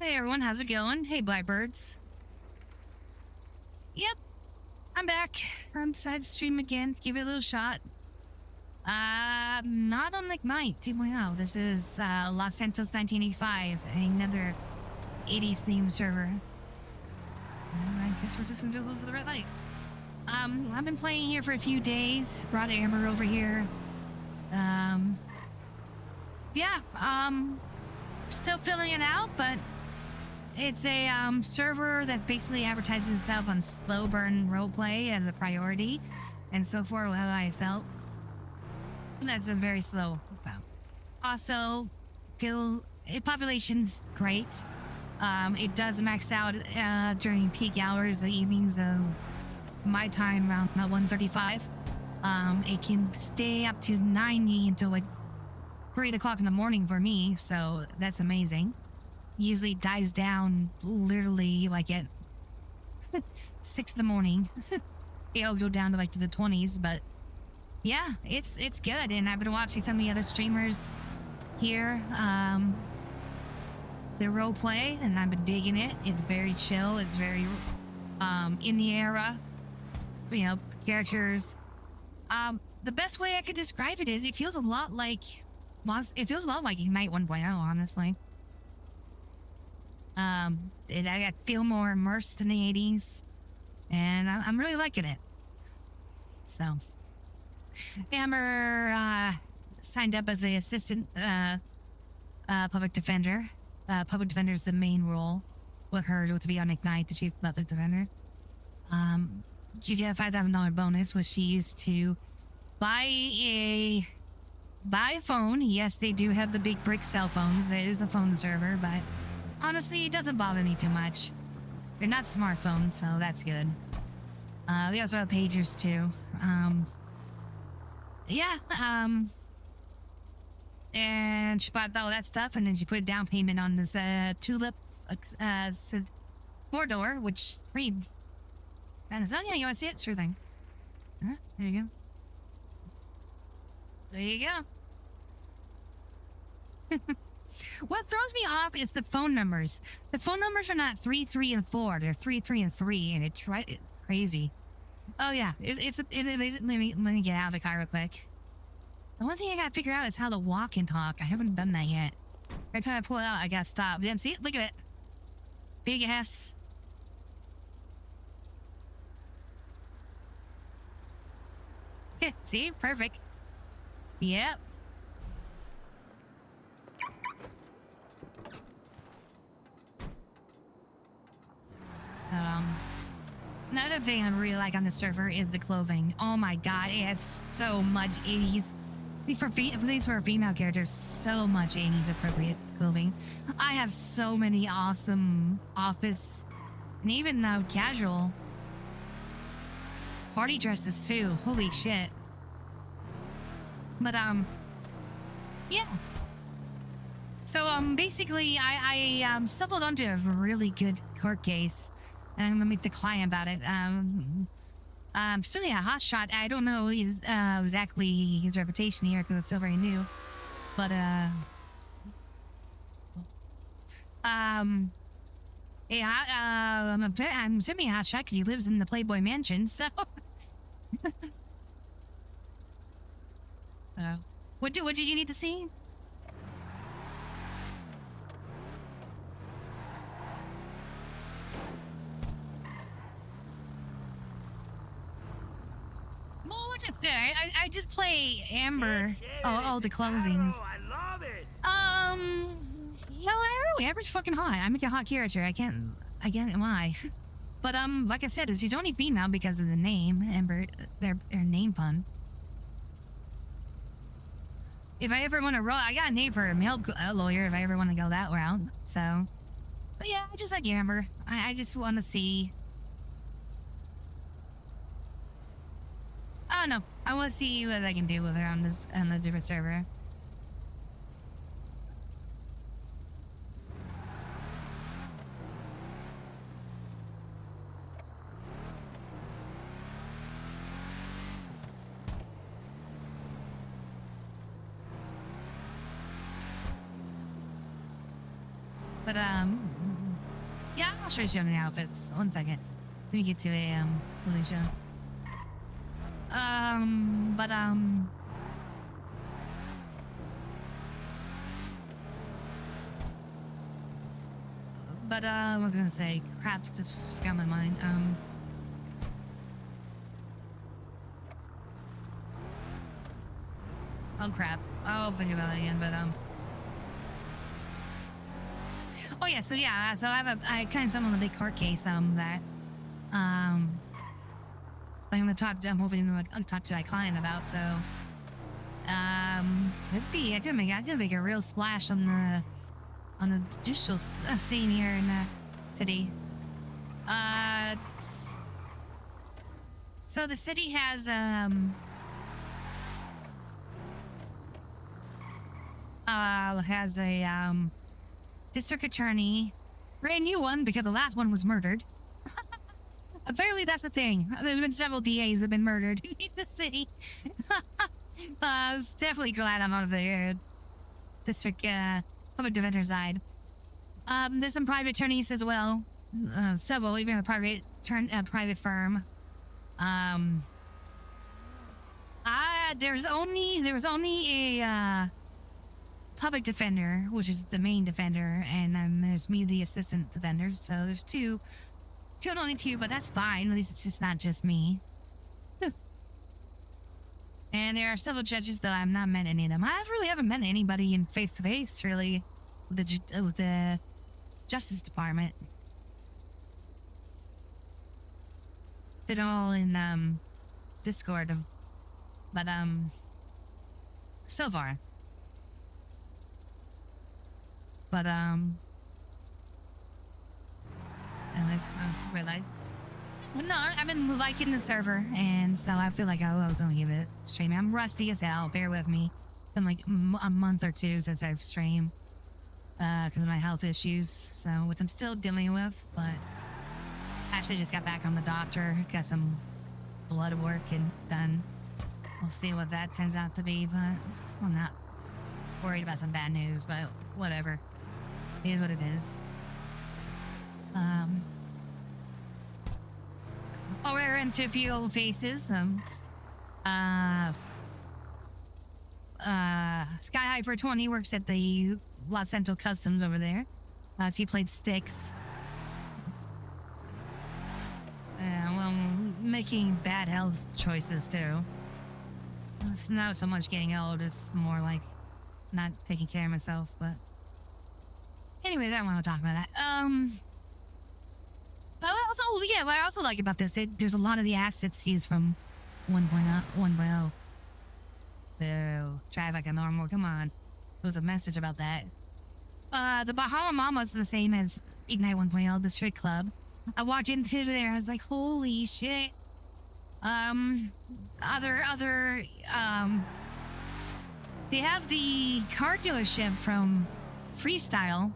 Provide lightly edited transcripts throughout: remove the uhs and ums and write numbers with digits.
Hey everyone, how's it going? Hey Blackbirds. Yep, I'm back. I'm decided to stream again, give it a little shot. Not on Ignite 2.0. This is Los Santos 1985, another 80s themed server. I guess we're just gonna go for the red light. I've been playing here for a few days. Brought Amber over here. Yeah, still filling it out, but it's a server that basically advertises itself on slow burn roleplay as a priority, and so far how I felt, that's a very slow. Also, population's great. It does max out during peak hours, the evenings of my time around 1:35. It can stay up to 90 until like 3 o'clock in the morning for me, so that's amazing. Usually dies down literally like at 6 in the morning. It'll go down to like to the 20s, but yeah, it's good. And I've been watching some of the other streamers here, their role play, and I've been digging it. It's very chill. It's very in the era, characters. The best way I could describe it is it feels a lot like Ignite 1.0, honestly. I feel more immersed in the 80s, and I'm really liking it. So, Amber signed up as the assistant public defender. Public defender is the main role with her to be on Ignite, the chief public defender. She get a $5,000 bonus, which she used to buy a phone. Yes, they do have the big brick cell phones. It is a phone server, but honestly, it doesn't bother me too much. They're not smartphones, so that's good. They also have pagers too. And she bought all that stuff, and then she put a down payment on this tulip 4-door, which free. And it's, oh yeah, you want to see it? Sure thing. There you go. There you go. What throws me off is the phone numbers. The phone numbers are not 3, 3, and 4. They're 3, 3, and 3, and it's crazy. Oh yeah, let me get out of the car real quick. The one thing I gotta figure out is how to walk and talk. I haven't done that yet. Every time I pull it out, I gotta stop. Then see, look at it. Big ass. See, perfect. Yep. So, another thing I really like on the server is the clothing. Oh my god, it's so much 80s. For these for female characters, so much 80s appropriate clothing. I have so many awesome office and even casual party dresses too. Holy shit. But yeah. So basically I stumbled onto a really good court case, and I'm gonna meet the client about it. Certainly a hot shot. I don't know exactly his reputation here because it's still very new, but yeah, I'm assuming a hot shot because he lives in the Playboy Mansion. So, what did you need to see? I just play Amber. Oh, the closings. I love it. Amber's fucking hot. I make a hot character. I can't lie. But like I said, she's only female because of the name Amber. Their name pun. If I ever want to roll, I got a name for a male lawyer. If I ever want to go that route, so. But yeah, I just like Amber. I just want to see. Oh no, I want to see what I can do with her on the different server. But Yeah, I'll show you some of the outfits. One second. Let me get to a Felicia. But I was gonna say, crap, just forgot my mind. Oh crap. I'll think about it again, but oh yeah, so I kind of stumbled on a big court case, that, I'm hoping to talk to my client about, so, I could make a real splash on the judicial scene here in the city. So the city has a district attorney, brand new one because the last one was murdered. Apparently that's a thing. There's been several DAs that have been murdered in the city. I was definitely glad I'm out of the district public defender side. There's some private attorneys as well. Several, even a private firm. There was only a public defender, which is the main defender, and there's me, the assistant defender. So there's two, and only two, but that's fine. At least it's just not just me. And there are several judges that I've not met any of them. I really haven't met anybody in face to face, really, with the Justice Department. Been all in Discord, but so far. But anyways, red light. No, I've been liking the server, and so I feel like I was gonna give it a stream. I'm rusty as hell. Bear with me. It's been like a month or two since I've streamed because of my health issues. So, which I'm still dealing with, but actually just got back from the doctor. Got some blood work and done. We'll see what that turns out to be, but I'm not worried about some bad news. But whatever, it is what it is. Oh, we're into a few old faces. Sky High for 20 works at the Los Santos Customs over there. So he played Styx. Well, making bad health choices too. It's not so much getting old, it's more like not taking care of myself, but anyways, I don't want to talk about that. But what I also like about this, there's a lot of the assets used from 1.0. So, drive like a normal, come on. There's a message about that. The Bahama Mama is the same as Ignite 1.0, the strip club. I walked into there, I was like, holy shit. They have the car dealership from Freestyle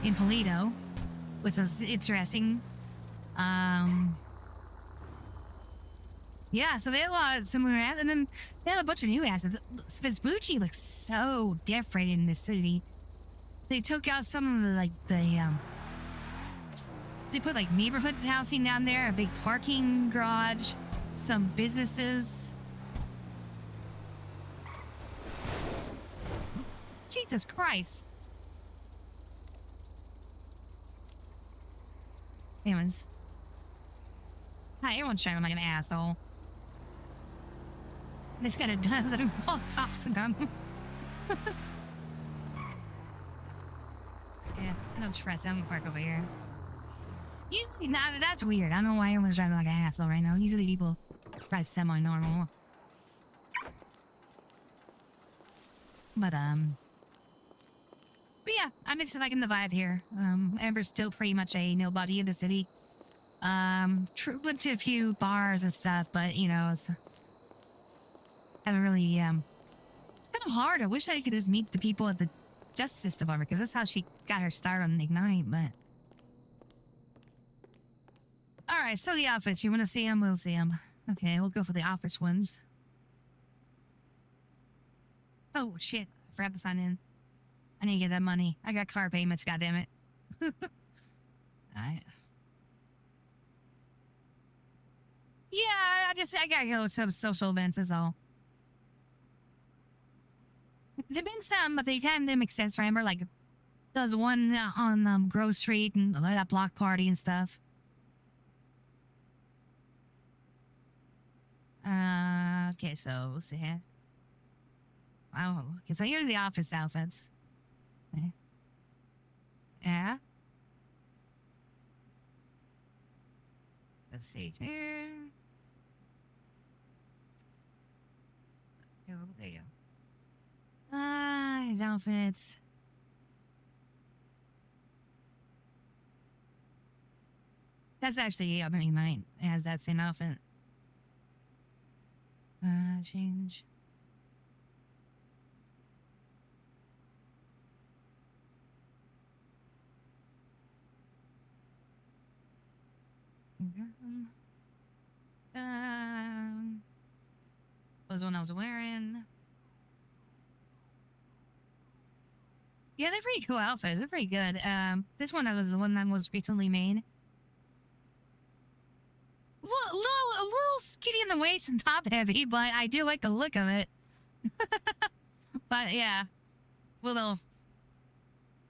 in Polito, which was interesting. Yeah, so they have similar assets, and then they have a bunch of new assets. Vespucci looks so different in this city. They took out some of they put like neighborhood housing down there, a big parking garage, some businesses. Jesus Christ. Anyways. Hi, everyone's trying like an asshole. This guy does it all tops a gun. Yeah, no trust. I'm gonna park over here. Usually, nah, that's weird. I don't know why everyone's driving like an asshole right now. Usually people drive semi-normal. But yeah, I'm just liking the vibe here. Amber's still pretty much a nobody in the city. Went to a few bars and stuff, but you know, haven't really, it's kind of hard. I wish I could just meet the people at the Justice Department, because that's how she got her start on Ignite, but... Alright, so the outfits. You want to see them? We'll see them. Okay, we'll go for the office ones. Oh, shit. I forgot to sign in. I need to get that money. I got car payments, goddammit. Alright. Yeah, I gotta go to some social events is all. There've been some, but they kind of didn't make sense. Remember, like, there's one on Grove Street and that block party and stuff. Okay, so we'll see here. Wow. Okay, so here are the office outfits. Okay. Yeah. Let's see here. Oh, there you go. His outfits. That's actually opening night. It has that same outfit. Change. Was the one I was wearing. Yeah, they're pretty cool outfits. They're pretty good. This one was the one that was recently made. Well, a little skinny in the waist and top heavy, but I do like the look of it. But yeah, little,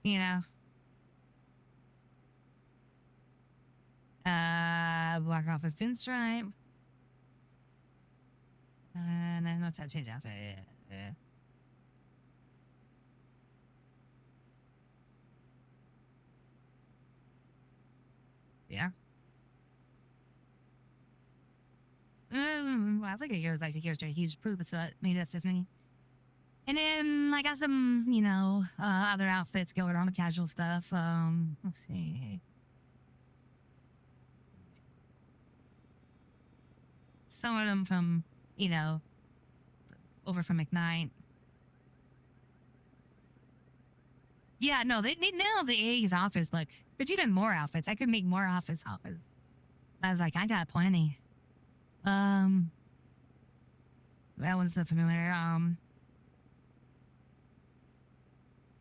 you know. Black office pinstripe. And then what's that change outfit? Yeah. I think it goes like here's a huge poop, so maybe that's just me. And then I got some, you know, other outfits going on, the casual stuff. Let's see. Some of them from, you know, over from McKnight. Yeah, no, they nailed the 80s office look. But even more outfits. I could make more office. I was like, I got plenty. That one's the familiar.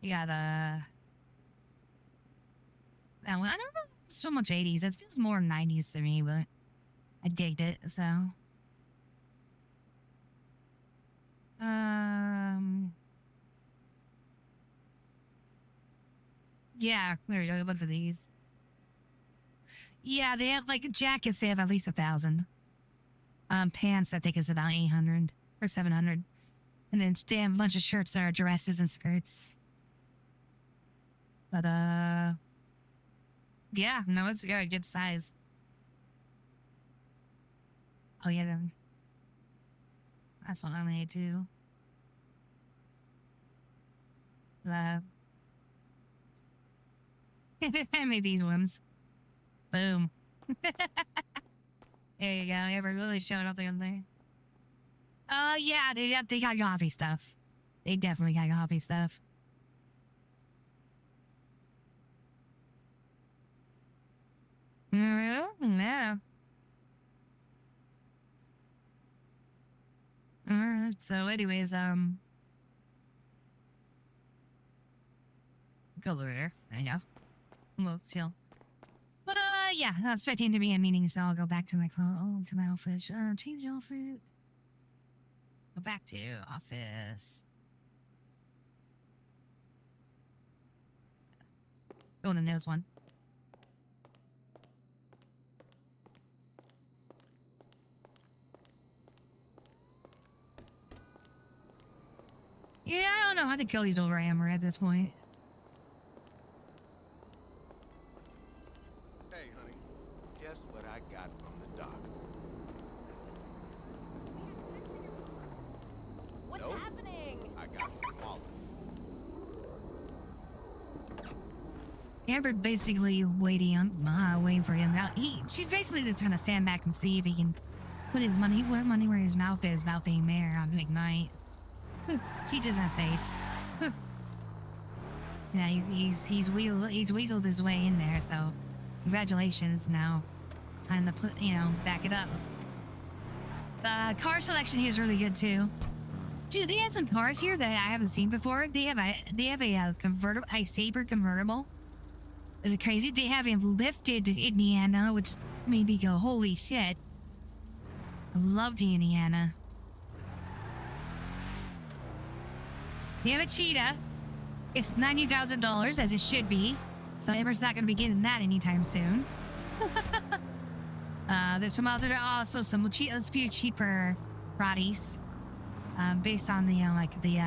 Yeah, that one. I don't know so much 80s. It feels more 90s to me, but I digged it, so. Yeah, there we go. A bunch of these. Yeah, they have like jackets. They have at least 1,000. Pants. I think is about 800 or 700, and then they have a bunch of shirts that are dresses and skirts. But yeah, no, it's good size. Oh yeah, that's what I made too. Maybe these ones. Boom. There you go. Ever really showed up there? Yeah, they got coffee stuff. They definitely got coffee stuff. Yeah. Alright, so anyways, go there. Enough. We'll chill. But yeah, I was expecting to be a meeting, so I'll go back to my to my outfit. Change outfit. Go back to office. Go in the nose one. Yeah, I don't know how to kill these over hammer at this point. Hey, honey, guess what I got from the doc? What's Nope. happening? I got some wallet. Amber basically waiting for him. Now she's basically just trying to stand back and see if he can put his money where his mouth is about being mayor on McKnight. She just have faith. Yeah, he's weaseled his way in there. So, congratulations. Now, time to back it up. The car selection here is really good too. Dude, they had some cars here that I haven't seen before. They have a convertible, a Sabre convertible. Is it crazy? They haven't lifted Indiana, which made me go, holy shit. I love the Indiana. They have a cheetah. It's $90,000, as it should be. So Amber's not going to be getting that anytime soon. There's some other, also some cheetahs, few cheaper Roddies. Based on the, like the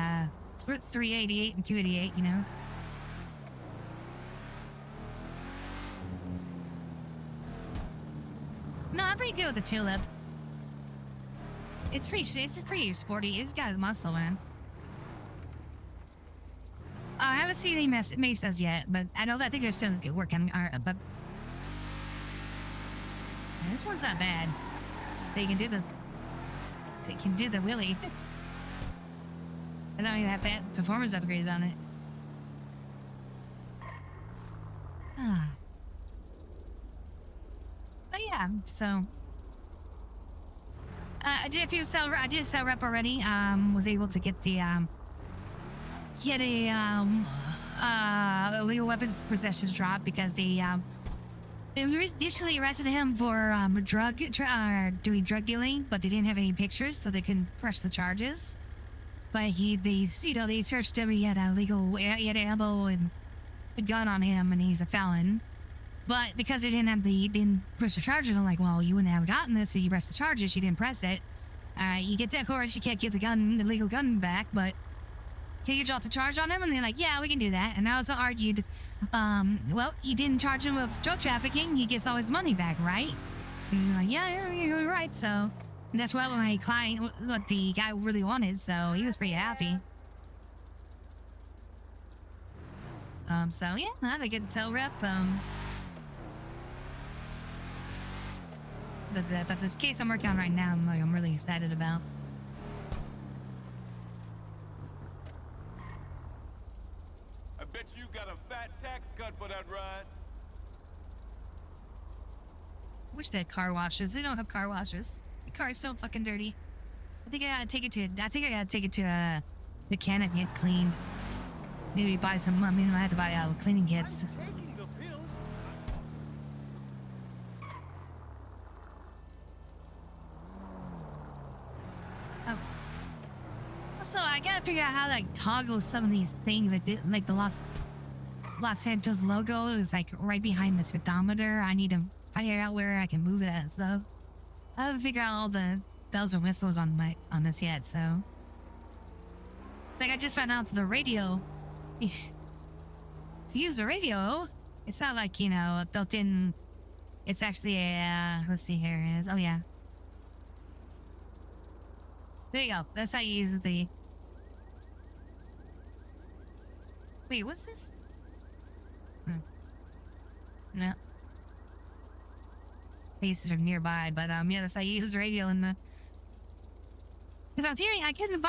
388 and 288, you know. No, I'm pretty good with the Tulip. It's pretty sporty. It's got muscle, man. I haven't seen any mesas yet, but I know that I think they're still working. But this one's not bad. So you can do the wheelie. I don't even have to add performance upgrades on it. But yeah, so I did sell rep already. Was able to get the illegal weapons possession drop because they initially arrested him for doing drug dealing, but they didn't have any pictures, so they couldn't press the charges. But they searched him. He had he had ammo and a gun on him, and he's a felon. But because they didn't press the charges, I'm like, well, you wouldn't have gotten this if you pressed the charges. You didn't press it. You get that, of course, you can't get the legal gun back, but can you drop the charge on him? And they're like, yeah, we can do that. And I also argued, well, you didn't charge him with drug trafficking. He gets all his money back, right? And they're like, yeah, you're right. So that's what my client, what the guy really wanted. So he was pretty happy. So yeah, I had a good sell rep. But this case I'm working on right now, I'm really excited about. I bet you got a fat tax cut for that ride. Wish they had car washes. They don't have car washes. The car is so fucking dirty. I think I gotta take it to a mechanic and get cleaned. Maybe buy some. I mean, I had to buy cleaning kits. Oh. Also, I gotta figure out how to like toggle some of these things, like the Los Santos logo is like right behind the speedometer. I need to figure out where I can move it at. So I haven't figured out all the bells and whistles on this yet. So like I just found out the radio. To use the radio, it's not like, you know, built in. It's actually a let's see here it is. Oh yeah. There you go. That's how you use the. Wait, what's this? No. Faces are nearby, but yeah, that's how you use the radio in the. Because I was hearing, I couldn't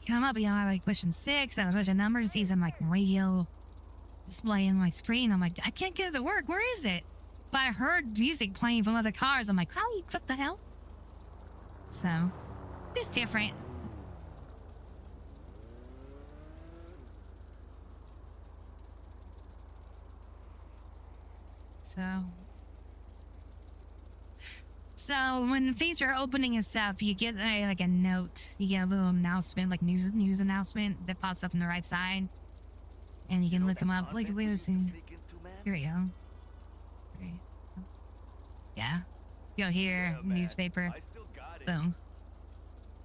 come up, you know, I like question 6, I was pushing numbers, see some like radio display in my screen. I'm like, I can't get it to work. Where is it? But I heard music playing from other cars. I'm like, what the hell? So, it's different. So when things are opening and stuff, you get like a note. You get a little announcement, like news announcement that pops up on the right side, and you can look them up. Like, wait, listen. Here we go. Yeah. Go here, newspaper. Boom.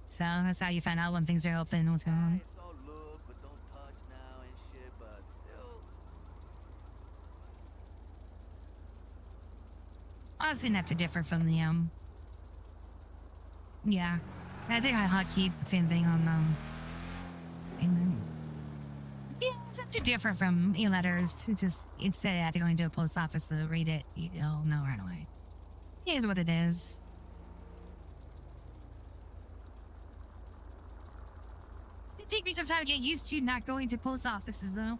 So that's how you find out when things are open and what's going on. Honestly, not too different from the yeah, I think I hotkey the same thing on yeah, it's not too different from e-letters. It's just instead of having to go into a post office to read it, you'll know right away. Here's what it is. It take me some time to get used to not going to post offices though.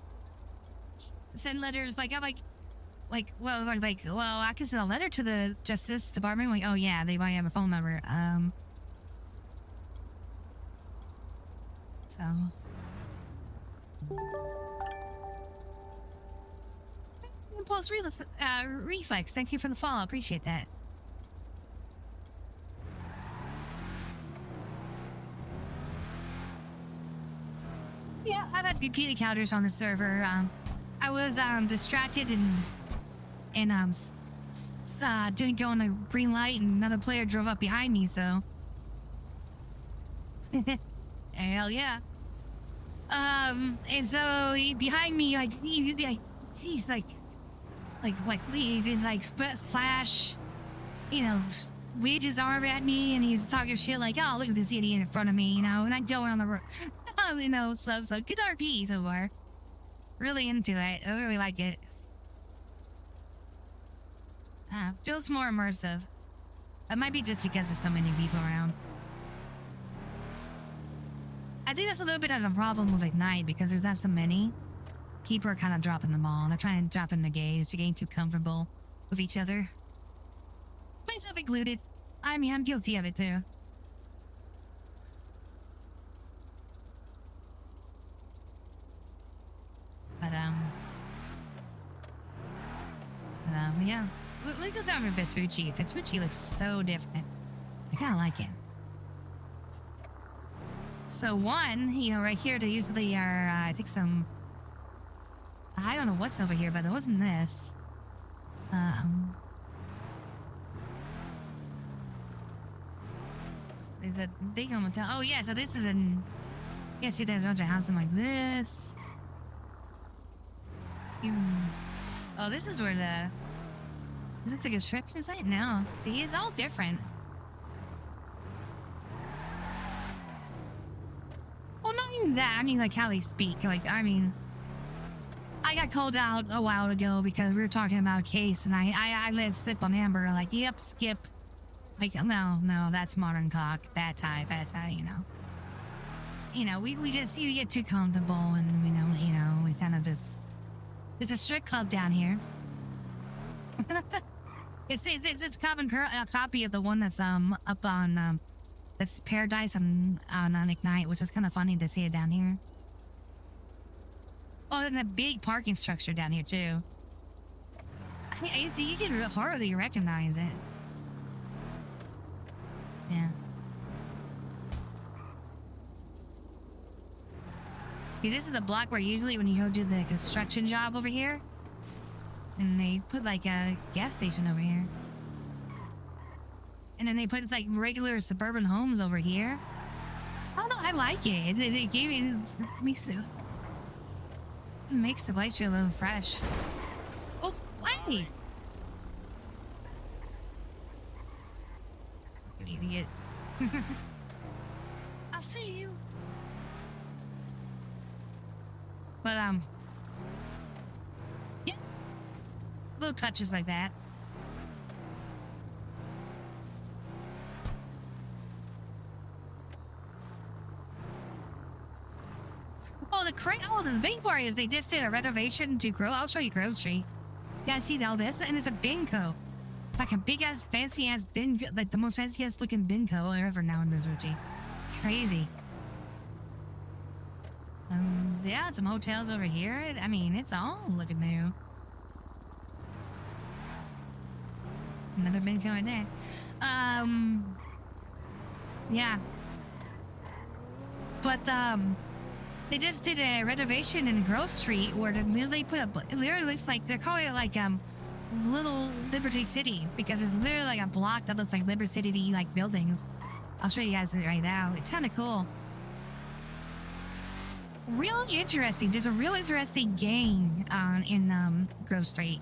Send letters like I'm like, well, I can send a letter to the Justice Department. Like, oh yeah, they might have a phone number. So. Impulse Reflex, thank you for the follow. Appreciate that. Yeah, I've had repeat encounters on the server. I was distracted and doing go on a green light, and another player drove up behind me. So, hell yeah. And so behind me, like he's like he did like slash, you know, waved his arm at me, and he's talking shit like, "Oh, look at this idiot in front of me," you know. And I go on the road, you know, so good RP so far. Really into it. I really like it. Feels more immersive. It might be just because there's so many people around. I think that's a little bit of a problem with Ignite because there's not so many. People are kind of dropping the ball. They're trying to drop in the gaze to getting too comfortable with each other. Myself included. I mean, I'm guilty of it too. But yeah. Look at that for Vespucci. Vespucci looks so different. I kind of like it. So one, you know, right here, they usually are, I think some, I don't know what's over here, but it wasn't this. There's a big hotel. Oh yeah, so this is an, yeah, see there's a bunch of houses like this. Oh, this is where the, is it the construction site? No. See, it's all different. Well, not even that. I mean, like how they speak. Like, I mean, I got called out a while ago because we were talking about a case, and I let it slip on Amber. Like, yep, skip. Like, no, that's modern cock. Bad tie, you know. You know, we just see you get too comfortable, and we kind of just. There's a strip club down here. It's a copy of the one that's up on that's Paradise on Ignite, which is kind of funny to see it down here. Oh, and a big parking structure down here too. I mean, you can hardly recognize it. Yeah. See, this is the block where usually when you go do the construction job over here, and they put like a gas station over here. And then they put like regular suburban homes over here. I don't know, I like it. It gave me, makes the place feel a little fresh. Oh, wait! You idiot. I'll see you. But, yeah. Little touches like that. Oh, the big part is they just did a renovation to Grove. I'll show you Grove Street. Yeah, see all this? And it's a bingo. Like a big ass, fancy ass bin, like the most fancy ass looking bingo ever now in this Ruchi. Crazy. Yeah, some hotels over here. I mean, it's all looking new. Another bingo in there. Yeah. But, they just did a renovation in Grove Street where they put it literally looks like, they're calling it like, Little Liberty City, because it's literally like a block that looks like Liberty City, like buildings. I'll show you guys it right now. It's kind of cool. Really interesting. There's a real interesting gang in Grove Street.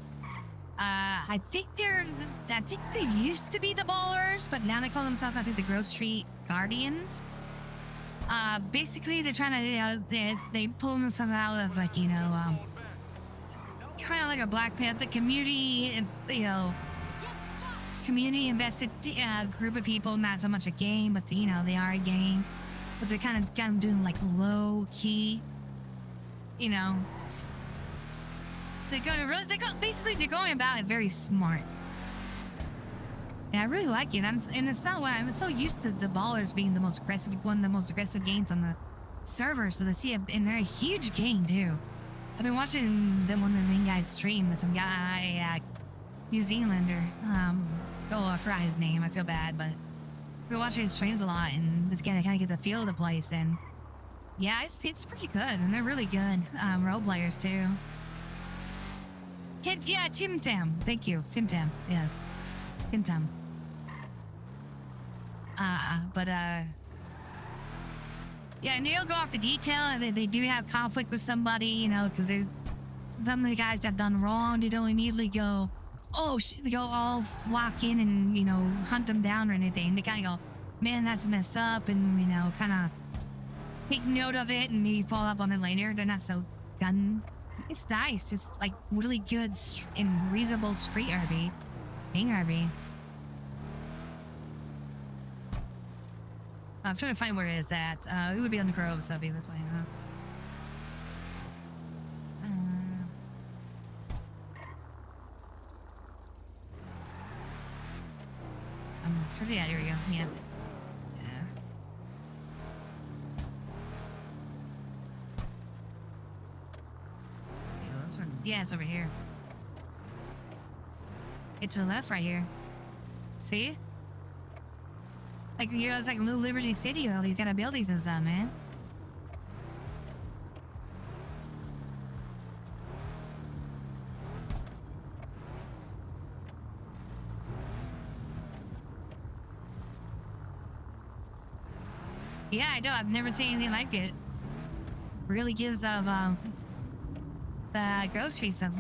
I think they used to be the Ballers, but now they call themselves, I think, the Grove Street Guardians. Basically, they're trying to, they pull themselves out of, like, kind of like a Black Panther community, community invested group of people, not so much a game, but, they are a game. But they're kind of doing, like, low key, basically, they're going about it very smart. And I really like it. And it's not why I'm so used to the Ballers being the most aggressive, one of the most aggressive games on the server. So to see it, and they're a huge game too. I've been watching one of the main guys stream. Some guy, New Zealander. I forgot his name. I feel bad, but I've been watching his streams a lot, and just kind of get the feel of the place. And yeah, it's pretty good, and they're really good role players too. Yeah, Tim Tam. Thank you, Tim Tam. Yes, Tim Tam. Yeah, and they'll go off to detail. They do have conflict with somebody, you know, because there's some of the guys that have done wrong. They don't immediately go, oh, they go all flock in and, you know, hunt them down or anything. They kind of go, man, that's messed up, and, you know, kind of take note of it and maybe follow up on it later. They're not so gun. It's nice. It's like really good and reasonable street RV. King RV. I'm trying to find where it is at. It would be on the Grove, so it'd be this way, huh? Yeah, here we go. Yeah. Yeah, it's over here. It's to the left right here. See? Like, it's like New Liberty City, all these kind of buildings and stuff, man. Yeah, I know. I've never seen anything like it. Really gives of the grocery stuff,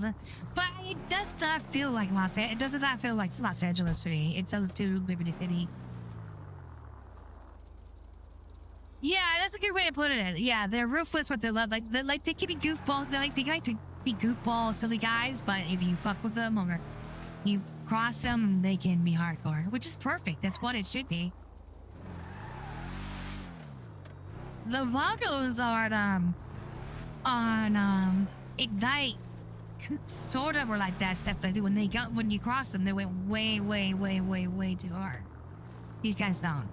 but it does not feel like Los Angeles. It does not feel like Los Angeles to me. It does to Liberty City. Yeah, that's a good way to put it. Yeah, they're ruthless with their love. Like they can be goofballs. They like to be goofball, silly guys. But if you fuck with them or you cross them, they can be hardcore, which is perfect. That's what it should be. The Vagos are on Ignite sort of were like that, except that when you cross them, they went way too hard. These guys don't.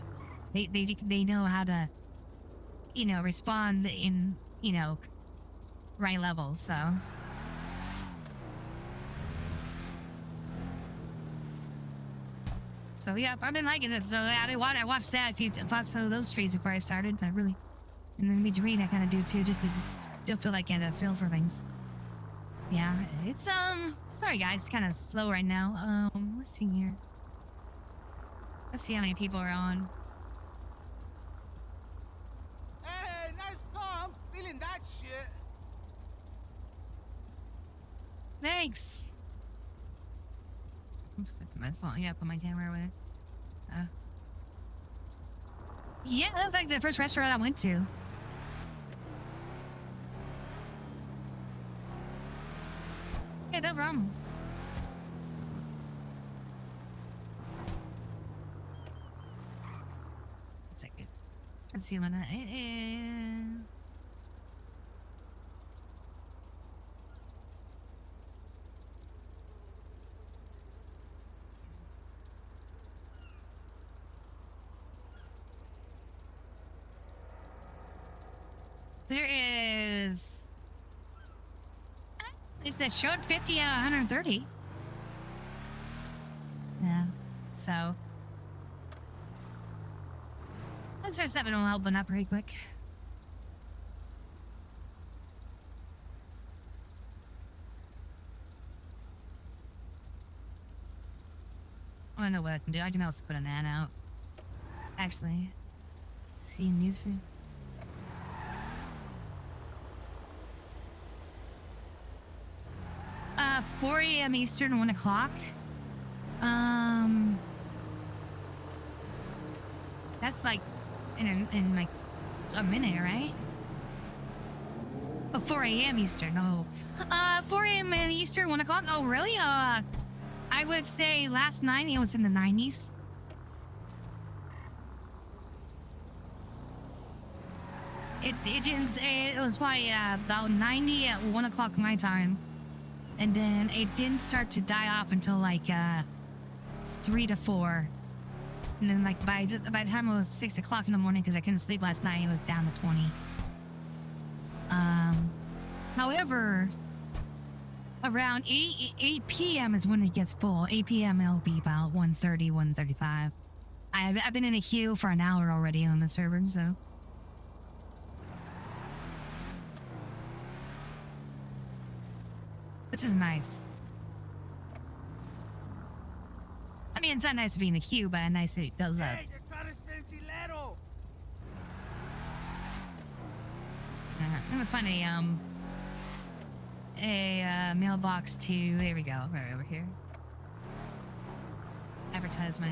They know how to, you know, respond in, you know, right levels. So yeah, I've been liking it. So I watched that some of those streams before I started. I really, and then between I kind of do too, just to still feel like I kind of feel for things. Yeah, it's sorry guys, it's kind of slow right now. Let's see here. Let's see how many people are on. Hey, nice car. I'm feeling that shit. Thanks. Oops, I put my phone. Yeah, put my camera away. Yeah, that was like the first restaurant I went to. Yeah, no problem. One second. Let's see what it is. There is... Is that showed 50 out of 130? Yeah, so... Let's start 7 will open up pretty quick. I don't know what I can do. I can also put an ad out. Actually, see newsfeed. 4 a.m. Eastern, 1 o'clock. That's like in like a minute, right? Oh, 4 a.m. Eastern. Oh, 4 a.m. Eastern, 1 o'clock. Oh, really? I would say last night it was in the 90s. It was probably about 90 at 1 o'clock my time. And then it didn't start to die off until like 3 to 4. And then like by the time it was 6 o'clock in the morning, because I couldn't sleep last night, it was down to 20. However, around 8 p.m. is when it gets full. 8 p.m. it'll be about 1:30, 1:35. I've been in a queue for an hour already on the server, so. Which is nice. I mean, it's not nice to be in the queue, but nice it does up. Hey, your car is ventilero. I'm gonna find a mailbox to, there we go, right over here. Advertise my.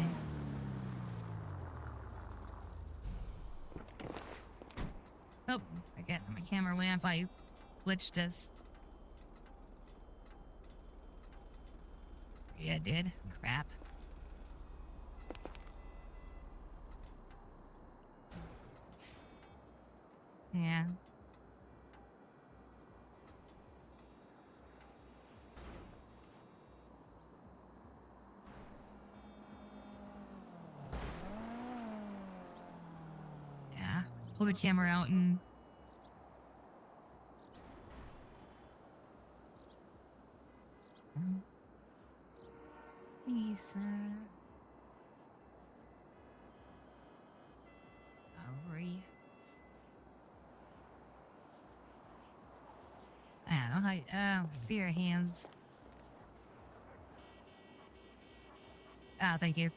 Oh, I get my camera went off. I glitched this. Yeah, it did. Crap. Yeah. Yeah. Pull the camera out and. Lisa. Hurry. I don't know how. Fear hands. Ah, thank you.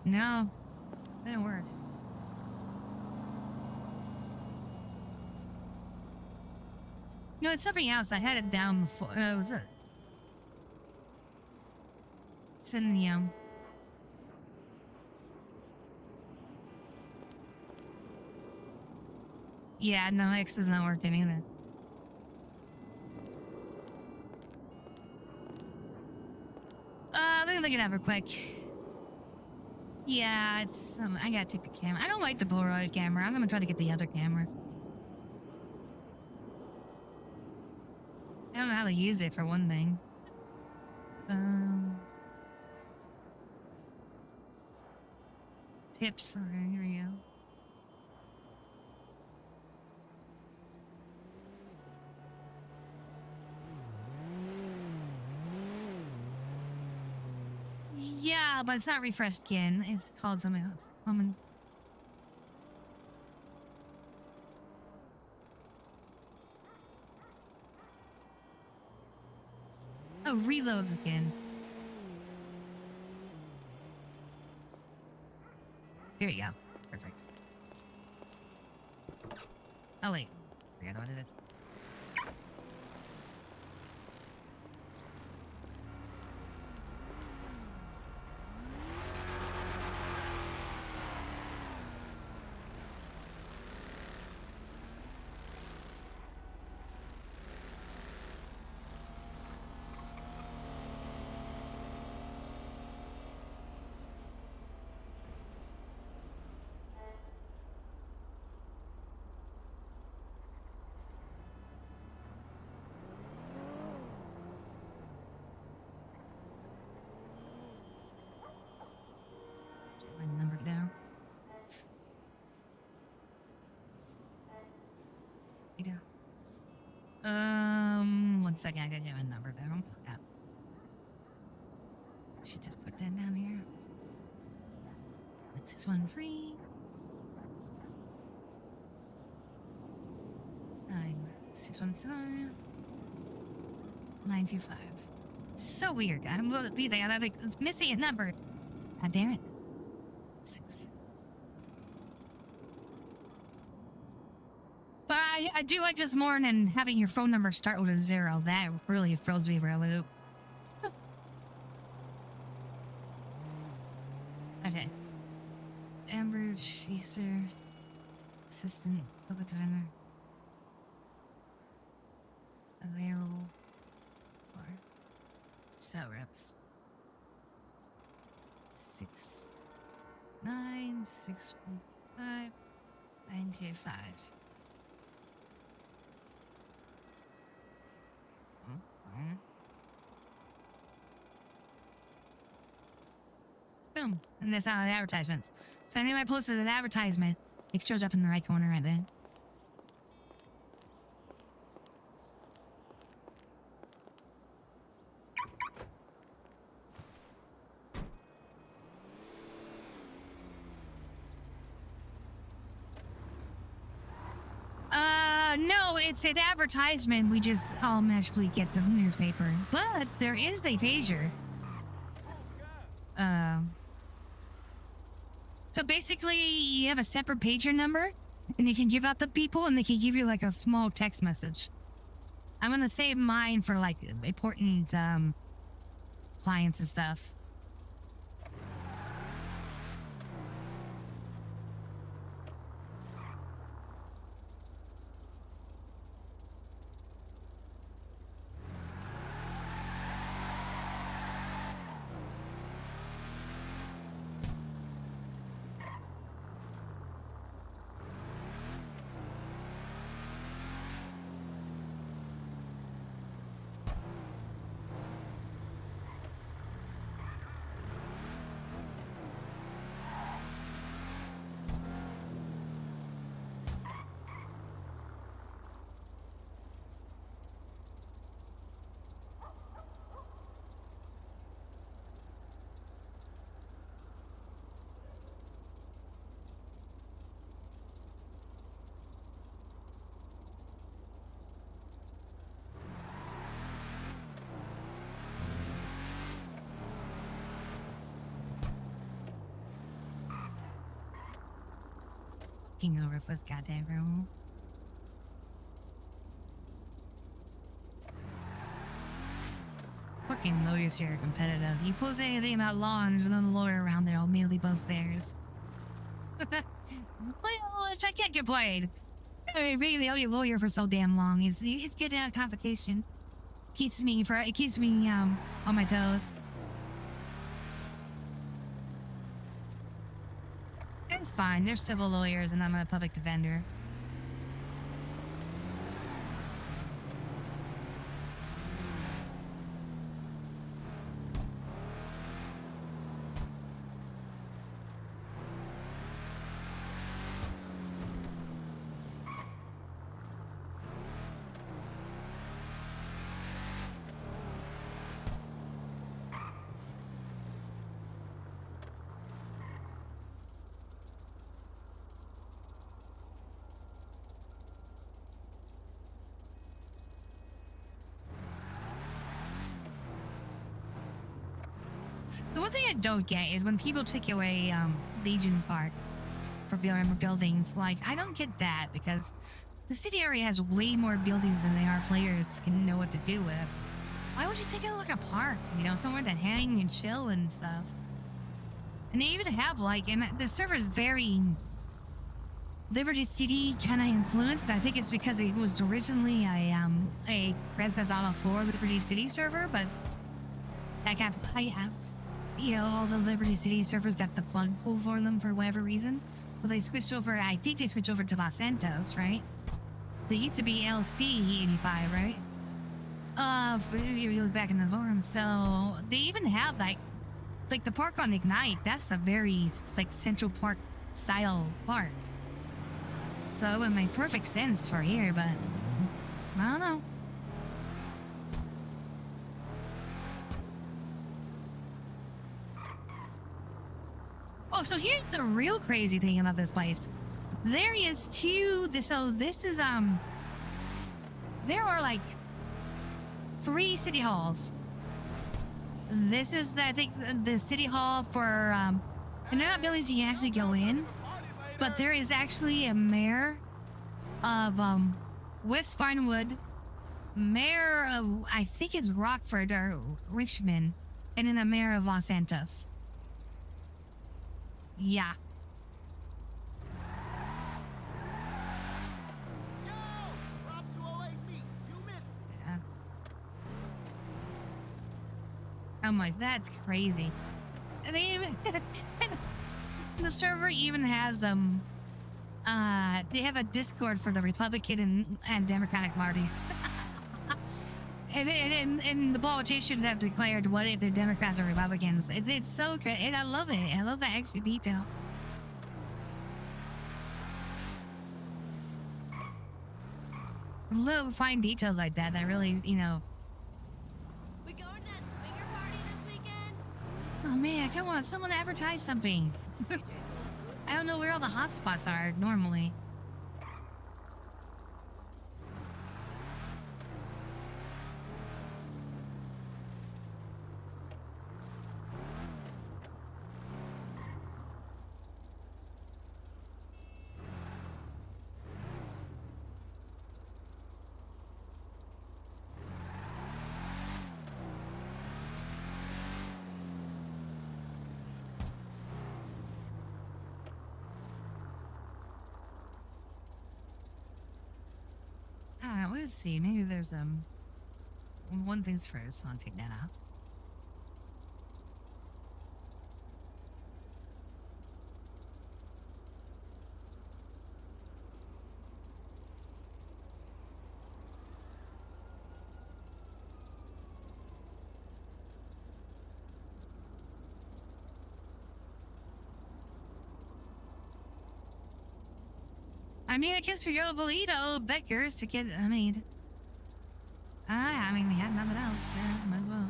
No, didn't work. No, it's something else. I had it down before. Was it? It's in the Yeah, no, X is not working either. Let me look it up real quick. Yeah, it's I gotta take the camera. I don't like the Polaroid camera. I'm gonna try to get the other camera. I don't know how to use it for one thing. Tips. Alright, here we go. Yeah, but it's not refresh skin. It's called something else. Common. Oh, reload skin. There you go. Perfect. Oh, wait. Forgot what it is. My number down. One second, I gotta get my number down. Yeah. Should just put that down here. That's 613 617 925. So weird. I'm please, I'm like, it's missing a number. God damn it. 6. But I do like this more than having your phone number start with a 0. That really throws me for a loop. Okay. Amber Chaser. Assistant. Overtimer. Available for cell reps. 69615 925. Boom. And that's how the advertisements. So anytime I posted an advertisement, it shows up in the right corner right there. No, it's an advertisement. We just automatically get the newspaper. But there is a pager. So basically, you have a separate pager number, and you can give out to people, and they can give you like a small text message. I'm gonna save mine for like important clients and stuff. King over for his goddamn room. Fucking lawyers here are competitive. You post anything about law and there's another lawyer around there, I'll immediately post theirs. Well, I can't get played. I being the only lawyer for so damn long. It's getting out of complications. Keeps me on my toes. It's fine. They're civil lawyers and I'm a public defender. The one thing I don't get is when people take away Legion Park for buildings. Like, I don't get that because the city area has way more buildings than there are players can know what to do with. Why would you take it like a park? You know, somewhere to hang and chill and stuff. And they even have like, and the server is very Liberty City kind of influenced. I think it's because it was originally a Grand Theft Auto 4 Liberty City server, but that got you know, all the Liberty City servers got the plug pull for them for whatever reason. Well, they switched over. I think they switched over to Los Santos, right? They used to be LC85, right? Back in the forum. So they even have like the park on Ignite. That's a very like Central Park style park. So it would make perfect sense for here, but I don't know. Oh, so here's the real crazy thing about this place. There is there are like 3 city halls. This is, I think, the city hall for, and they're not buildings you can actually go in, but there is actually a mayor of, West Farnwood, mayor of, I think it's Rockford or Richmond, and then a mayor of Los Santos. Yeah. Yeah. I'm like, that's crazy. And they even the server even has they have a Discord for the Republican and Democratic parties. And the politicians have declared what if they're Democrats or Republicans. It's so great, and I love it. I love that extra detail. Little fine details like that that really, We going to that swinger party this weekend? Oh man, I don't want someone to advertise something. I don't know where all the hot spots are normally. We'll see. Maybe there's one thing's first. I'll take that off. I mean, I guess for your Bolito, Beckers to get. I mean, we had nothing else. Yeah, might as well.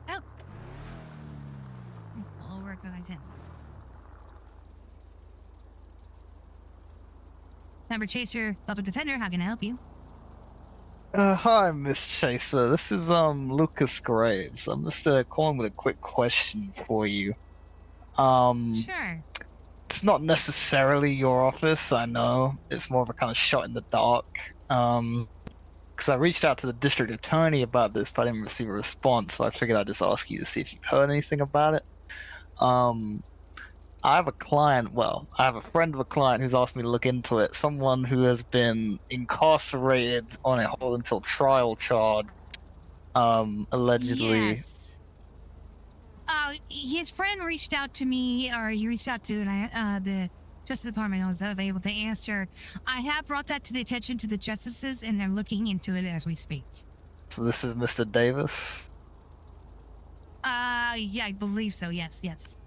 Oh, I'll work what I can. Number Chaser, Double Defender. How can I help you? Hi, Miss Chaser. This is Lucas Graves. I'm just calling with a quick question for you. Sure. It's not necessarily your office. I know it's more of a kind of shot in the dark. Because I reached out to the district attorney about this, but I didn't receive a response. So I figured I'd just ask you to see if you've heard anything about it. I have a client, well, I have a friend of a client who's asked me to look into it. Someone who has been incarcerated on a hold until trial charge, allegedly. Yes. His friend reached out to me, or he reached out to the Justice Department. I was able to answer. I have brought that to the attention to the justices, and they're looking into it as we speak. So this is Mr. Davis? Yeah, I believe so. Yes, yes.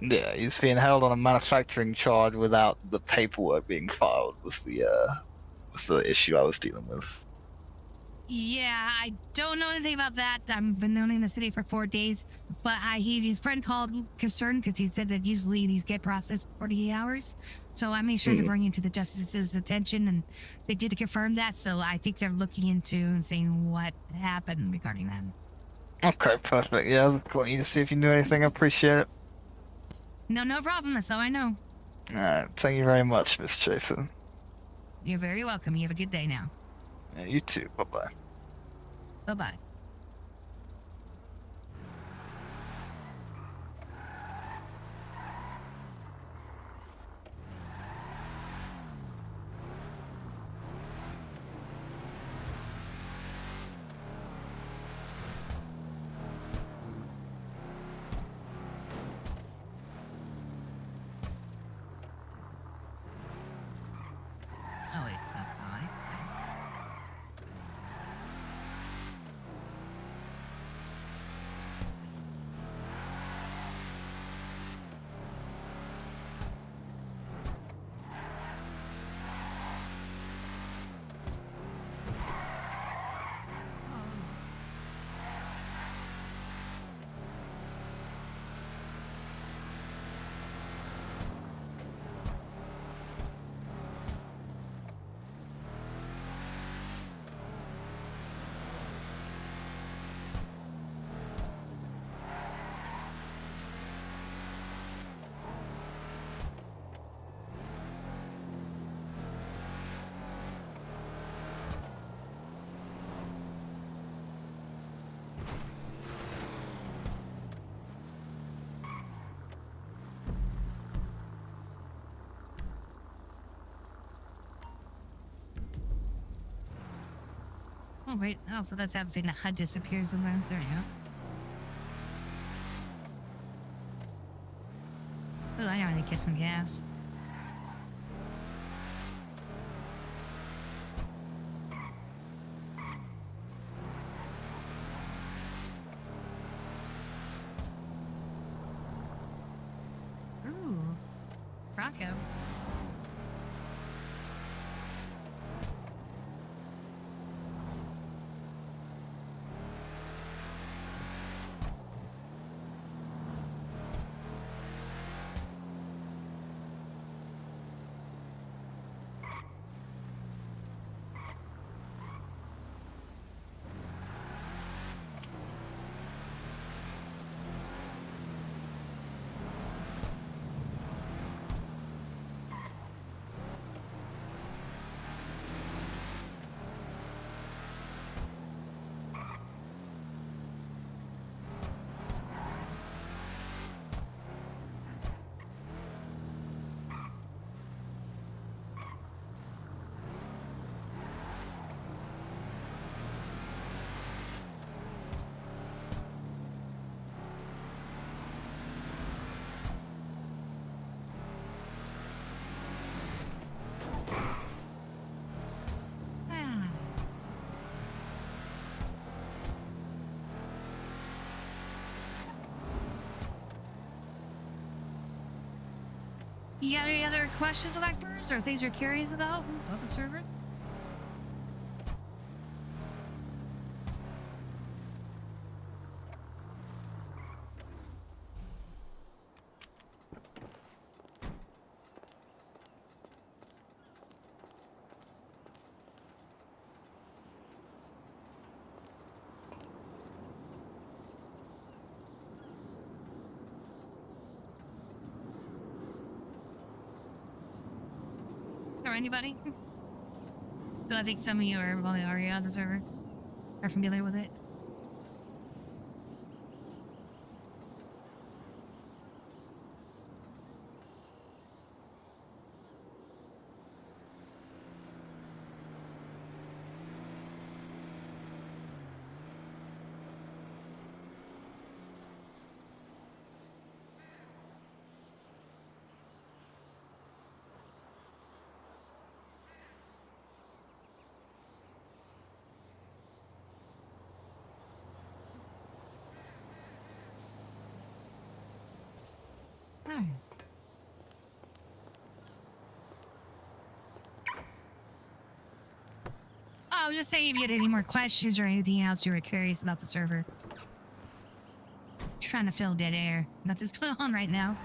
Yeah, he's being held on a manufacturing charge without the paperwork being filed was the issue I was dealing with. Yeah, I don't know anything about that. I've been known in the city for 4 days, but his friend called concerned because he said that usually these get processed 48 hours. So I made sure to bring it to the justice's attention, and they did confirm that. So I think they're looking into and saying what happened regarding that. Okay, perfect. Yeah, I was calling you to see if you knew anything. I appreciate it. No problem. That's all I know. Thank you very much, Miss Chaser. You're very welcome. You have a good day now. Yeah, you too. Bye-bye. Bye-bye. Oh, wait. Oh, Oh, wait. Oh, so that's how the HUD disappears sometimes. There you go. Oh, I know how to get some gas. Ooh. Rocco. Ah. You got any other questions, Blackbirds, or things you're curious about the server? Or anybody? So I think some of you are probably already on the server. Are familiar with it. Alright. I was just saying if you had any more questions or anything else you were curious about the server. Trying to fill dead air. Nothing's going on right now.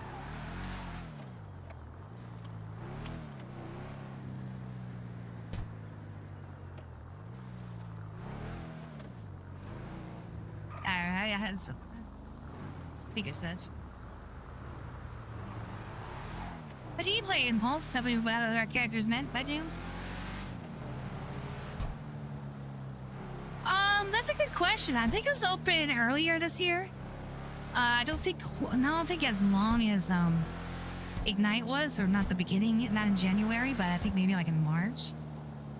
Alright, I had some. Figured such. What do you play, Impulse? Have we what other characters meant by James? That's a good question. I think it was open earlier this year. I don't think as long as Ignite was, or not the beginning, not in January, but I think maybe like in March.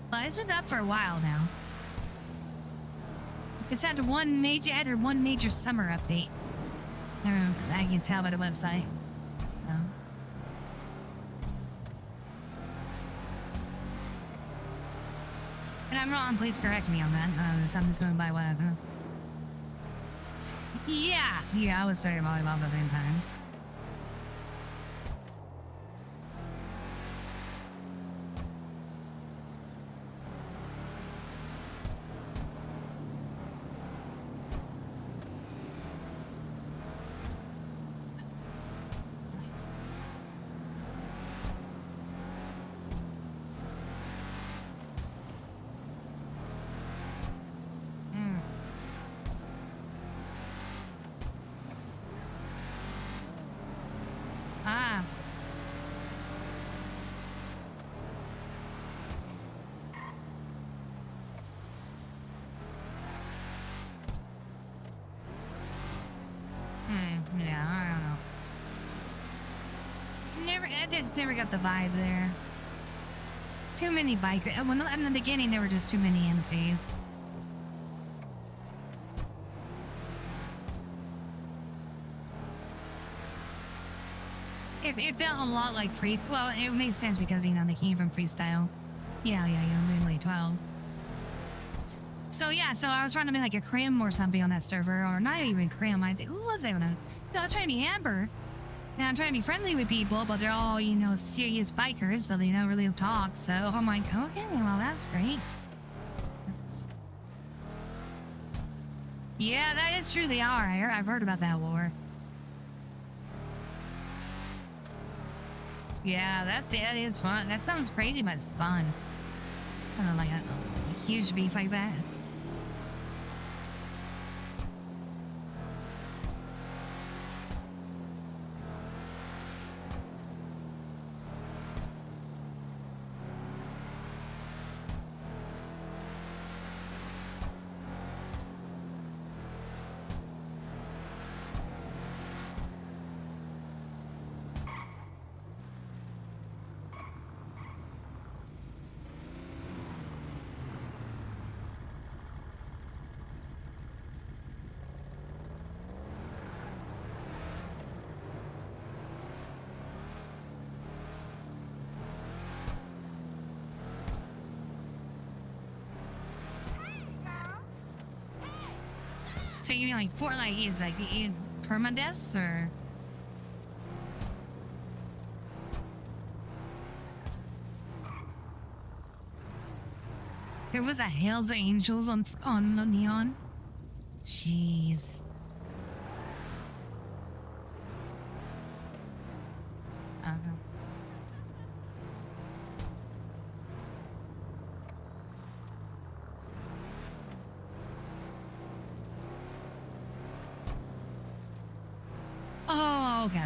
But it's been up for a while now. It's had one major summer update. I can tell by the website. So. And I'm wrong, please correct me on that. I'm just going by what I've... Yeah, I was starting volleyball at the same time. Yeah, I don't know. I just never got the vibe there. Too many bikers. Well, in the beginning, there were just too many MCs. It felt a lot like freeze. Well, it makes sense because you know they came from freestyle. Yeah, mainly 12. So yeah, so I was trying to be like a Crim or something on that server, or not even Crim. I think who was I? No, I was trying to be Amber. And I'm trying to be friendly with people, but they're all, you know, serious bikers, so they don't really talk. So I'm like, okay, well, that's great. Yeah, that is true. They are. I've heard about that war. Yeah, that is fun. That sounds crazy, but it's fun. I don't like a huge beef like that. So you mean like Fortnite is like in permadeath or? There was a Hell's Angels on the neon. Jeez. Uh-huh. Oh, okay.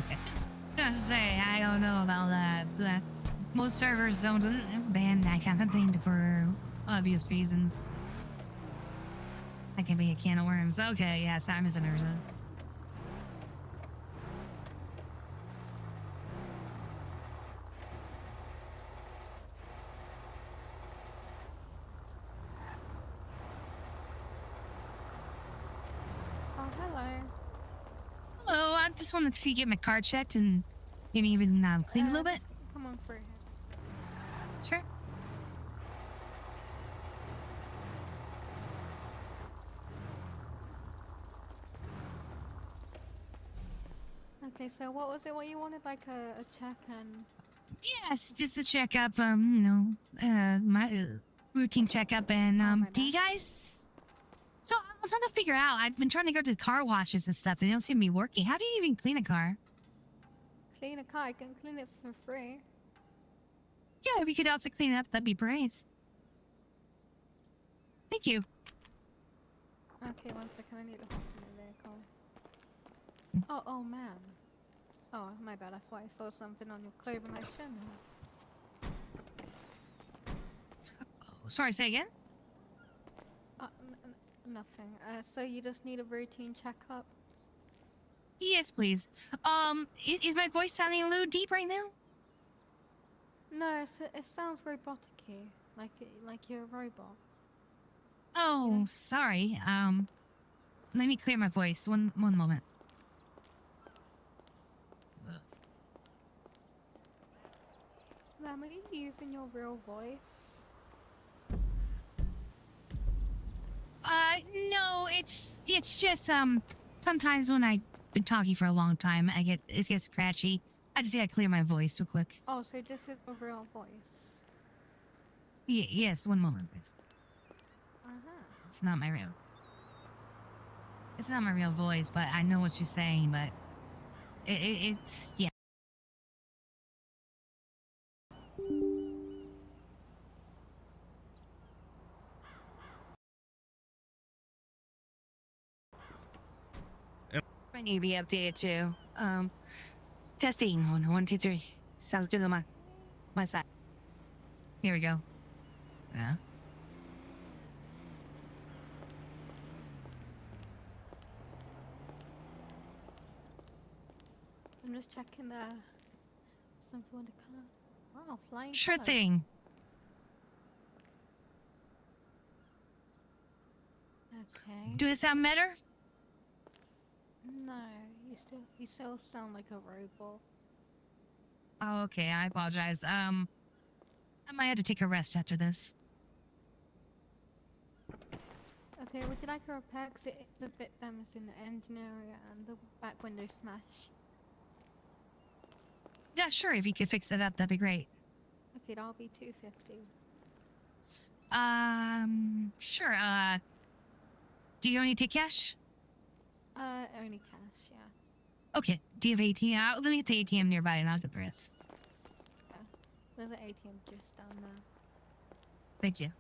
Gonna say I don't know about that. That most servers don't ban that kind of thing for obvious reasons. That can be a can of worms. Okay, yeah, Sam is an Urza. Oh, hello. Hello, I just wanted to get my car checked and maybe even cleaned a little bit. Come on through here. Sure. Okay, so what was it? What you wanted? Like a check and... Yes, just a checkup. You know, my routine checkup, and Oh, my do you bad. guys? So I'm trying to figure out. I've been trying to go to car washes and stuff, and they don't seem to be working. How do you even clean a car? Clean a car. I can clean it for free. Yeah, if you could also clean it up, that'd be great. Thank you. Okay, one second. I need to hop in the vehicle. Oh, man. Oh, my bad. I thought I saw something on your clothing. I shouldn't have. Oh, sorry, say again. Nothing. So you just need a routine checkup? Yes, please. Is my voice sounding a little deep right now? No, it sounds robotic-y. Like you're a robot. Oh, Yeah. sorry. Let me clear my voice. One moment. Ma'am, are you using your real voice? No, it's just sometimes when I've been talking for a long time, it gets scratchy. I just gotta clear my voice real quick. Oh, so this is a real voice. Yes, one moment, please. Uh-huh. It's not my real. It's not my real voice, but I know what she's saying. But it's yeah. I need to be updated too. Testing on 1, 2, 3. Sounds good on my side. Here we go. Yeah. I'm just checking something on the car. Wow, flying Sure colors. thing. Okay. Do it sound better? No, you still sound like a robot. Oh, okay. I apologize. I might have to take a rest after this. Okay, would you like a repair? 'Cause it is a bit damaged in the engine area and the back window smashed. Yeah, sure. If you could fix it up, that'd be great. Okay, that'll be $250. Sure. Do you only take cash? Only cash, yeah. Okay. Do you have ATM? Let me get the ATM nearby and I'll get the rest. Yeah. There's an ATM just down there. Thank you.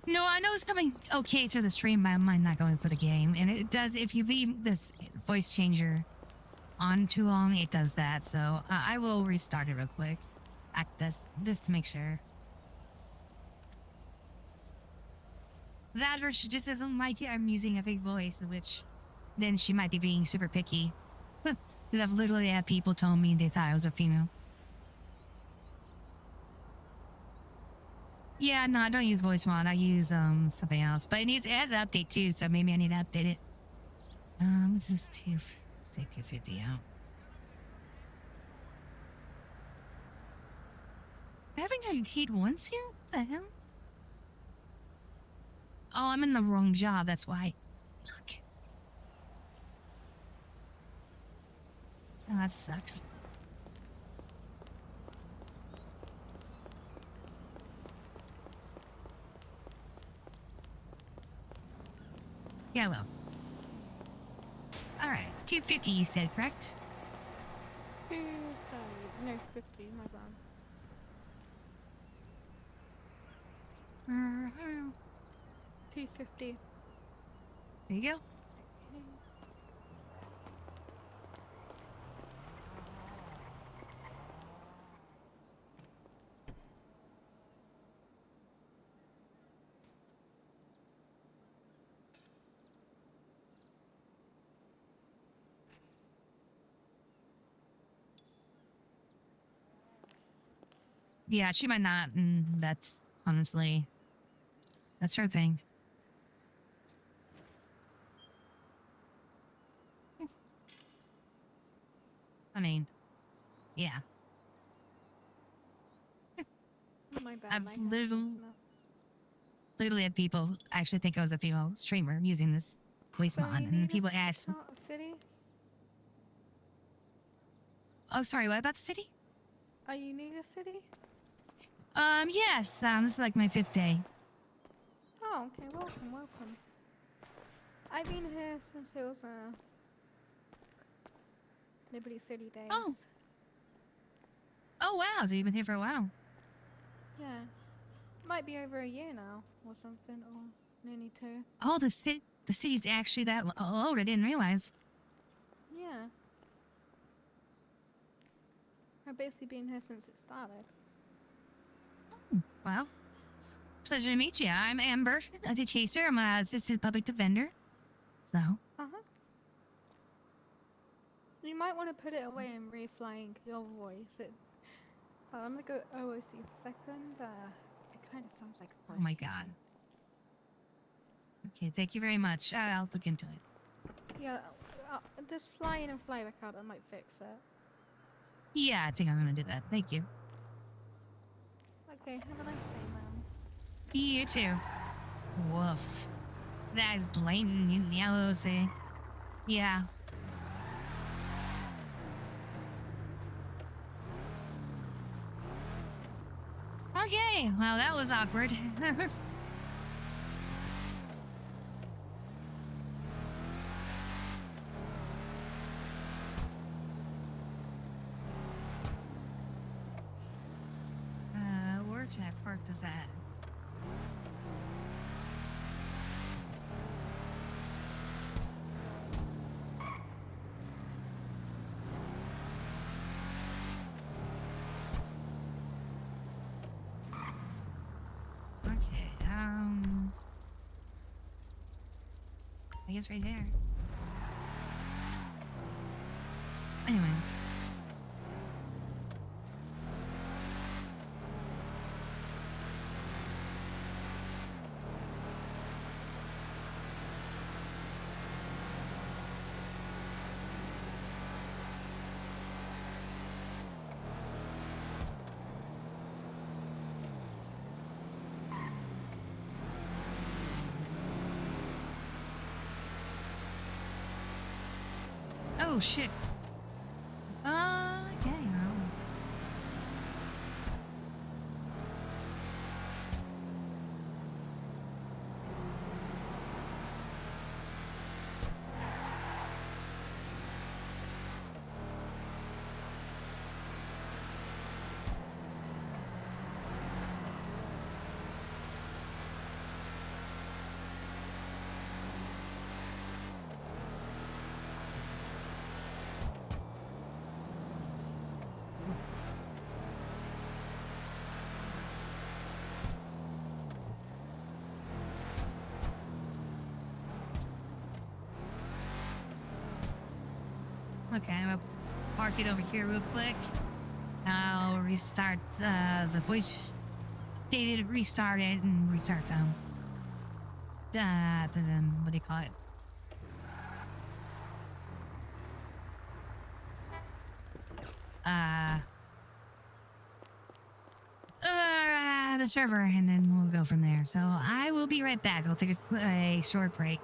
No, I know it's coming okay through the stream, but I might not going for the game. And it does, if you leave this voice changer on too long, it does that. So I will restart it real quick. Act this to make sure. That version just doesn't like it. I'm using a fake voice, which then she might be being super picky. Because I've literally had people tell me they thought I was a female. Yeah, no, I don't use voice mod. I use something else. But it has an update too, so maybe I need to update it. What's this two? Let's take 250 out. I haven't done heat once here? What the hell? Oh, I'm in the wrong job, that's why. Okay. Oh, that sucks. Yeah, well. Alright, 250 you said, correct? No, 50, my bad. I don't know. 250. There you go. Yeah, she might not, and that's honestly, that's her thing. I mean, yeah. My bad. I've my literally had people actually think I was a female streamer using this voice So mod, you and need people a ask, city? "Oh, sorry, what about the city?" Are you need a city? Yes. This is like my 5th day. Oh, okay. Welcome, welcome. I've been here since it was Liberty City days. Oh. Oh wow, so you've been here for a while. Yeah. Might be over a year now, or something, or nearly 2. Oh, the city's actually that old. I didn't realize. Yeah. I've basically been here since it started. Well, pleasure to meet you. I'm Amber, the chaser. I'm an assistant public defender. So. Uh-huh. You might want to put it away and reflying your voice. I'm gonna go OOC for a second. It kind of sounds like a voice. Oh my god. Okay, thank you very much. I'll look into it. Yeah, just fly in and fly back out. I might fix it. Yeah, I think I'm gonna do that. Thank you. Okay, have a nice day, ma'am. You too. Woof. That is blatant in yellow, say. Yeah. Okay, well, that was awkward. Where should I park this at? Okay, I guess right there. Anyways. Oh shit. Okay. Okay, I'm gonna park it over here real quick. I'll restart the voice. Update it, restart it, and restart what do you call it? Uh, the server, and then we'll go from there. So I will be right back. I'll take a short break.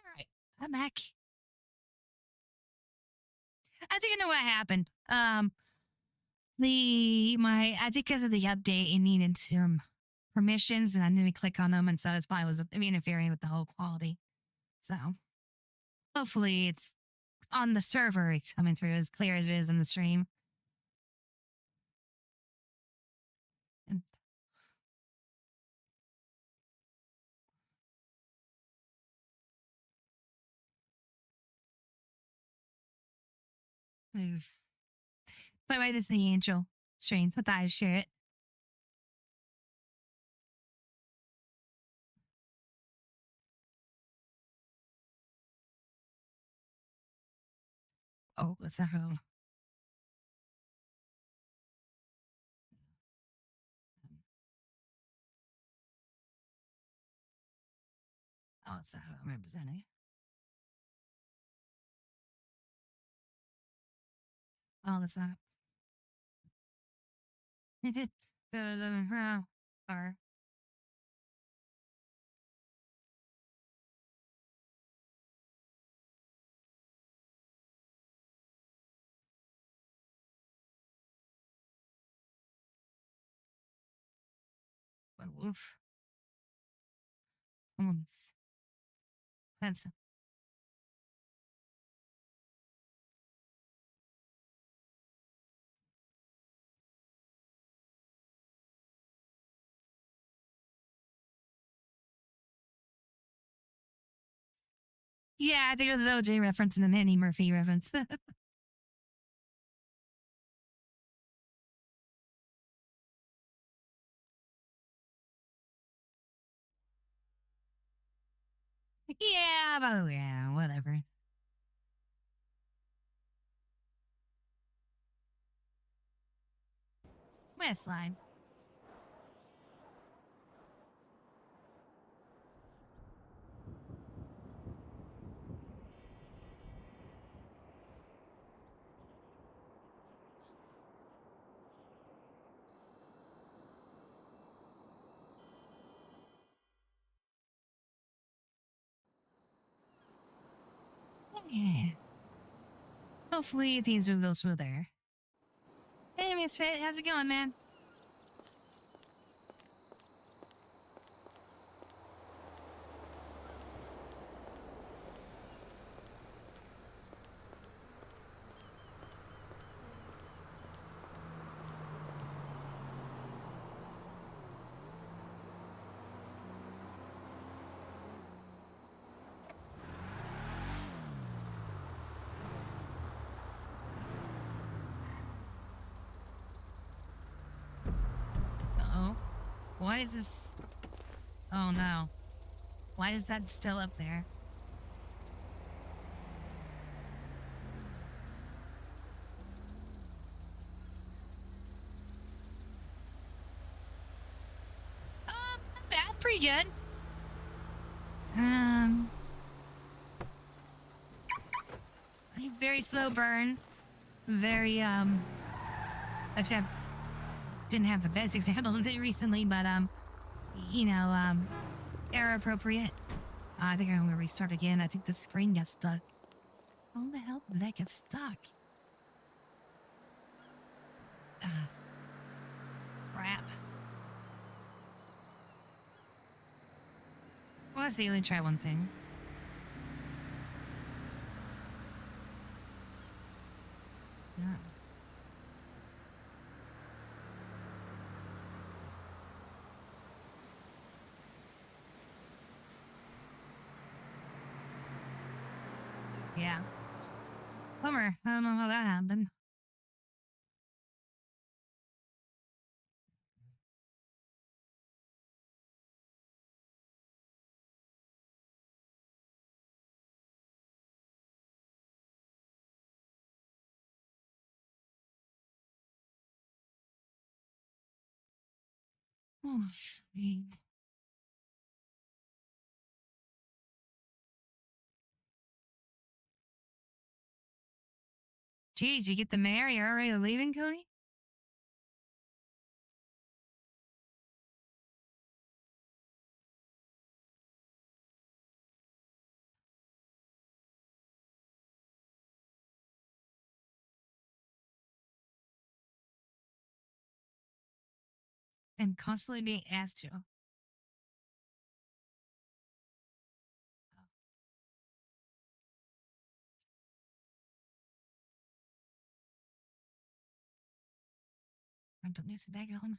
Alright, I'm back. I think I know what happened. I think because of the update, it needed some permissions, and I didn't click on them, and so it's probably was interfering with the whole quality. So hopefully, it's on the server. It's coming through as clear as it is in the stream. And move. By the way, this is the Angel stream. I thought I'd share it. Oh, what's that? Oh, it's that I'm representing. Oh, that's not. Or one wolf. Fence. Yeah, I think it was an OJ reference and an Eddie Murphy reference. Yeah, but yeah, whatever. Westline. Yeah. Hopefully things will go smooth there. Hey, Miss Fit, how's it going, man? Uh-oh. Why is this? Oh no. Why is that still up there? Not bad, pretty good. Very slow burn. Very except didn't have the best example of it recently, but error appropriate. I think I'm gonna restart again. I think the screen got stuck. How the hell did that get stuck? Crap. Well, let's see. Let me try one thing. Yeah. Yeah. Bummer. I don't know how that happened. Oh, man. Geez, you get the mayor? You're already leaving, Cody? and constantly being asked to. I don't need to bag on.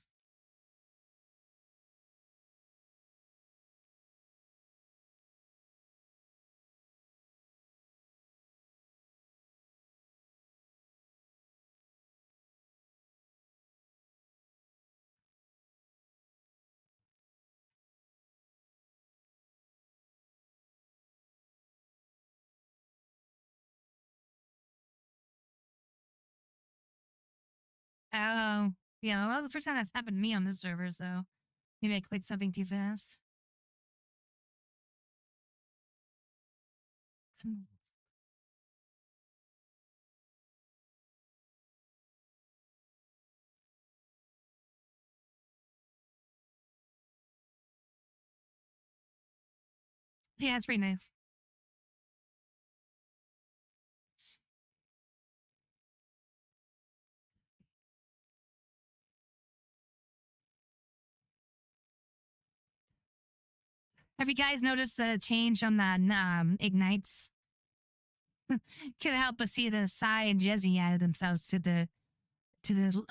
Oh, yeah. Well, the first time that's happened to me on this server, so maybe I clicked something too fast. Yeah, it's pretty nice. Have you guys noticed the change on that ignites? Can help us see the Psy and Jezzy added themselves to the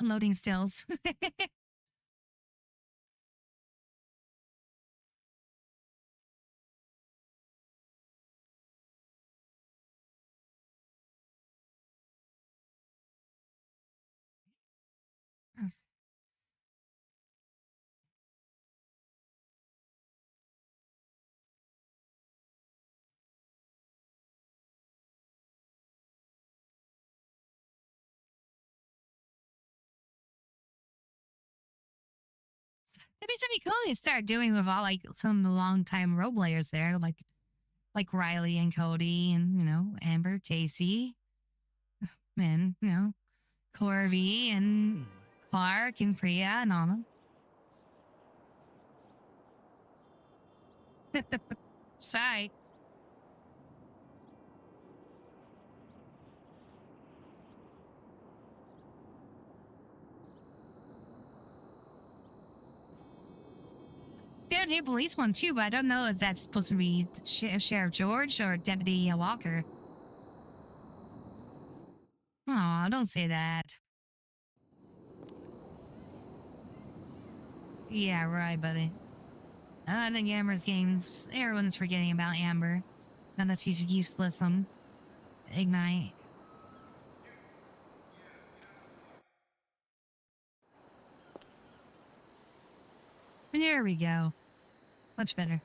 loading stills. That'd be something cool to start doing with all like some of the longtime role players there, like Riley and Cody and Amber, Tacy, and Corby and Clark and Priya and all of them. Sigh. They're a new police one too, but I don't know if that's supposed to be Sheriff George or Deputy Walker. Oh, don't say that. Yeah, right, buddy. I think Amber's getting. Everyone's forgetting about Amber. Now that she's useless on Ignite. There we go. Much better.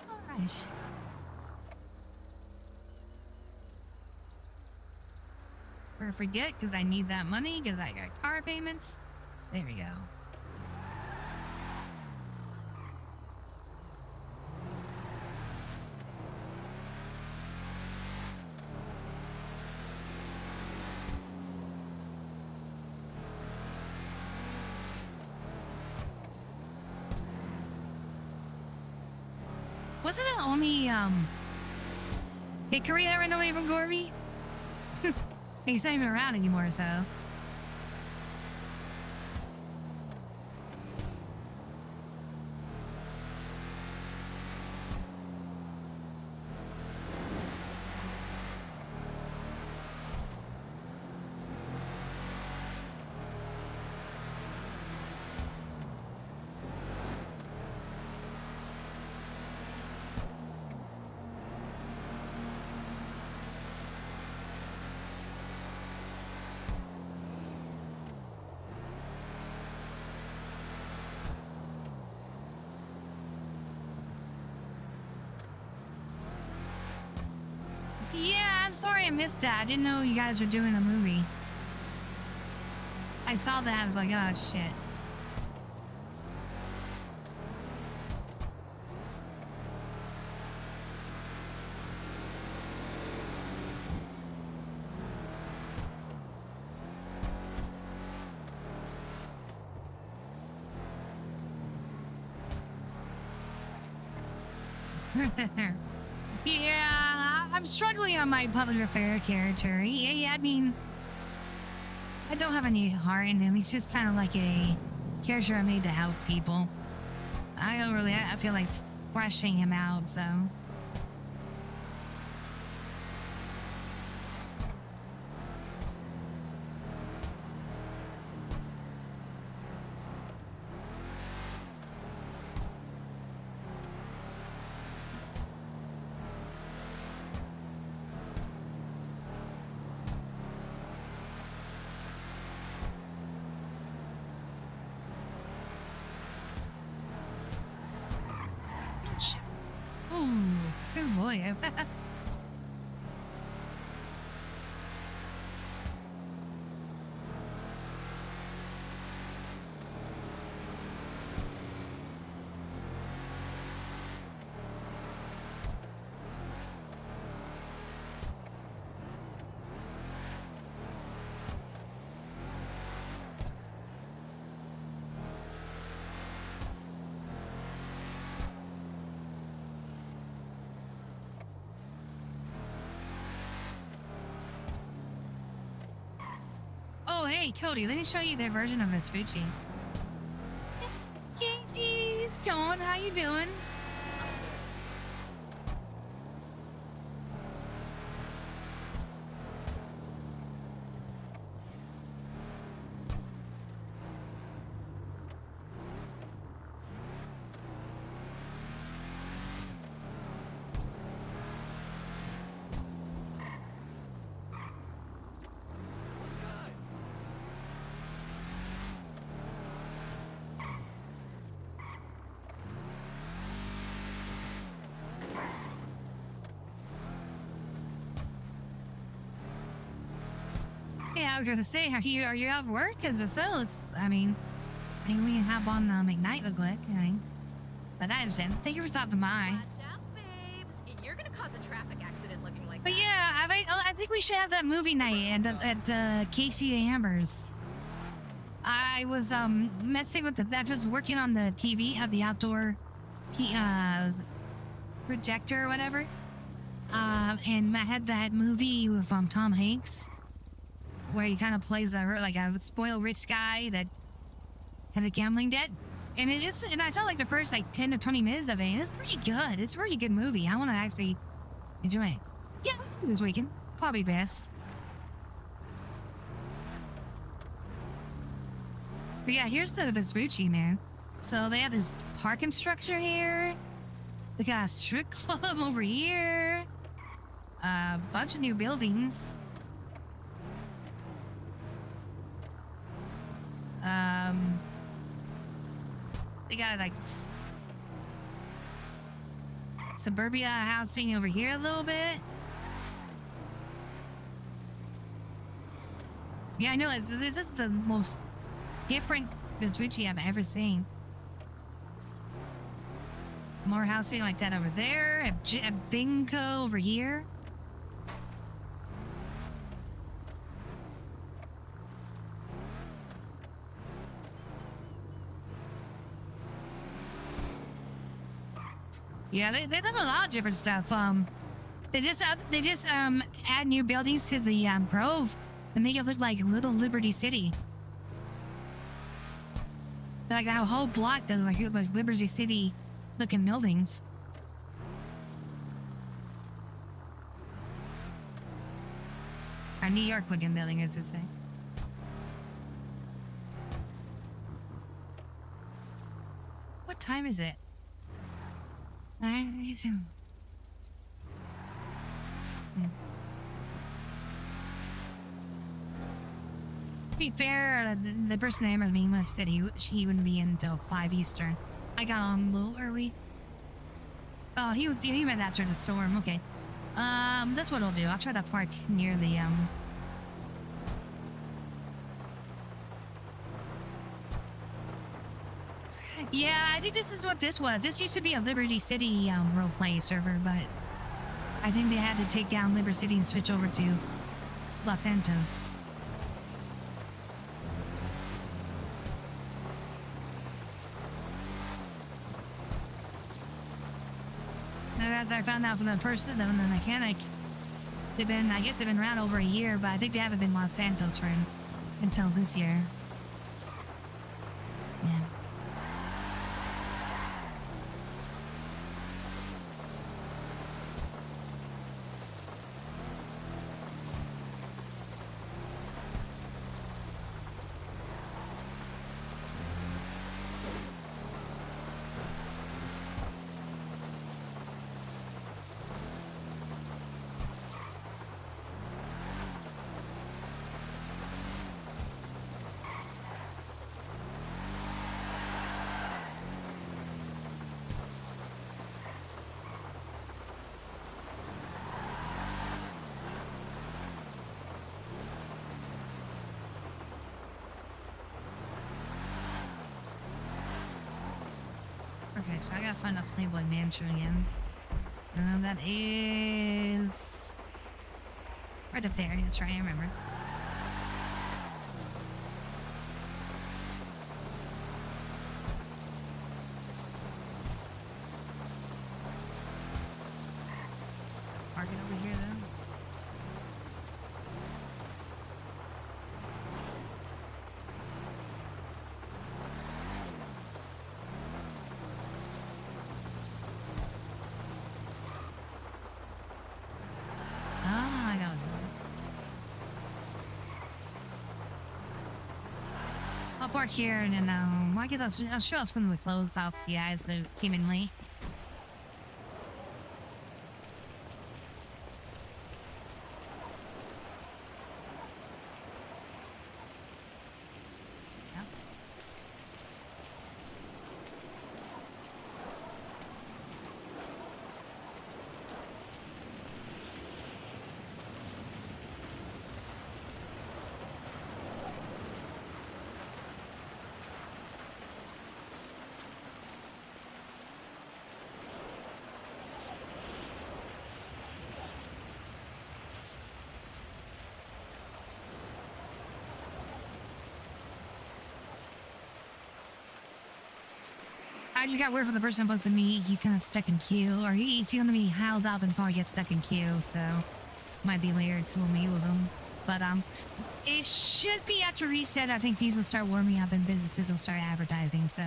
All right. Or forget, because I need that money, because I got car payments. There we go. Wasn't it only Hickory that ran away from Gorby? He's not even around anymore, so. Yeah, I'm sorry I missed that. I didn't know you guys were doing a movie. I saw that. I was like, oh, shit. Yeah, I'm struggling on my public affair character. I mean, I don't have any heart in him. He's just kind of like a character I made to help people. I don't really, I feel like fleshing him out, so. Ooh, good boy. Oh, hey, Cody, let me show you their version of Vespucci. Casey's going, how you doing? Yeah, I was gonna say, are you off work? Cause if so, I mean, we can hop on McKnight real quick. But I understand. Thank you for stopping by. Watch out, babes. You're gonna cause a traffic accident looking like But that. yeah, I think we should have that movie night at Casey Amber's. I was messing with I was working on the TV at the outdoor projector or whatever. And I had that movie with Tom Hanks, where he kind of plays a spoiled rich guy that had a gambling debt. And I saw like the first like 10 to 20 minutes of it, and it's pretty good. It's a pretty good movie. I want to actually enjoy it. Yeah, this weekend. Probably best. But yeah, here's the Vespucci, man. So they have this parking structure here. They got a strip club over here. A bunch of new buildings. They got like suburbia housing over here a little bit. Yeah, I know. This is the most different Vespucci I've ever seen. More housing like that over there. A bingo over here. Yeah, they have a lot of different stuff. They just add new buildings to the Grove to make it look like Little Liberty City. Like a whole block does like Liberty City looking buildings. Or New York looking building, as they say. What time is it? Alright, to be fair, the person that emailed me said he wouldn't be in until 5 Eastern. I got on a little early. Oh, he meant after the storm. Okay. That's what I'll do. I'll try to park near the Yeah, I think this is what this was. This used to be a Liberty City roleplay server, but I think they had to take down Liberty City and switch over to Los Santos. As I found out from the mechanic, I guess they've been around over a year, but I think they haven't been Los Santos for until this year. Yeah. Okay, so I gotta find the Playboy Mansion again. That is right up there. That's right, I remember. Park it over here, though. Ah, I got it. I'll park here and then, I guess I'll show off some of the clothes off to you guys that came in late. Yep. I just got word from the person I'm supposed to meet. He's kind of stuck in queue, or he's going to be held up and probably get stuck in queue, so might be later to meet with him. But it should be after reset. I think things will start warming up and businesses will start advertising. So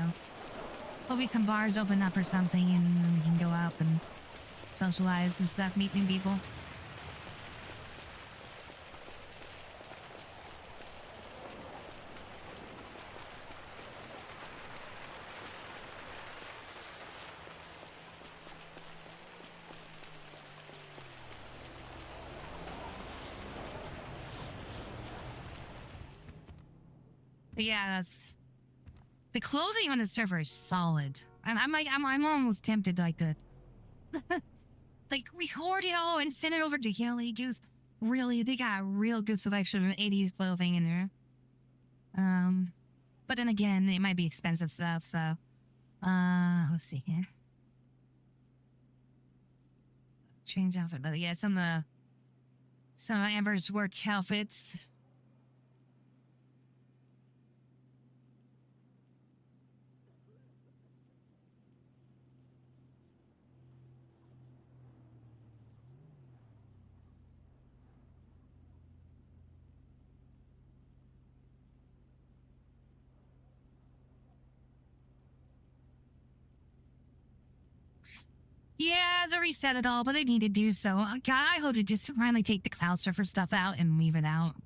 there'll be some bars open up or something, and we can go out and socialize and stuff, meet new people. But yeah, that's the clothing on the server is solid. And I'm almost tempted like to like record it all and send it over to Kelly. Just really, they got a real good selection of 80s clothing in there. But then again, it might be expensive stuff. So, let's see here. Change outfit, but yeah, some of Amber's work outfits. Yeah, they reset it all, but they need to do so. I hope to just finally take the cloud surfer stuff out and leave it out.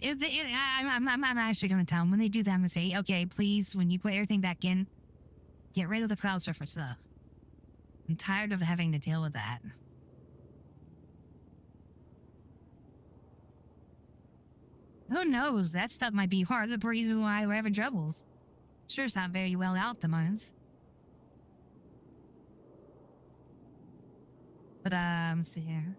I'm actually going to tell them when they do that. I'm going to say, okay, please, when you put everything back in, get rid of the cloud surfer stuff. I'm tired of having to deal with that. Who knows? That stuff might be part of the reason why we're having troubles. Sure, it's not very well optimized. But, let's see here.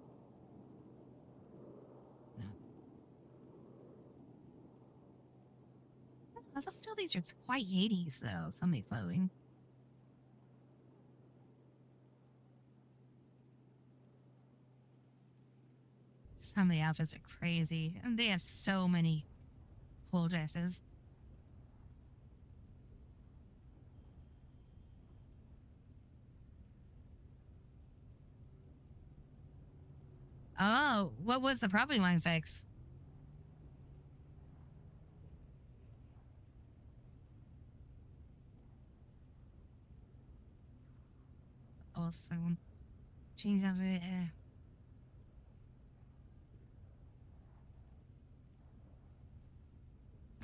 I feel these are quite 80s, though, some of the clothing. Some of the outfits are crazy, and they have so many cool dresses. Oh, what was the property line fix? Also, change of it.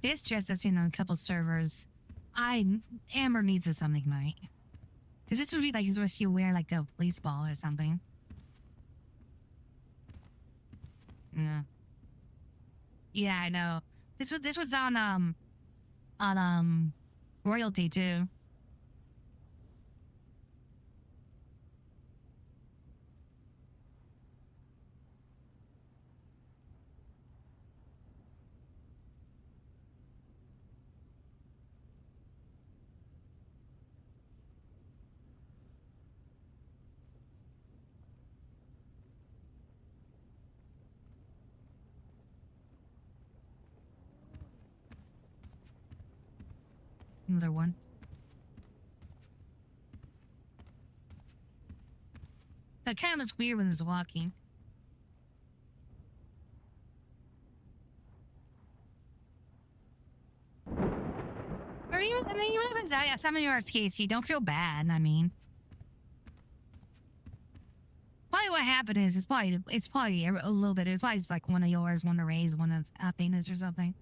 It's just as a couple servers. Amber needs something, mate. Because this would be like as you wear like a police ball or something. Yeah. Yeah, I know. This was on royalty too. Another one. That kind of looks weird when it's walking. Or even, I mean, even if it's some of your case, you don't feel bad. I mean, probably what happened is it's probably a little bit. It's probably just like one of yours, one of Ray's, one of Athena's or something.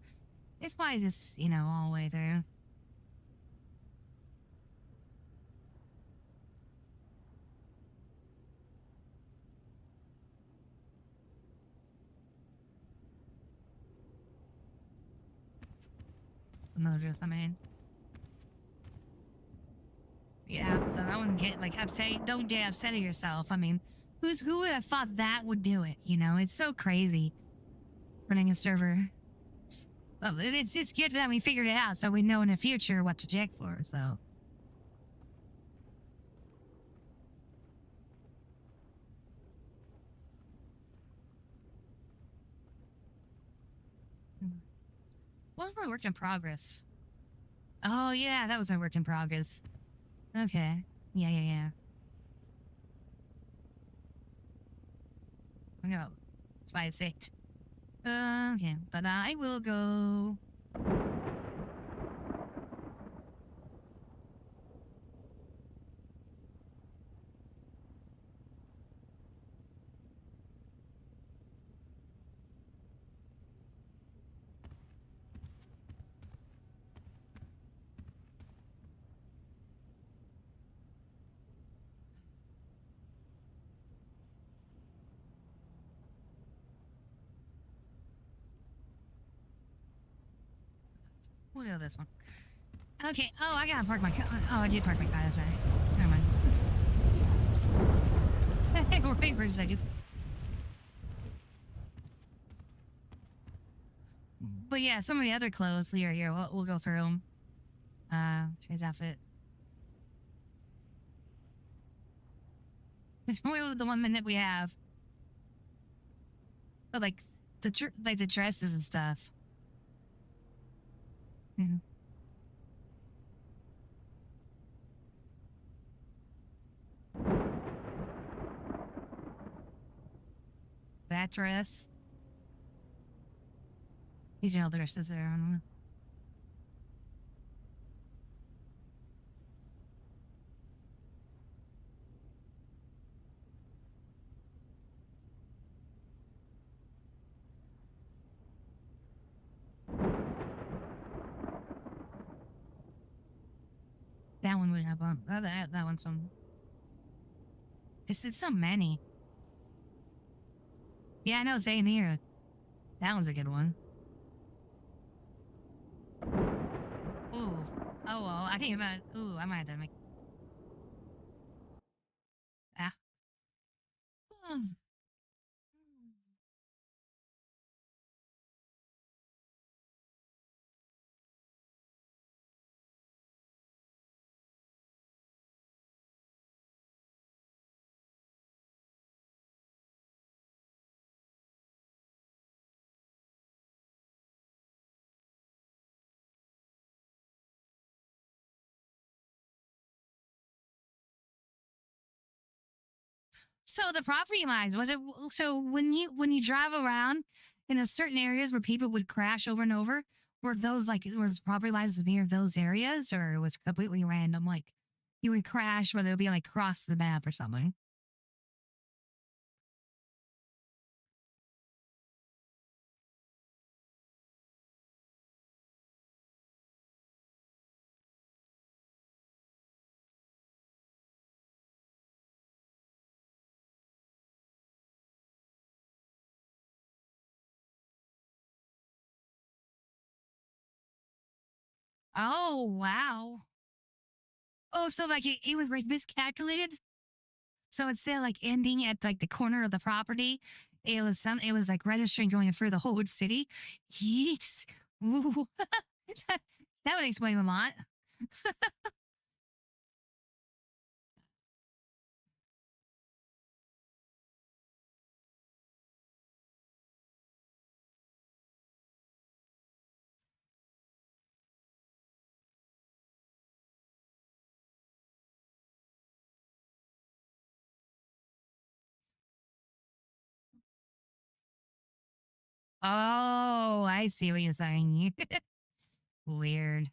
It's probably just all the way through. Notice, I mean. Yeah, so I wouldn't get like upset. Don't get upset at yourself. I mean, who would have thought that would do it? It's so crazy running a server. Well, it's just good that we figured it out, so we know in the future what to check for. So. What was my work in progress? Oh yeah, that was my work in progress. Okay. Yeah. No, that's why I said. Okay, but I will go. We'll do this one. Okay. Oh, I gotta park my car. Oh, I did park my car. That's right. Never mind. Wait for a second. But yeah, some of the other clothes here. We'll go through them. Trey's outfit. The 1 minute we have. But like the dresses and stuff. Mhm. That dress. These are all the dresses there. I don't know. That one would have that one's some. It's so many. Yeah, I know. Same here. That one's a good one. Ooh. Oh well. I think about. Ooh, I might have to make. Ah. So the property lines, was it so when you drive around in the certain areas where people would crash over and over, were those like was property lines near those areas, or was it completely random? Like you would crash, whether it would be like across the map or something. Oh wow. Oh, so like it was like miscalculated. So instead of like ending at like the corner of the property, it was like registering going through the whole city. Yeeks. Ooh. That would explain a lot. Oh, I see what you're saying. Weird.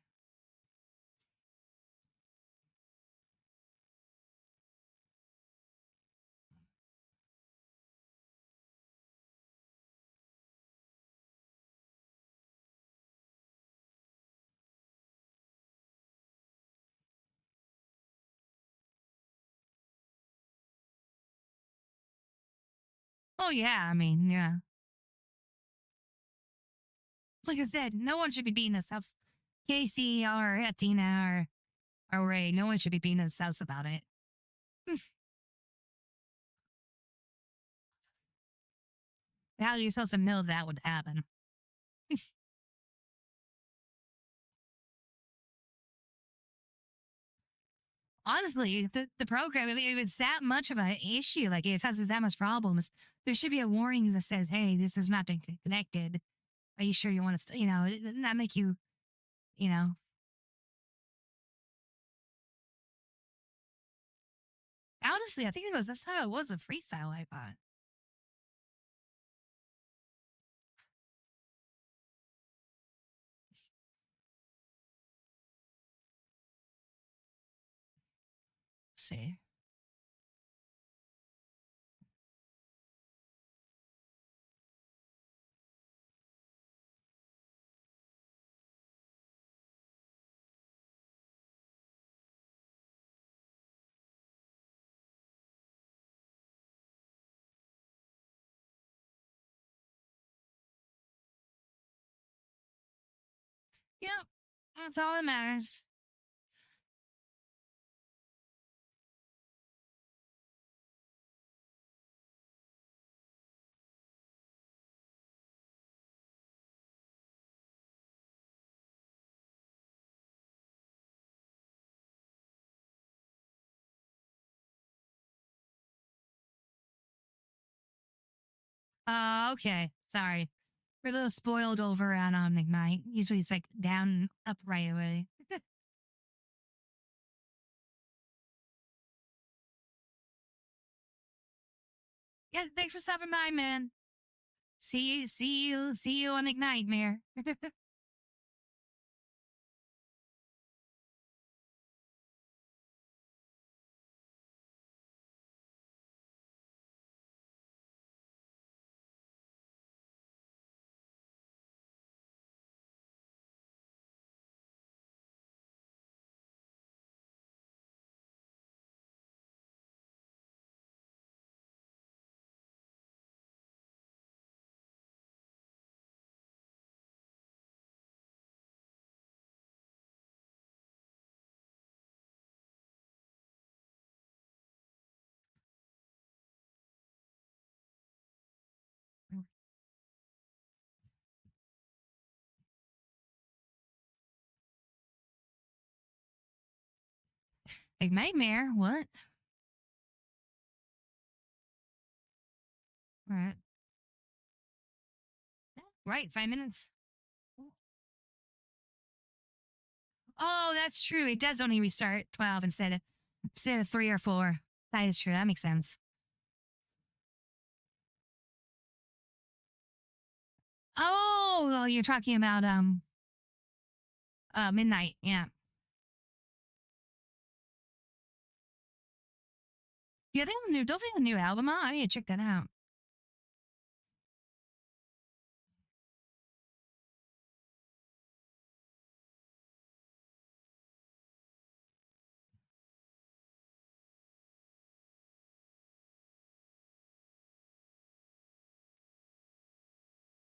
Oh yeah, I mean, yeah. Like I said, no one should be beating themselves. Casey or Athena or Ray, no one should be beating themselves about it. How are you supposed to know that would happen? Honestly, the program, if it's that much of an issue, like if it causes that much problems, there should be a warning that says, hey, this is not connected. Are you sure you want to, doesn't that make you, you know, honestly, I think that's how it was a freestyle, I thought. See. Yep. That's all that matters. Okay. Sorry. We're a little spoiled over on Ignite. Usually it's like down, up right away. Yeah, thanks for stopping by, man. See you on Ignite, Mayor. Ignite, Mayor. What? All right. Right, 5 minutes. Oh, that's true. It does only restart 12 instead of 3 or 4. That is true. That makes sense. Oh, you're talking about Midnight. Yeah. Yeah, they have a new. Don't they have a new album out? I need to check that out.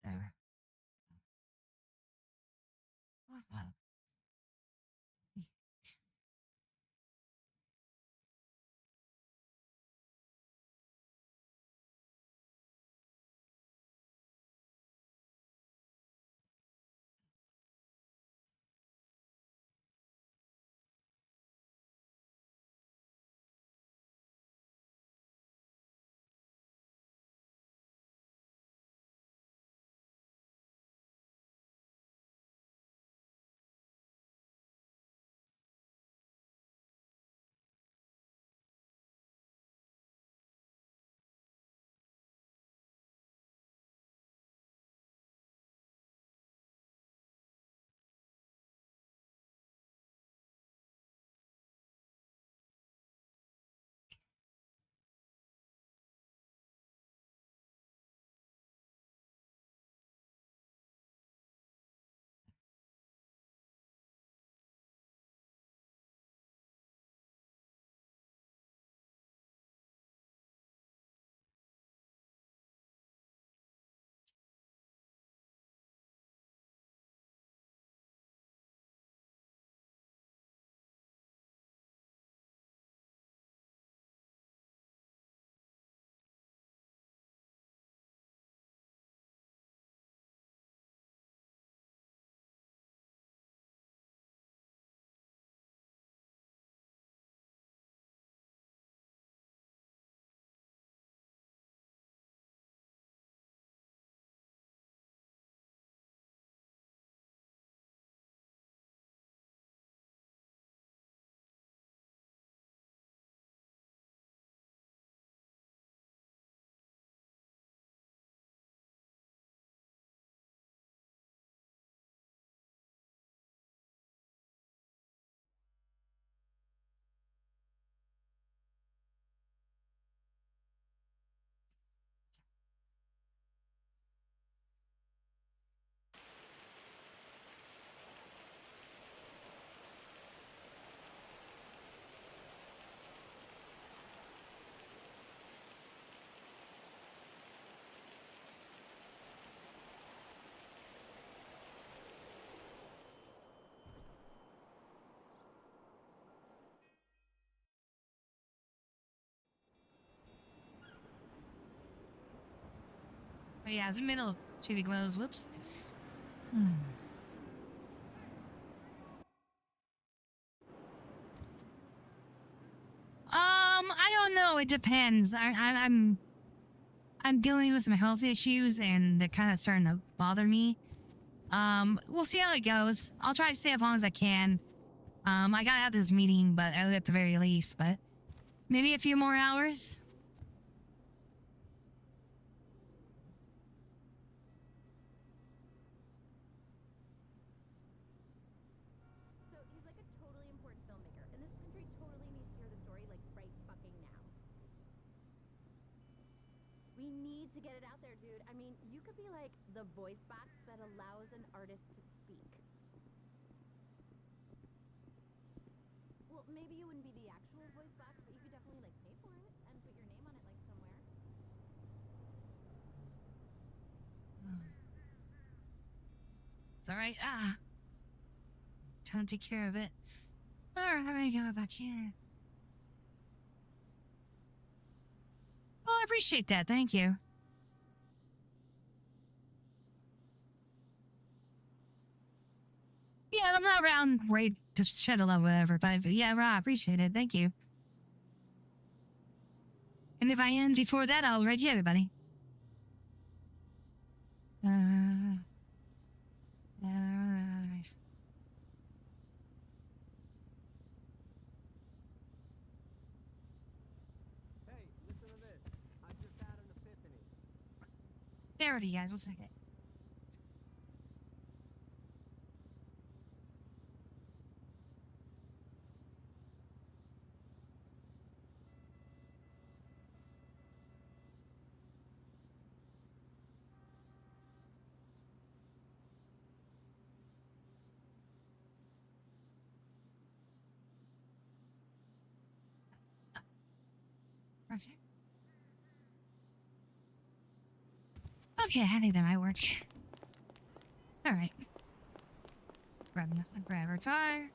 There. Oh, yeah, it's the middle. Chili glows. Whoops. I don't know. It depends. I'm dealing with some health issues, and they're kind of starting to bother me. We'll see how it goes. I'll try to stay as long as I can. I gotta have this meeting, but at the very least, but maybe a few more hours. So he's like a totally important filmmaker, and this country totally needs to hear the story like right fucking now. We need to get it out there, dude. I mean, you could be like the voice box that allows an artist to speak. Well, maybe you wouldn't be the actual voice box, but you could definitely like pay for it and put your name on it like somewhere. It's all right. Time to take care of it. All right, how many go back here? Well, I appreciate that. Thank you. Yeah, I'm not around ready to shed a love, whatever. But yeah, right, I appreciate it. Thank you. And if I end before that, I'll write you, everybody. Hey, listen to this. I just had an epiphany. There it is, guys. 1 second. Okay. Okay, I think that might work. All right. Grab our car.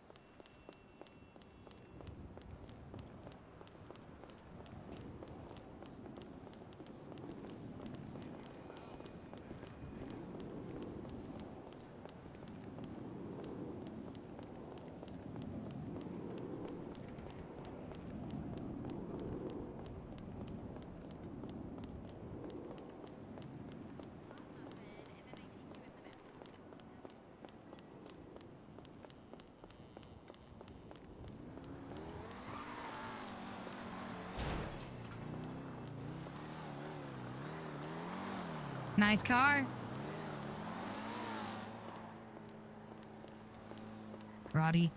Nice car. Roddy.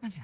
Okay.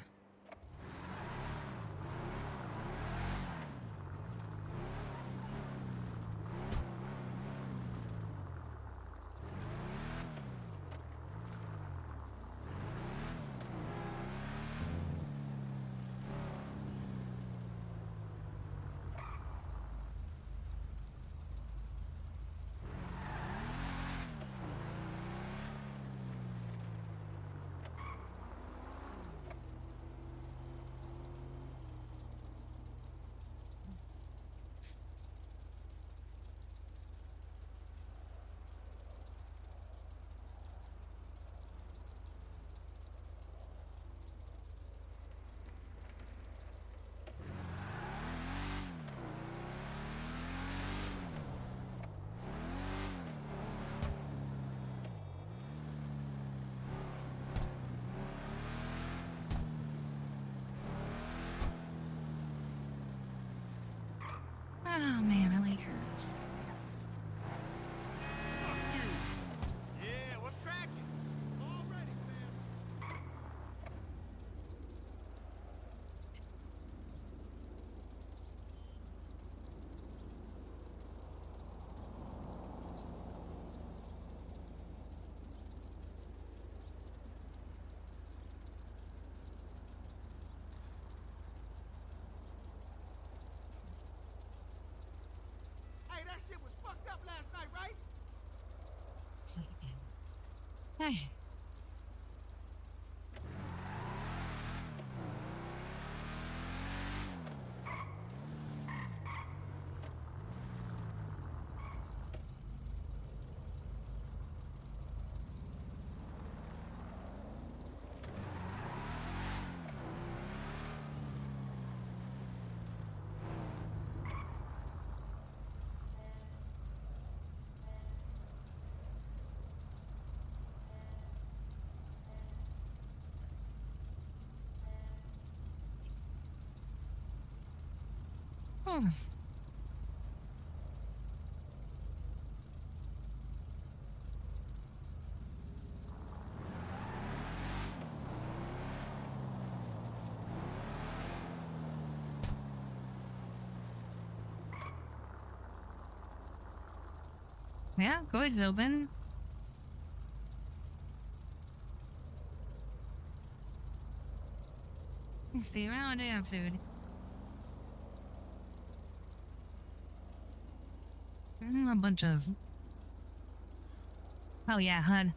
Oh man, my leg hurts. Fuck you. Yeah, what's cracking? Already, fam. Hey, that shit was fucked up last night, right? Hey. Oh. Yeah, go is open. See you around, I have food. A bunch of. Oh yeah, HUD.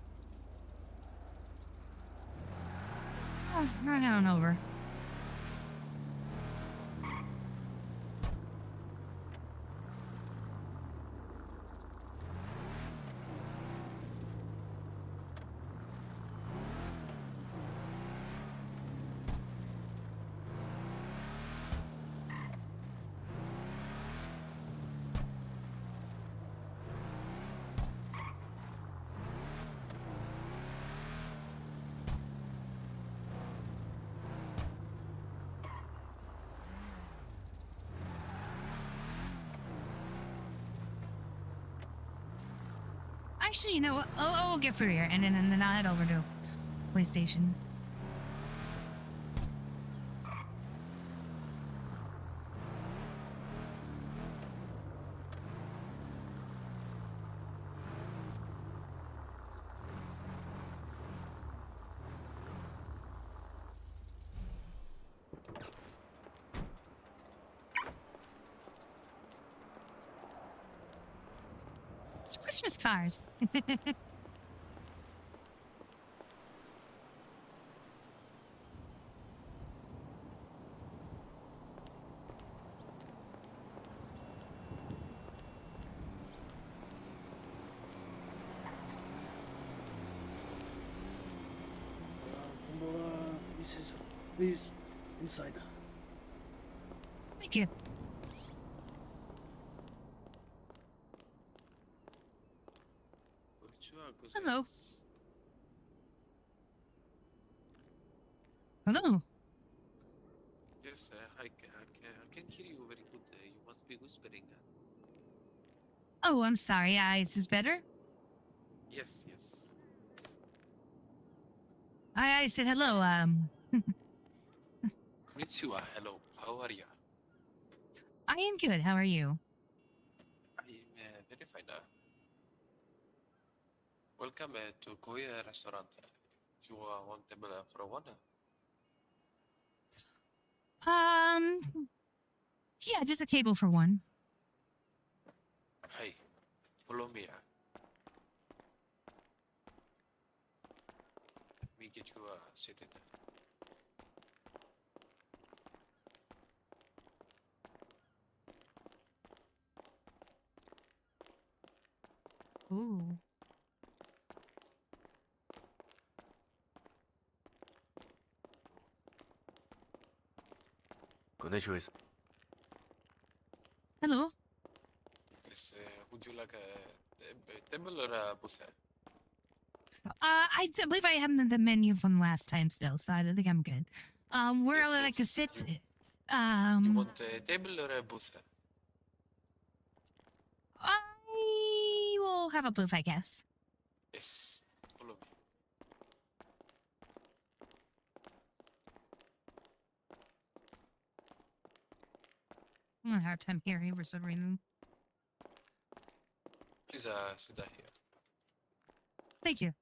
Oh, right on over. Actually, you know what? I'll get through here, and then I'll head over to police station. It's Christmas cars. Mrs. Please, inside. Thank you. Hello. Hello. Yes, I can hear you very good. You must be whispering. Oh, I'm sorry. Is this better? Yes, yes. I said hello. Konnichiwa, hello. How are you? I am good. How are you? I am very fine. Welcome to Korea restaurant. You want table for one? Yeah, just a table for one. Hey, follow me. Let me get you seated. Ooh. Hello. Yes, would you like a table or a buffet? Believe I have the menu from last time still, so I think I'm good. Where Yes, would I like to yes. sit? You want a table or a buffet? I will have a booth, I guess. Yes, follow me. I'm having a hard time hearing for some reason. Please sit down here. Thank you.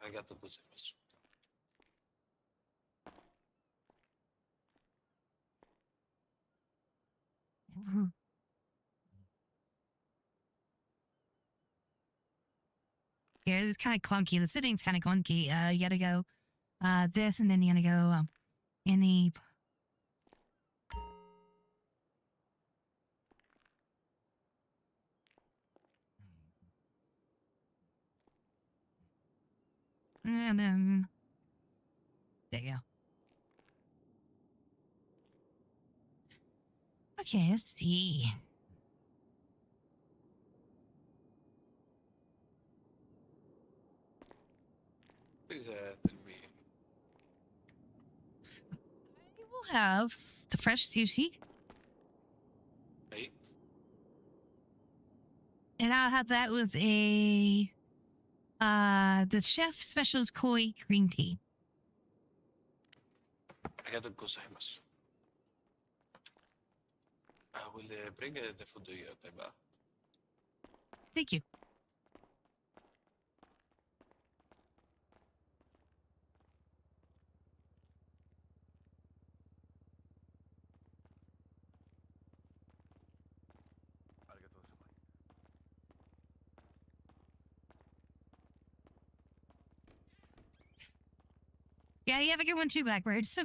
I got the buffet. Yeah, it's kind of clunky. The sitting's kind of clunky. You gotta go this, and then you gotta go in the. And then there you go. Okay, let's see. Please tell me. I will have the fresh sushi, Hey, and I'll have that with a the chef specials koi green tea. arigatou gozaimasu. I will bring the food to you, Taiba. Thank you. Yeah, you have a good one too, Blackbird. So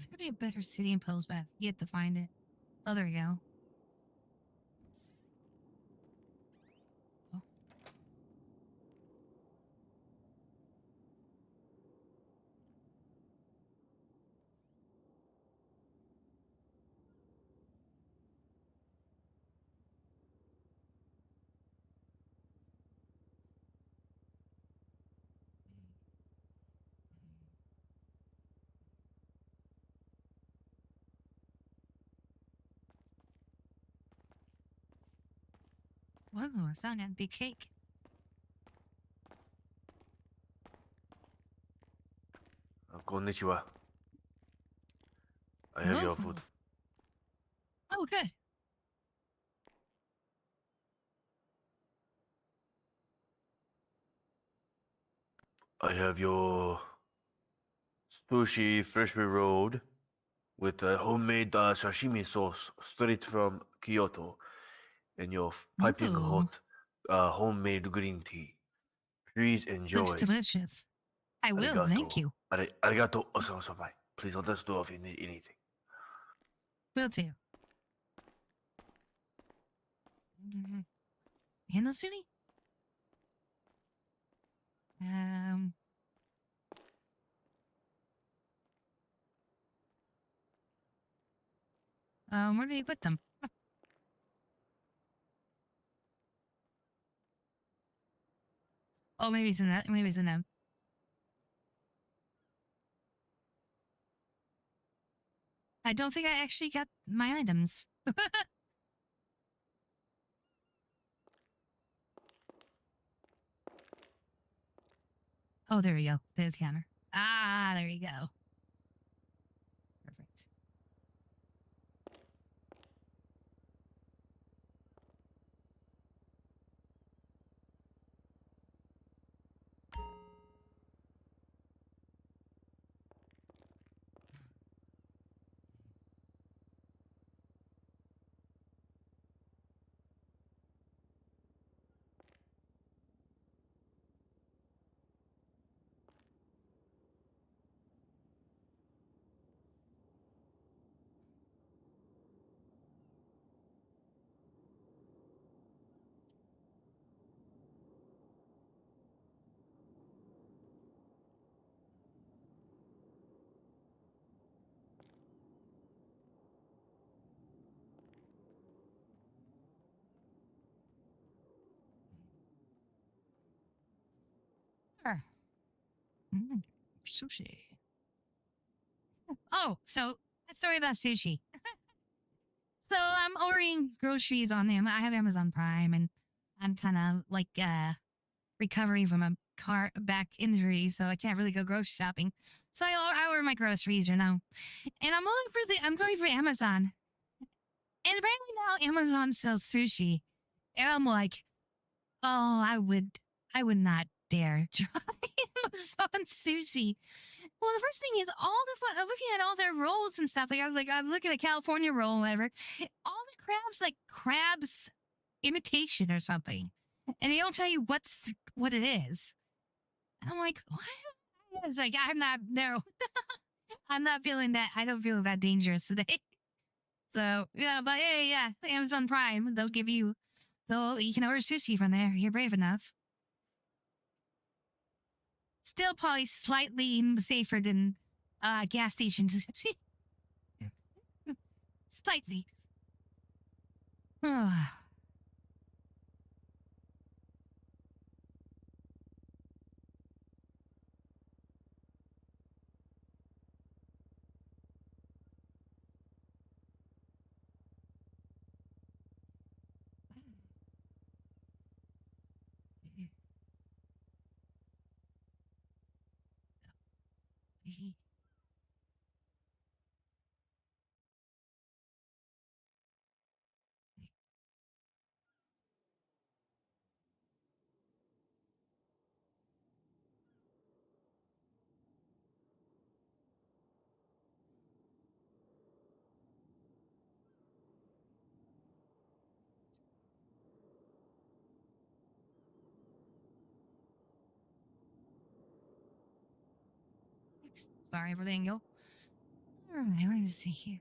could be a better city in post, but I forget to find it. Oh, there we go. Oh. Whoa, it's not a big cake. Konnichiwa. I have your food. Oh, good. I have your sushi freshly rolled with a homemade sashimi sauce straight from Kyoto, and your piping Ooh. hot homemade green tea. Please enjoy. Looks delicious. I will, thank you. Arigato osamasai. Please let us know if you need anything. Will do. Handle Suni? Where do you put them? Oh, maybe it's in that. Maybe it's in them. I don't think I actually got my items. Oh, there we go. There's the counter. Ah, there you go. Perfect. Sure. Sushi. Oh, so a story about sushi. So I'm ordering groceries on them. I have Amazon Prime, and I'm kind of like recovering from a car back injury, so I can't really go grocery shopping. So I order my groceries, and I'm going for Amazon, and apparently now Amazon sells sushi, and I'm like, oh, I would not dare try Amazon sushi. Well, the first thing is I'm looking at all their rolls and stuff. Like I'm looking at California roll and whatever. All the crabs like crabs imitation or something, and they don't tell you what it is. And I'm like, what? It's like I'm not no, I'm not feeling that. I don't feel that dangerous today. So yeah, but yeah, Amazon Prime, you can order sushi from there. If you're brave enough. Still probably slightly safer than gas stations. Slightly. Sorry, Verlingo. Alright, let's see here.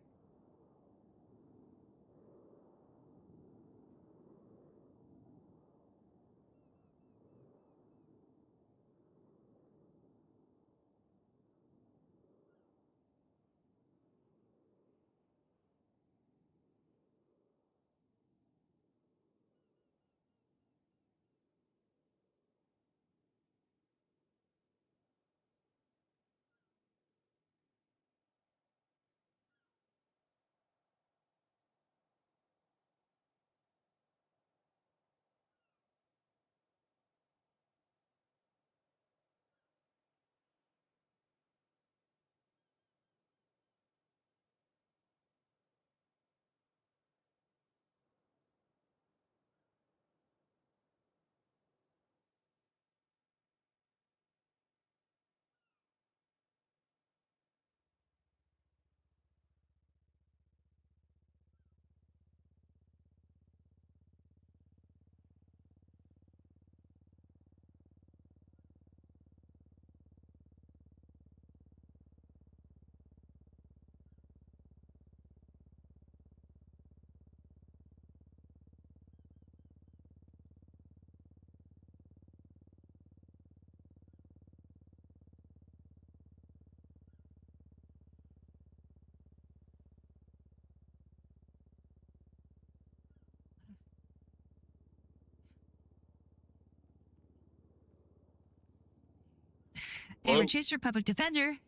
Hello? Amber Chaser, public defender.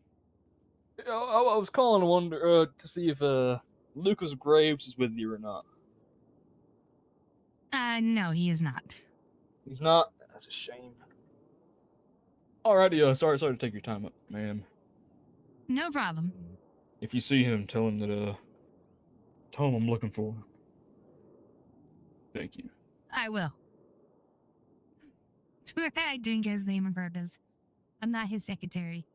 Yeah, I was calling to wonder to see if Lucas Graves is with you or not. No, he is not. He's not. That's a shame. Alrighty, sorry to take your time up, ma'am. No problem. If you see him, tell him I'm looking for him. Thank you. I will. I didn't get his name on purpose. I'm not his secretary.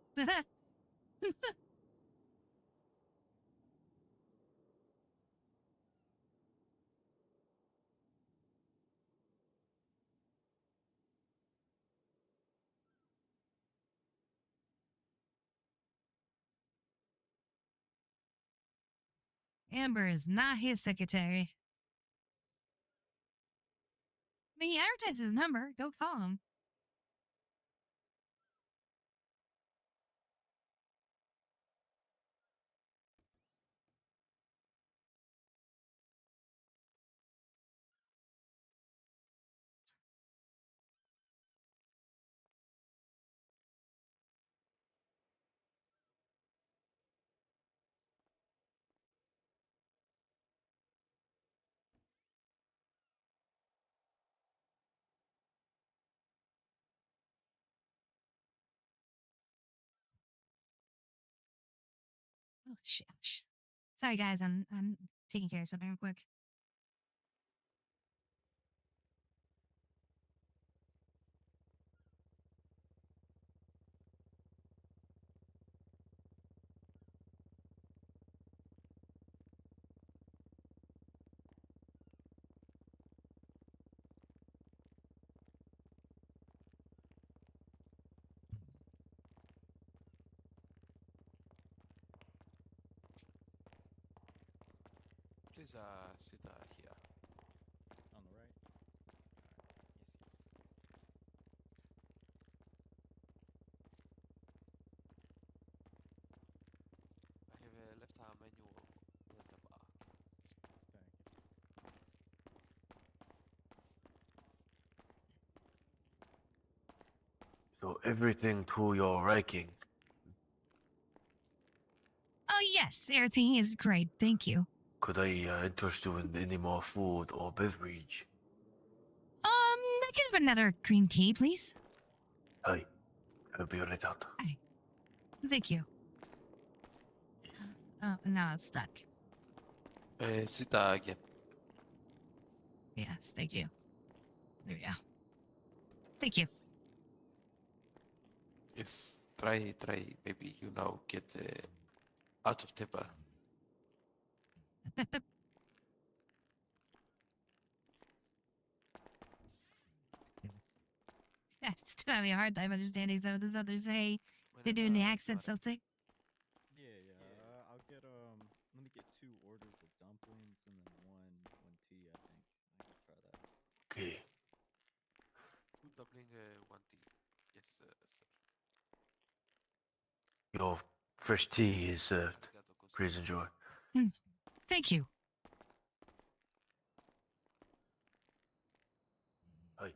Amber is not his secretary. I mean, he advertised his number. Go call him. Oh, shit. Sorry, guys. I'm taking care of something real quick. Please, sit here. On the right. Yes, yes. I have left a menu on the bar. Thank you. So everything to your liking. Oh, yes. Everything is great. Thank you. Could I interest you in any more food or beverage? I could have another green tea, please. Hi, I'll be right out. Hi. Thank you. Oh, now I'm stuck. Sit again. Yes, thank you. There we go. Thank you. Yes. Try. Maybe you now get out of temper. Yeah, it's still having a hard time understanding some of this other say. They're doing the accent so thick. Yeah. I'll get one tea. Yes, sir. Your fresh tea is served. Arigato gozaimashita. Please enjoy. Thank you. Hey.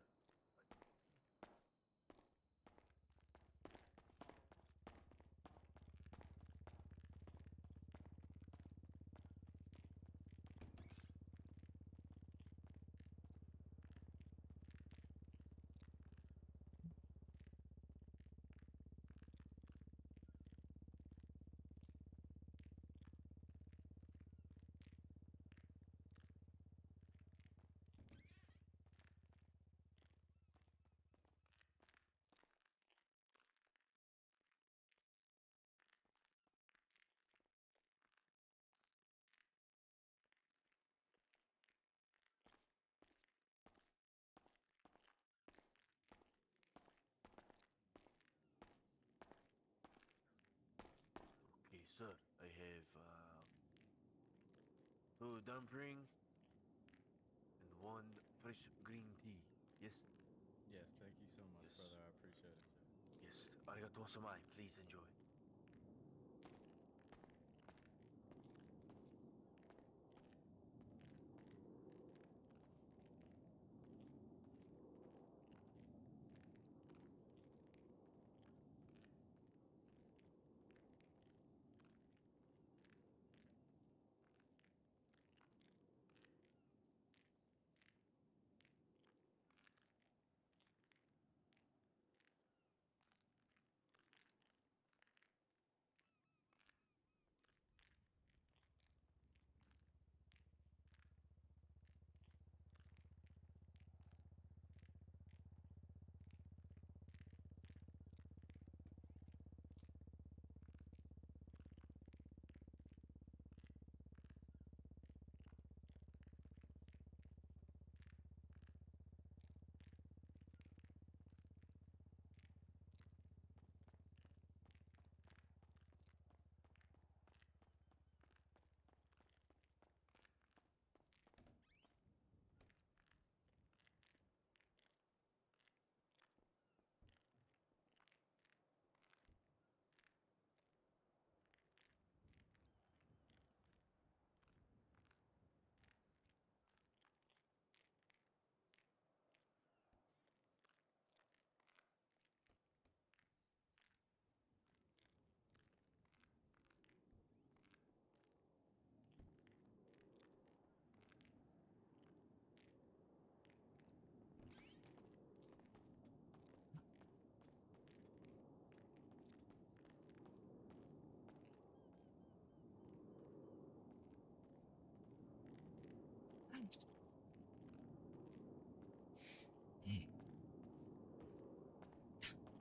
Okay, sir. I have two dumpling and one fresh green tea. Yes? Yes, thank you so much, Yes. brother. I appreciate it. Yes. Arigato gozaimasu. Please enjoy.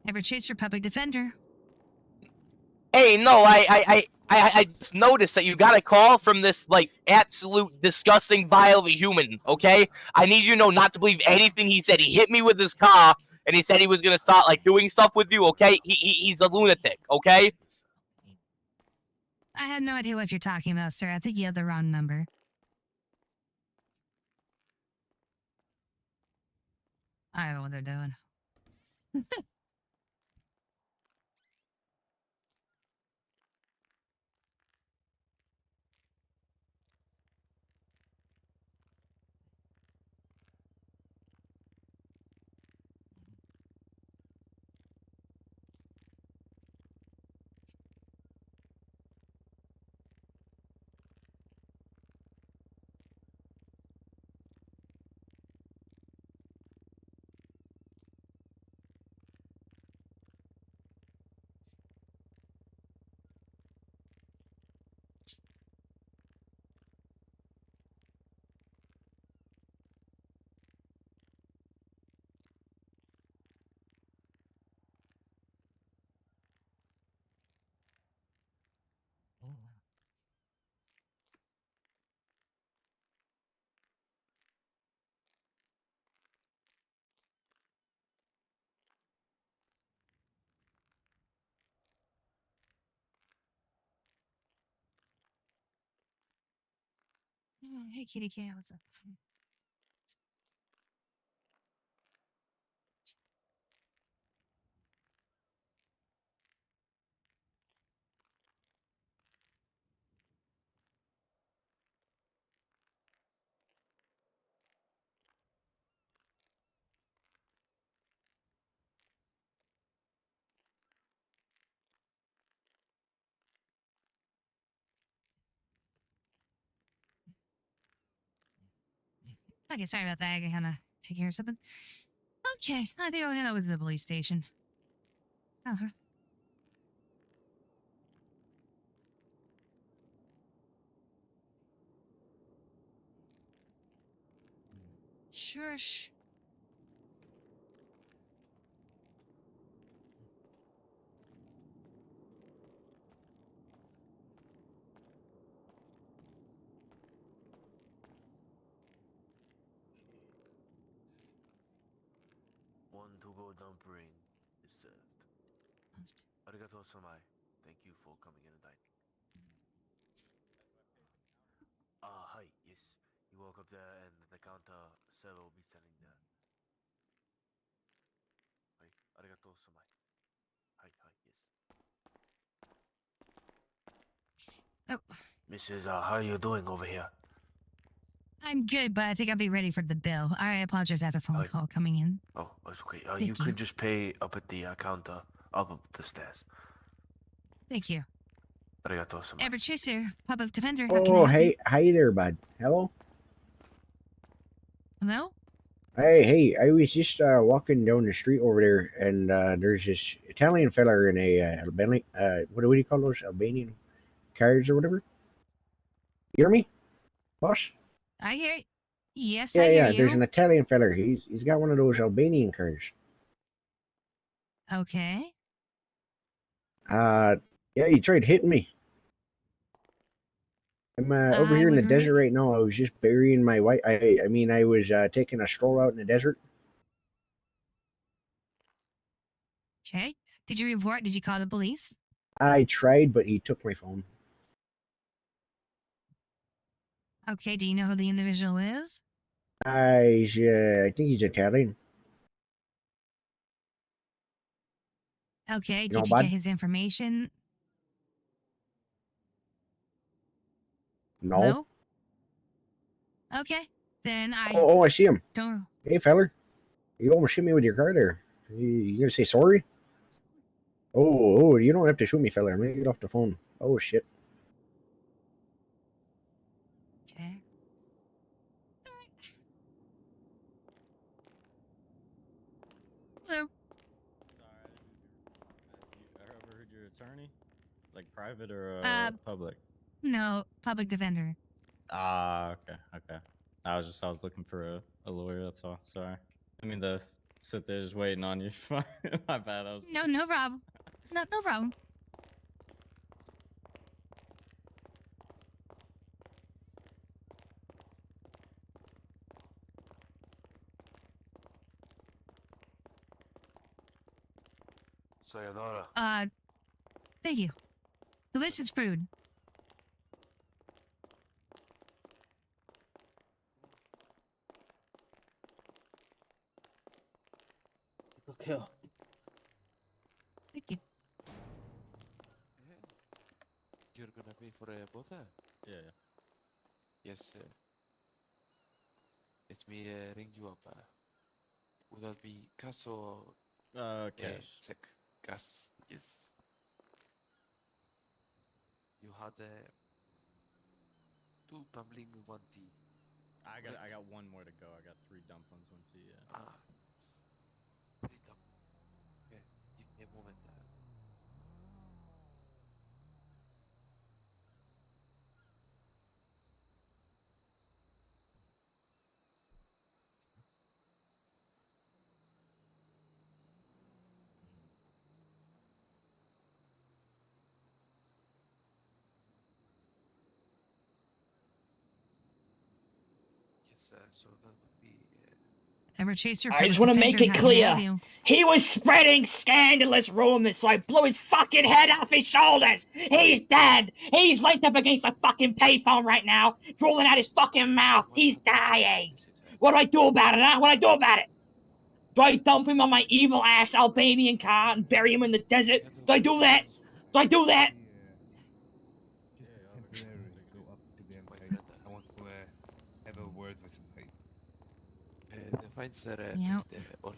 Ever chase your public defender? Hey, no, I just noticed that you got a call from this, like, absolute disgusting vile of a human, okay? I need you to know not to believe anything he said. He hit me with his car, and he said he was gonna start, like, doing stuff with you, okay? He's a lunatic, okay? I have no idea what you're talking about, sir. I think you have the wrong number. I don't know what they're doing. Hey, kitty cat, what's up? Okay, sorry about that. I kind of take care of something. Okay, I think that was the police station. Oh. Shush. One to go dumpering is served. Arigato samai. Thank you for coming in and dining. Hi, yes. You walk up there and the counter server will be standing there. Hi, arigato samai. Hi, yes. Oh. Mrs. How are you doing over here? I'm good, but I think I'll be ready for the bill. I apologize. I have a phone call coming in. Oh, that's okay. Thank You you. could just pay up at the counter, up the stairs. Thank you. Arigato samai. Ever Chaser, public defender. How can I Oh, help hey, you? how you there, bud? Hello? Hello? Hey, I was just walking down the street over there, and there's this Italian fella in a Albanian, what do you call those, Albanian cars or whatever? You hear me, boss? I hear. Yes, Yeah, I hear yeah. There's an you. Italian fella. He's got one of those Albanian cars. Okay. Yeah, he tried hitting me. I'm over I here in the would. desert right now. I was just burying my wife. I mean, I was taking a stroll out in the desert. Okay. Did you report? Did you call the police? I tried, but he took my phone. Okay. Do you know who the individual is? I think he's Italian. Okay. You Did know, you get bud? his information? No. No. Okay. Then I. Oh, I see him. Don't. Hey, feller. You almost hit me with your car there. You gonna say sorry? Oh, you don't have to shoot me, fella. I'm gonna get off the phone. Oh, shit. Okay. Hello. Sorry, I didn't mean to be. I overheard your attorney, like private or public. No, public defender. Ah, okay. I was looking for a lawyer. That's all. Sorry. I mean to sit there just waiting on you. My bad. No problem. No problem. Sayonara. Thank you. Delicious food. Okay. Thank you. You're gonna pay for both? Yeah. Yes, sir. Let me ring you up. Would that be cash or Cash. check? Cash, yes. You had 2 tumbling, 1 tea. I got one more to go. I got 3 dumplings, 1 tea. Yeah. 3 tumbling. Okay, give me a moment. Yes, so that would be. Ever Chaser, I just public want to make defender. it How can I help clear. you? He was spreading scandalous rumors, so I blew his fucking head off his shoulders. He's dead. He's laid up against the fucking payphone right now, drooling out his fucking mouth. He's dying. What do I do about it, huh? What do I do about it? Do I dump him on my evil ass Albanian car and bury him in the desert? Do I do that? Do I do that? Go up to them. I want to have a word with him. The fines are Yep. paid all.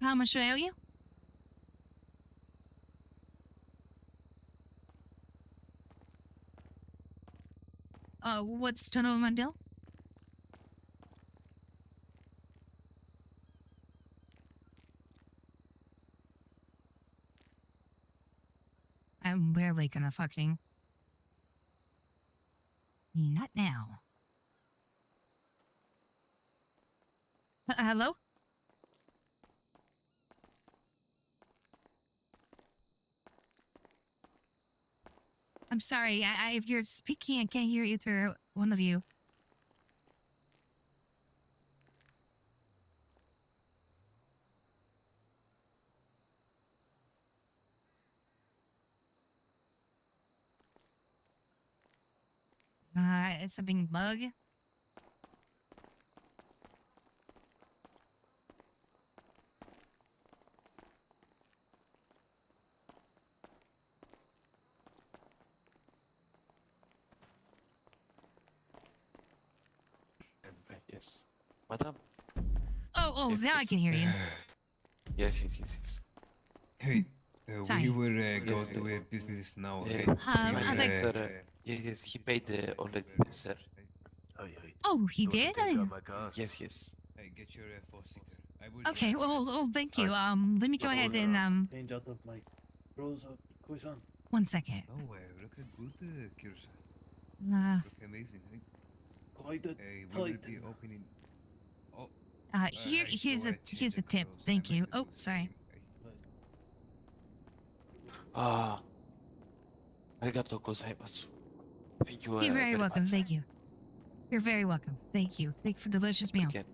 How much do I owe you? What's Tono Mandel? I'm barely gonna fucking. Not now. Hello? I'm sorry. If you're speaking, I can't hear either one of you. It's something bug. Yes. Madam? Oh, Yes, now I can hear you. Yes. Hey, Sorry. we will go Yes, to a business now. Yeah, Okay? fine, like- sir. Yes, he paid already, sir. Oh, he did? Yes. Hey, get your four-seater. I will Okay, well, thank you. Let me go ahead Change and, out of my clothes, Koisan. one second. Oh, look at good, Kirsa. Look amazing, hey? Quite a Hey, we will tight. be opening. Oh, Here's go a ahead, change here's a the tip. clothes. Thank I you. might Oh, do the sorry. same, hey? Ah, arigatou gozaimasu. Thank you You're very welcome. much. Thank you. You're very welcome. Thank you. Thank you for the delicious meal. Again.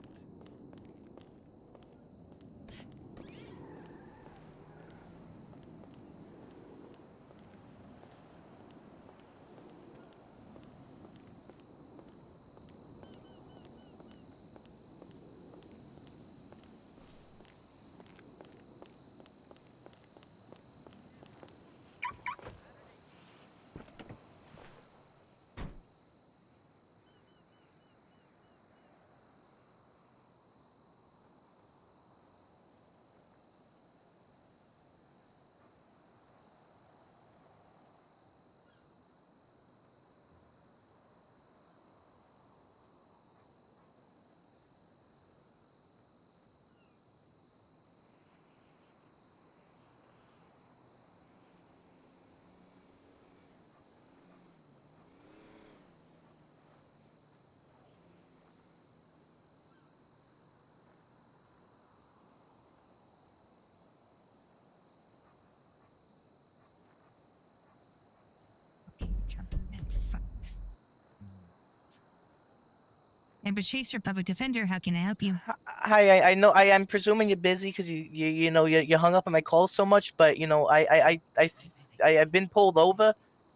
Amber Chaser, Public Defender, how can I help you? Hi, I know I'm presuming you're busy because you hung up on my calls so much, but I've been pulled over,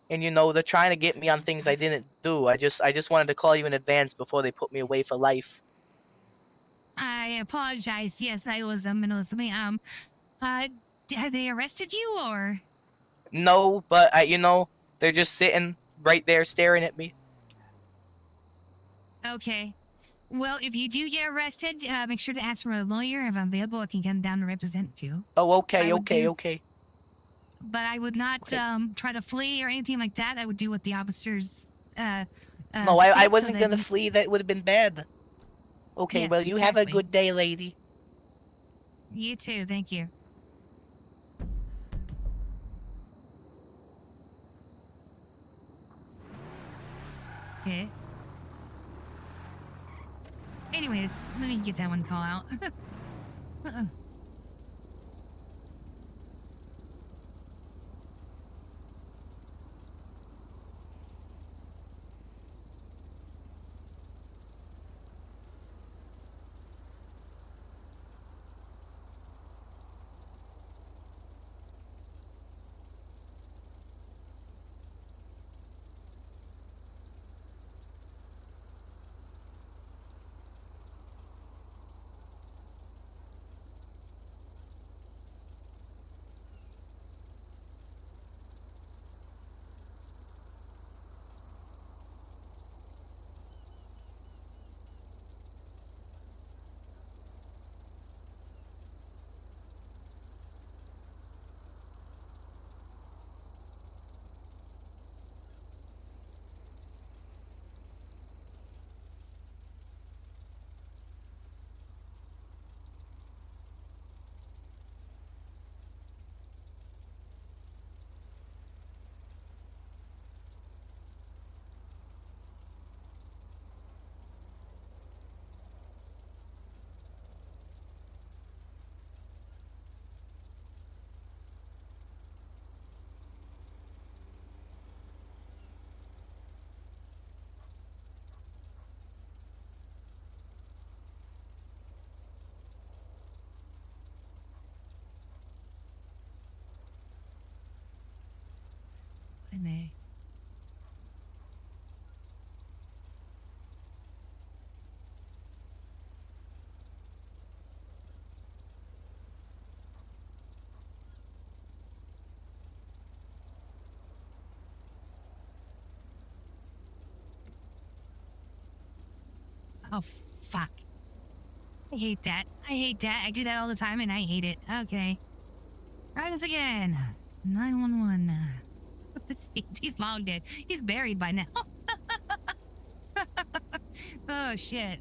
and they're trying to get me on things I didn't do. I just wanted to call you in advance before they put me away for life. I apologize. Yes, I was middle of something. Have they arrested you or? No, but they're just sitting right there staring at me. Okay. Well, if you do get arrested, make sure to ask for a lawyer. If I'm available, I can come down to represent you. Oh, okay. But I would not try to flee or anything like that. I would do what the officers No, I state, wasn't so gonna that flee. That would have been bad. Okay, Yes, well, you have a exactly. good day, lady. You too. Thank you. Okay. Anyways, let me get that one call out. today. Oh, fuck. I hate that. I hate that. I do that all the time and I hate it. Okay. Try this again. 911. He's long dead. He's buried by now. Oh, shit.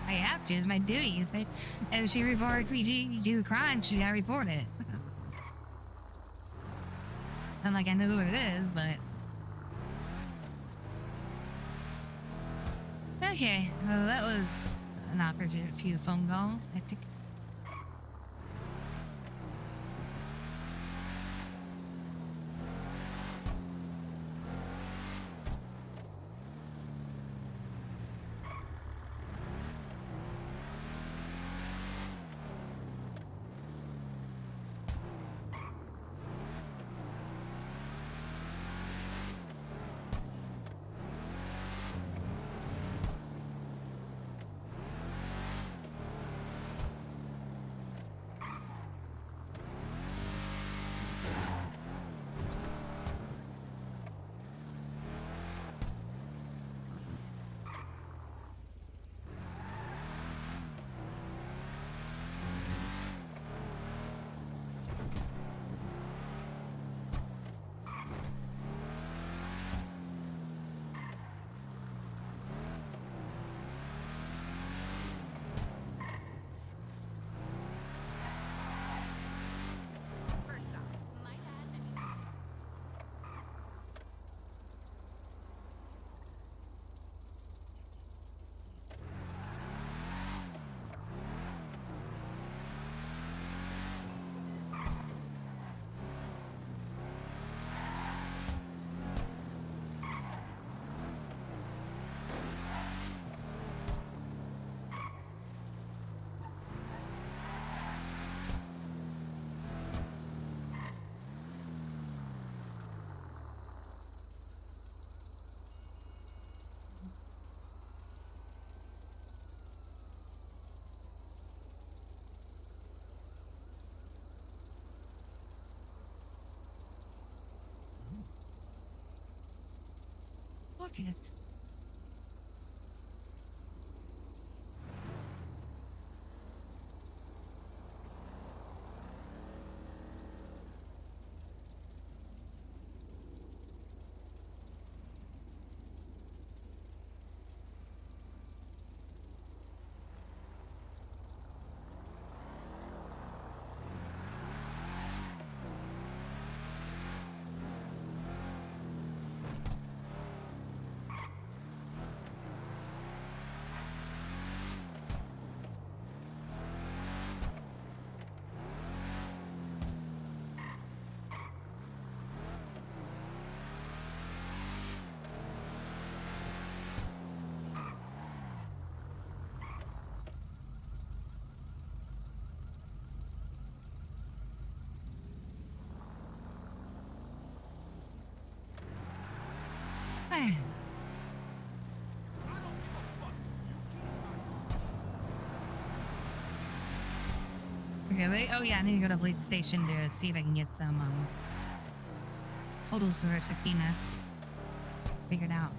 I have to. It's my duty. It's like, if she reports me do a crime, she gotta report it. Not like I know who it is, but... Okay, well, that was an opportunity, a few phone calls. I took... Look at it. Okay, wait. Oh yeah, I need to go to the police station to see if I can get some photos for Sakina figured out.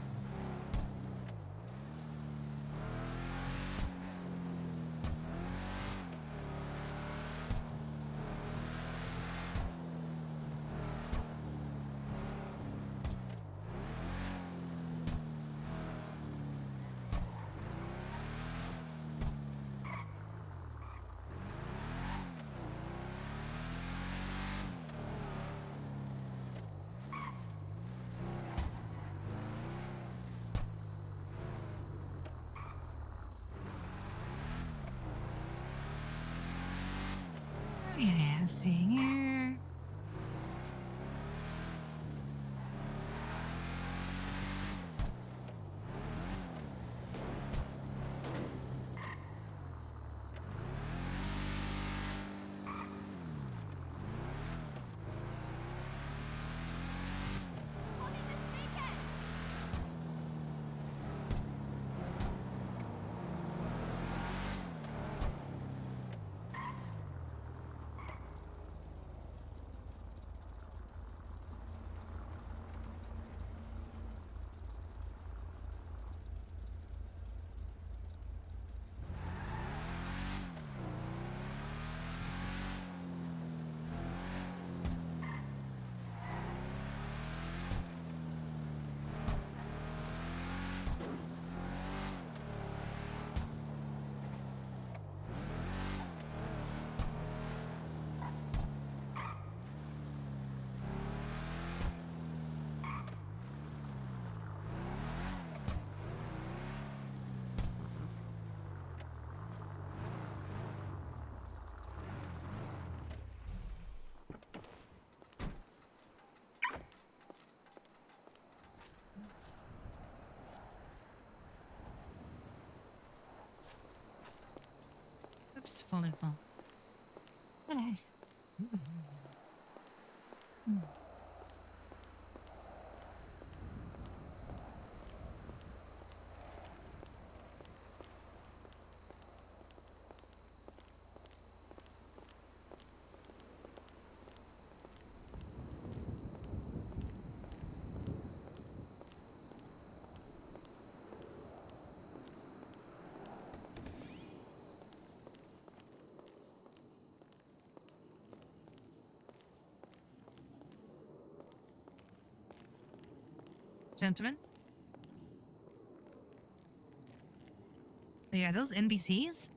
Yeah, seeing here. Oops, fallen fall. Nice. Gentlemen? Are those NPCs?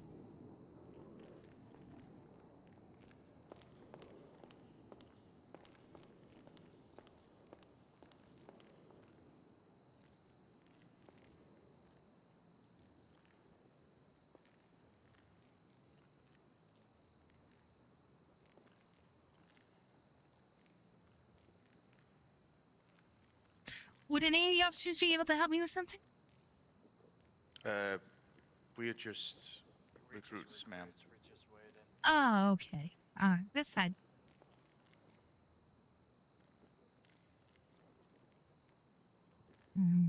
Would any of the officers be able to help me with something? We're just recruits, ma'am. Oh, okay. This side. Hmm.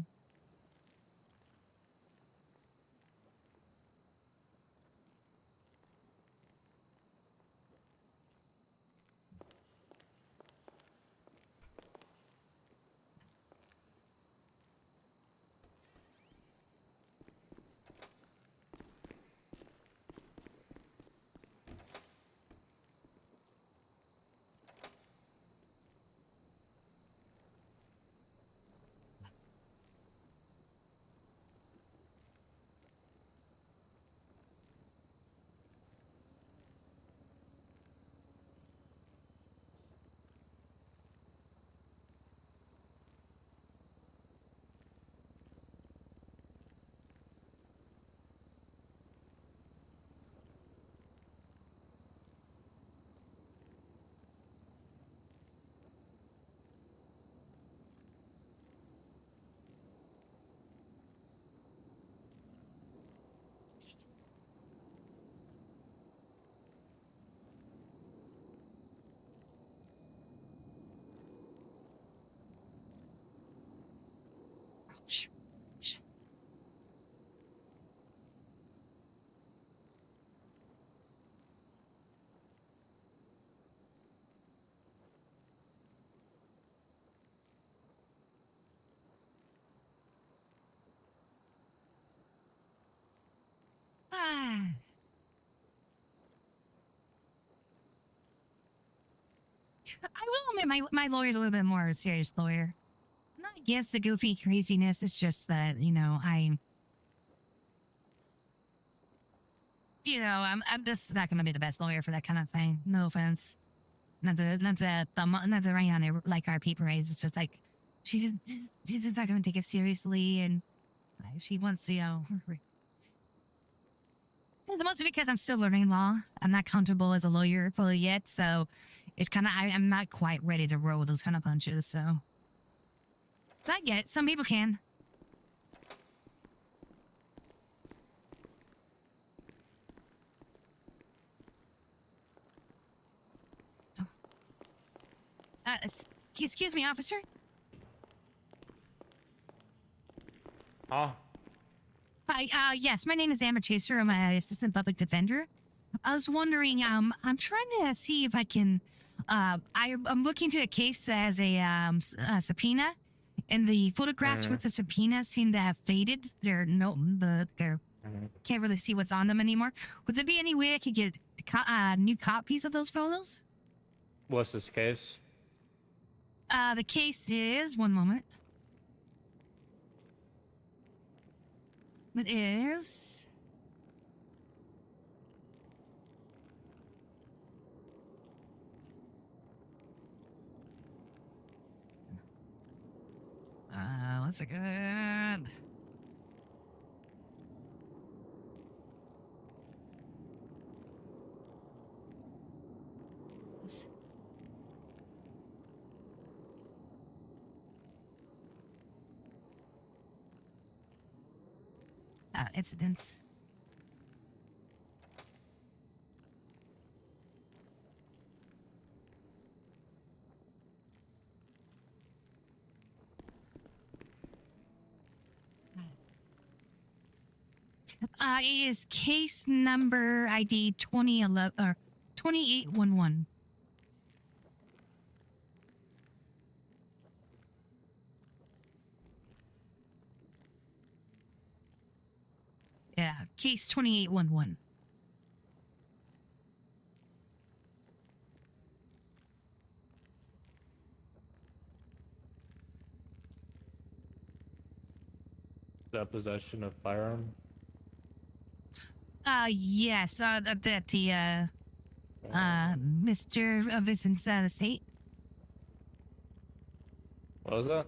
I will admit my lawyer's a little bit more a serious lawyer. Not against the goofy craziness. It's just that I'm just not gonna be the best lawyer for that kind of thing. No offense. Not the right on there like RP parades. It's just like she's just not gonna take it seriously, and she wants mostly because I'm still learning law. I'm not comfortable as a lawyer fully yet, so it's kind of I'm not quite ready to roll those kind of punches. So I get it. Some people can. Excuse me, officer. Ah, Hi, yes, my name is Amber Chaser. I'm an assistant public defender. I was wondering, I'm trying to see if I can, I'm looking to a case that has a subpoena, and the photographs with the subpoena seem to have faded. They're can't really see what's on them anymore. Would there be any way I could get new copies of those photos? what's this case? The case is, one moment. It is... one second. Incidents. It is case number ID 2011 or 2811. Yeah, case 2811. The possession of firearm. Yes, that the Mr. Vincent's estate. What was that?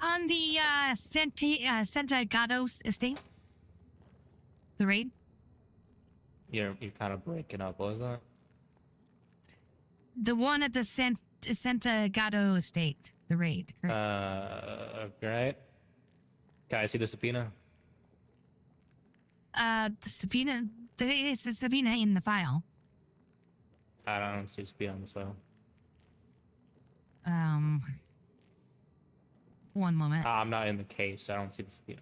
On the Santa Gatos estate. The raid. You're kind of breaking up. What was that? The one at the Santa Gato estate. The raid. Correct. Right. Can I see the subpoena? The subpoena. There is a subpoena in the file. I don't see subpoena on this file. One moment. I'm not in the case. So I don't see the subpoena.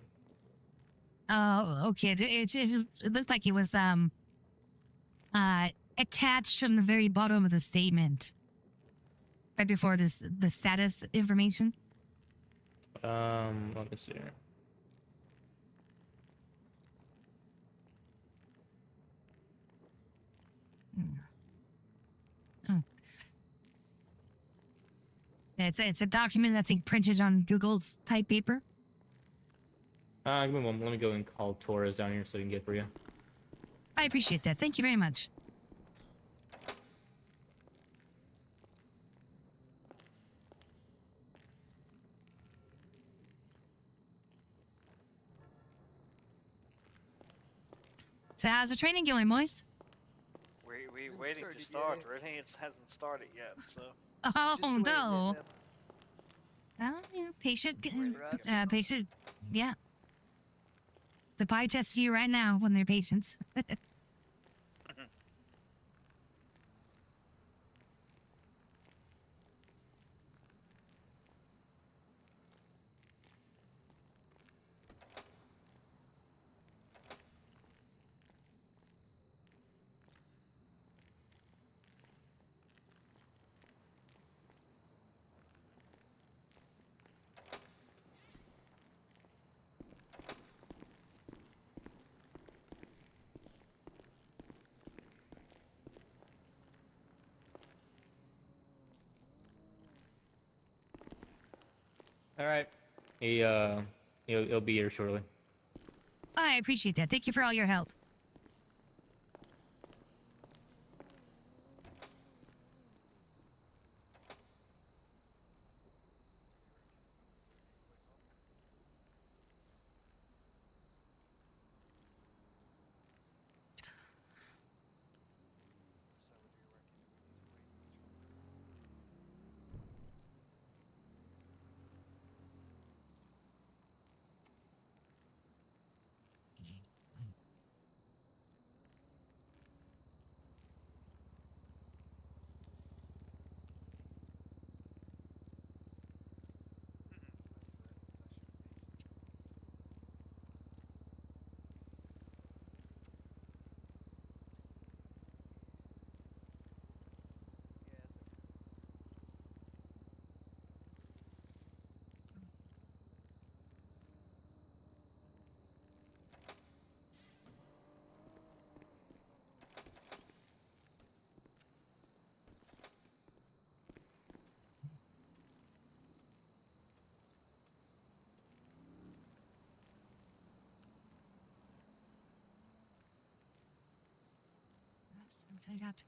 Oh, okay. It looked like it was attached from the very bottom of the statement, right before the status information. Let me see here. Oh. It's a document that's printed on Google type paper. Give me one moment. Let me go and call Torres down here so we can get it for you. I appreciate that. Thank you very much. So how's the training going, boys? We waiting to start. Really, it hasn't started yet. So. Oh no. Well, patient, patient, yeah. The pie test you right now when they're patients. All right. He'll be here shortly. I appreciate that. Thank you for all your help. Inside out.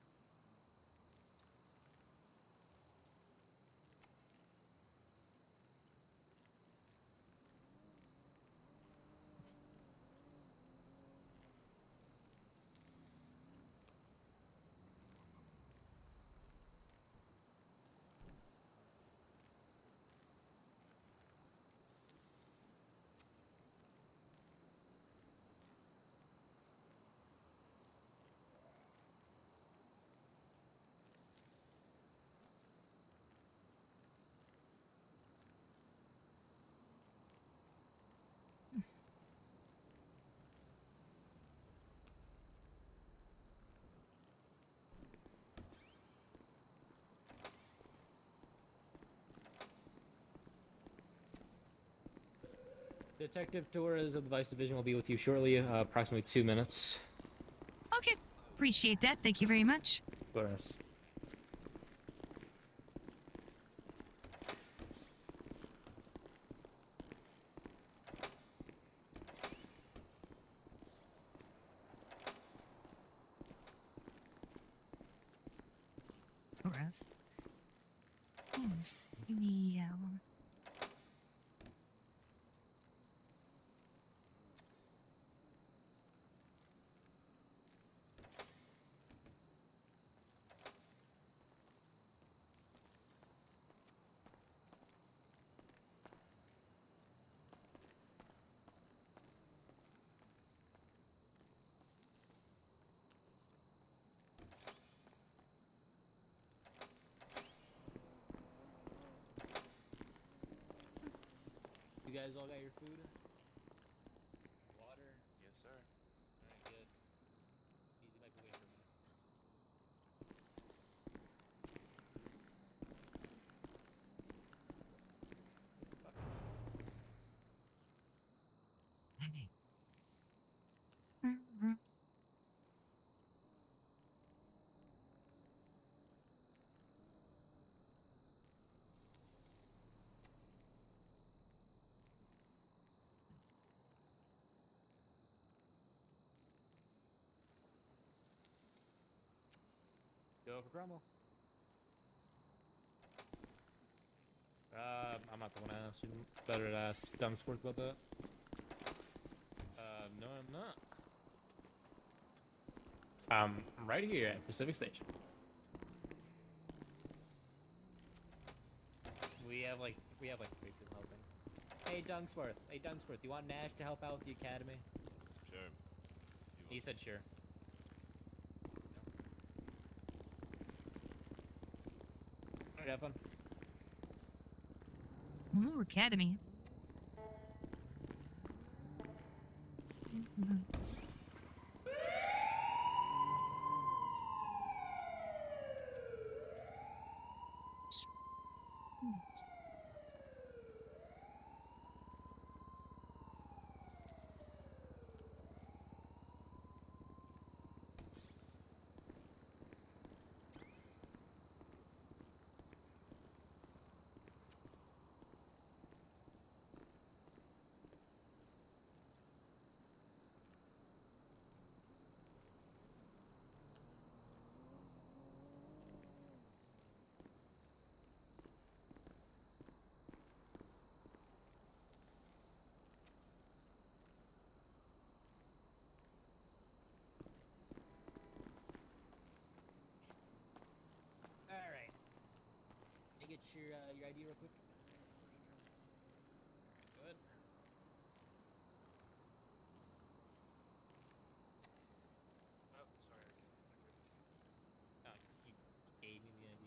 Detective Torres of the Vice Division will be with you shortly, approximately 2 minutes. Okay. Appreciate that. Thank you very much. Of course. Gross. Yeah. You guys all got your food? Water? Yes, sir. Alright, good. Easy microwave for a minute. Go for Cromwell. I'm not the one to ask. You better to ask Dunsworth about that. No, I'm not. I'm right here at Pacific Station. We have like 3 people helping. Hey Dunsworth, you want Nash to help out with the academy? Sure. He said sure. Alright, have fun. Ooh, academy. get your ID real quick? Good. Oh, sorry. You gave me the ID.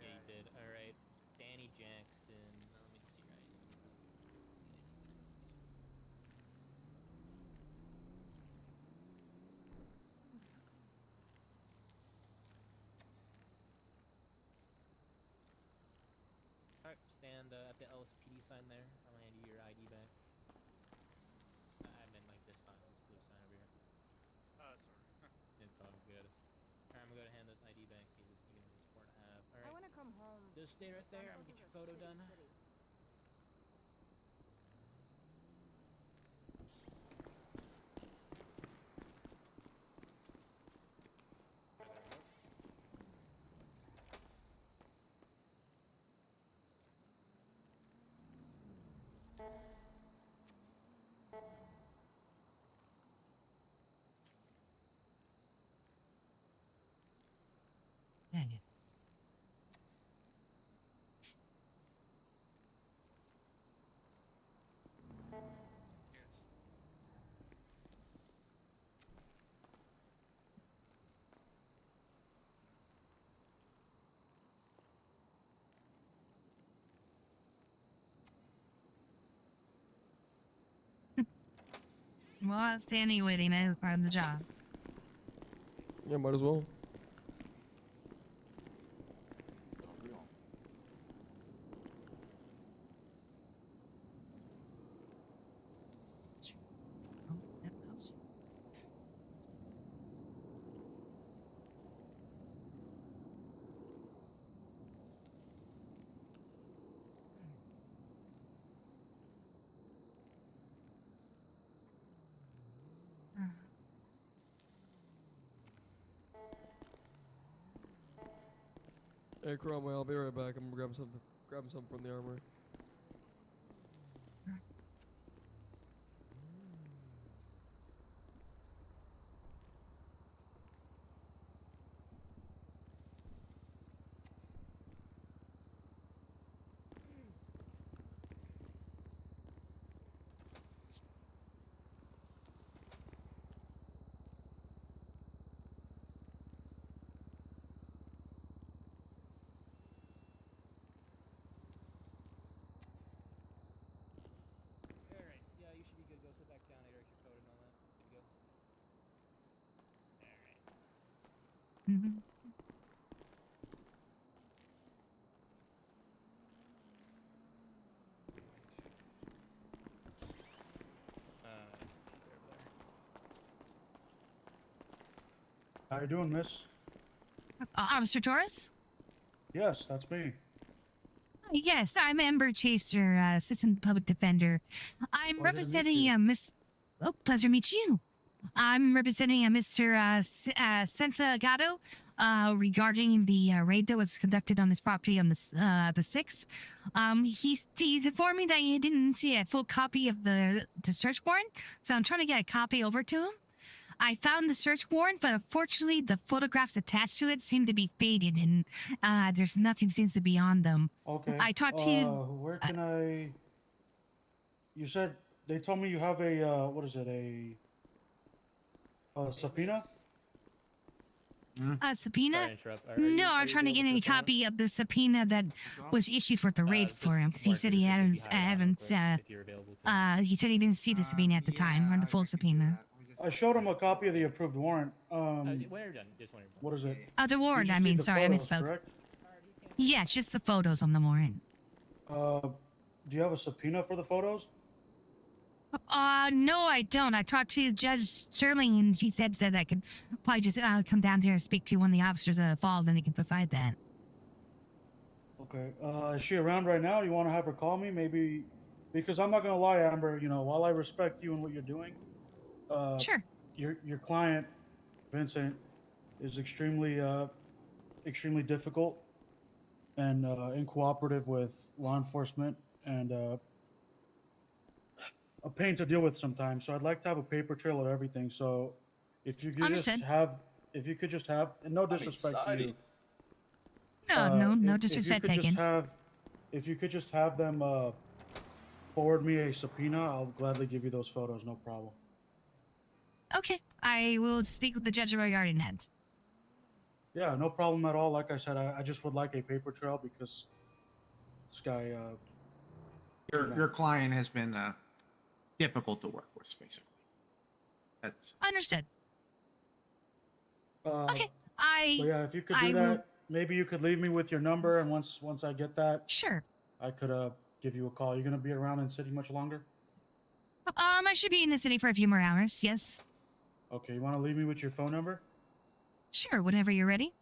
Yeah, you did. All right, Danny Jackson. Let me just see your ID. All right, stand at the LSPD sign there. I'll hand you your ID back. I meant like this sign, this blue sign over here. Sorry. It's all good. All right, I'm gonna go to hand this ID back to you. Just give me this 4.5. All right. I want to come home. Just stay right there. I'm gonna get your photo done. City. Dang it. Well, standing waiting is part of the job. Yeah, might as well. Hey, Cromwell, I'll be right back. I'm grabbing something from the armory. All right. Yeah, you should be good. Go sit back down. I direct your photo and all that. Good to go. All right. How you doing, miss? Officer Torres? Yes, that's me. Yes, I'm Amber Chaser, Assistant Public Defender. I'm Pleasure to meet representing you. Miss. Oh, pleasure to meet you. I'm representing Mr. Santagato regarding the raid that was conducted on this property on the 6th. He informed me that he didn't see a full copy of the search warrant, so I'm trying to get a copy over to him. I found the search warrant, but unfortunately the photographs attached to it seem to be faded and there's nothing seems to be on them. Okay. I talked to you. Where can I? You said they told me you have a what is it? A subpoena? Subpoena? Sorry to interrupt. Are No, you I'm trying to available get for a a phone? copy of the subpoena that was issued for the raid for him. 'Cause he said he hadn't, he said he didn't see the subpoena at the time, or the full subpoena. I showed him a copy of the approved warrant. When you're done, just when you're done. What is it? The You warrant, just I need mean, the sorry, photos, I misspoke. correct? Yeah, it's just the photos on the warrant. Do you have a subpoena for the photos? No, I don't. I talked to Judge Sterling, and she said that I could probably just come down there and speak to one of the officers involved, and they can provide that. Okay. Is she around right now? You want to have her call me? Maybe because I'm not gonna lie, Amber. You know, while I respect you and what you're doing, sure. Your client, Vincent, is extremely difficult and uncooperative with law enforcement and a pain to deal with sometimes. So I'd like to have a paper trail of everything. So if you could if you could just have, and no disrespect to you. No If you disrespect could just taken. have if you could just have them forward me a subpoena, I'll gladly give you those photos. No problem. Okay, I will speak with the judge regarding that. Yeah, no problem at all. Like I said, I just would like a paper trail because this guy. Your client has been difficult to work with, basically. That's understood. Okay. I. But yeah, if you could do I that, will. maybe you could leave me with your number, and once I get that, sure, I could give you a call. You're gonna be around in the city much longer? I should be in the city for a few more hours. Yes. Okay, you want to leave me with your phone number? Sure. Whenever you're ready.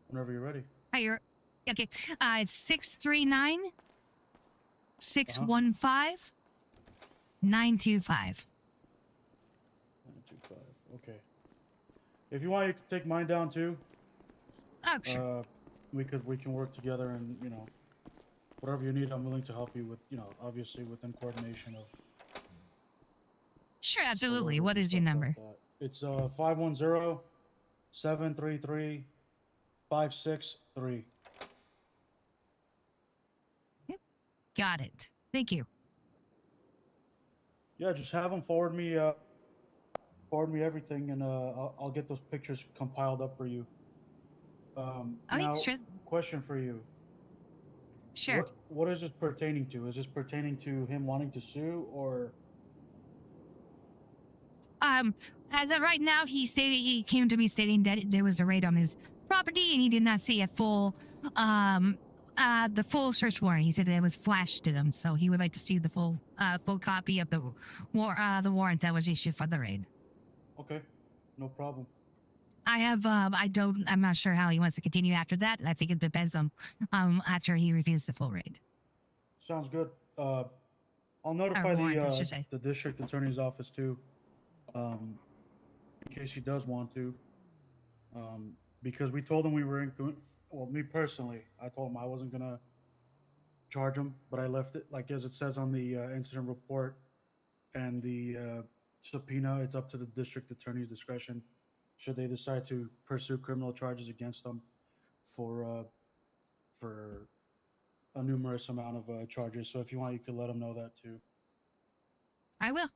Whenever you're ready. Hi, you're okay. It's 639 615 925. 925. Okay. If you want, you can take mine down too. Oh, sure. We can work together, and whatever you need, I'm willing to help you with. Obviously within coordination of. Sure, absolutely. What is your number? It's 510-733-563. Yep. Got it. Thank you. Yeah, just have them forward me everything, and I'll get those pictures compiled up for you. Now, sure. question for you. Sure. What is this pertaining to? Is this pertaining to him wanting to sue, or? As of right now, he came to me stating that there was a raid on his property and he did not see a full, the full search warrant. He said it was flashed to him, so he would like to see the full copy of the warrant that was issued for the raid. Okay, no problem. I'm not sure how he wants to continue after that. I think it depends on, after he reviews the full raid. Sounds good. I'll notify the district attorney's office too, in case he does want to. Because we told him we were well, me personally, I told him I wasn't gonna charge him, but I left it like as it says on the incident report and the subpoena. It's up to the district attorney's discretion, should they decide to pursue criminal charges against them for a numerous amount of charges. So if you want, you could let them know that too. I will.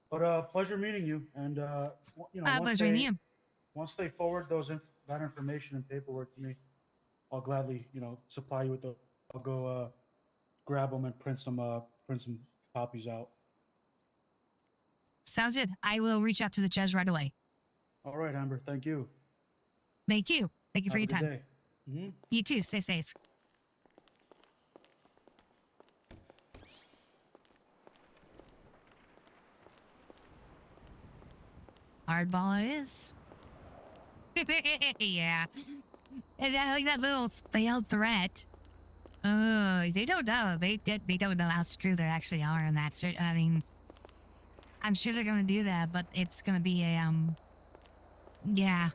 But pleasure meeting you, and once they forward that information and paperwork to me, I'll gladly supply you with the. I'll go grab them and print some copies out. Sounds good. I will reach out to the judge right away. All right, Amber. Thank you. Thank you. Thank you for your time. Day. Mm-hmm. You too. Stay safe. Hardball it is. Yeah. And like that little failed threat. They don't know. They don't know how screwed they actually are in that. I mean, I'm sure they're gonna do that, but it's gonna be a yeah.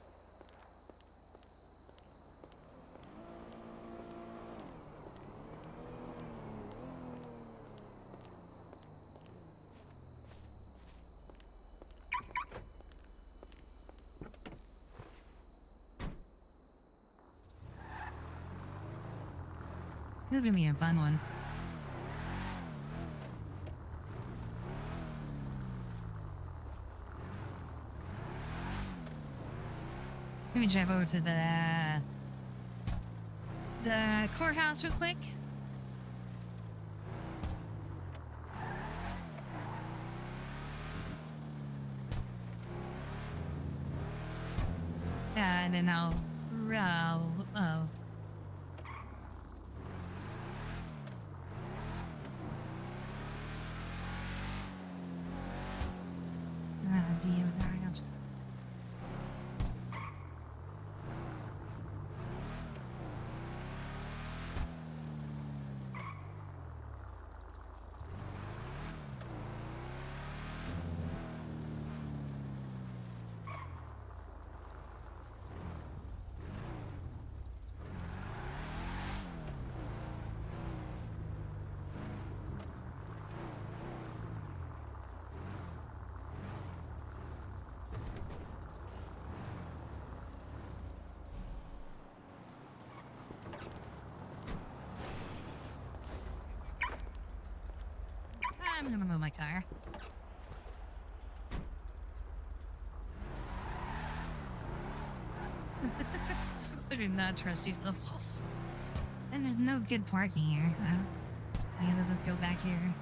This is gonna be a fun one. Let me drive over to the courthouse real quick. And then I'll I'm gonna move my car. I do not trust these locals. And there's no good parking here. I guess I'll just go back here.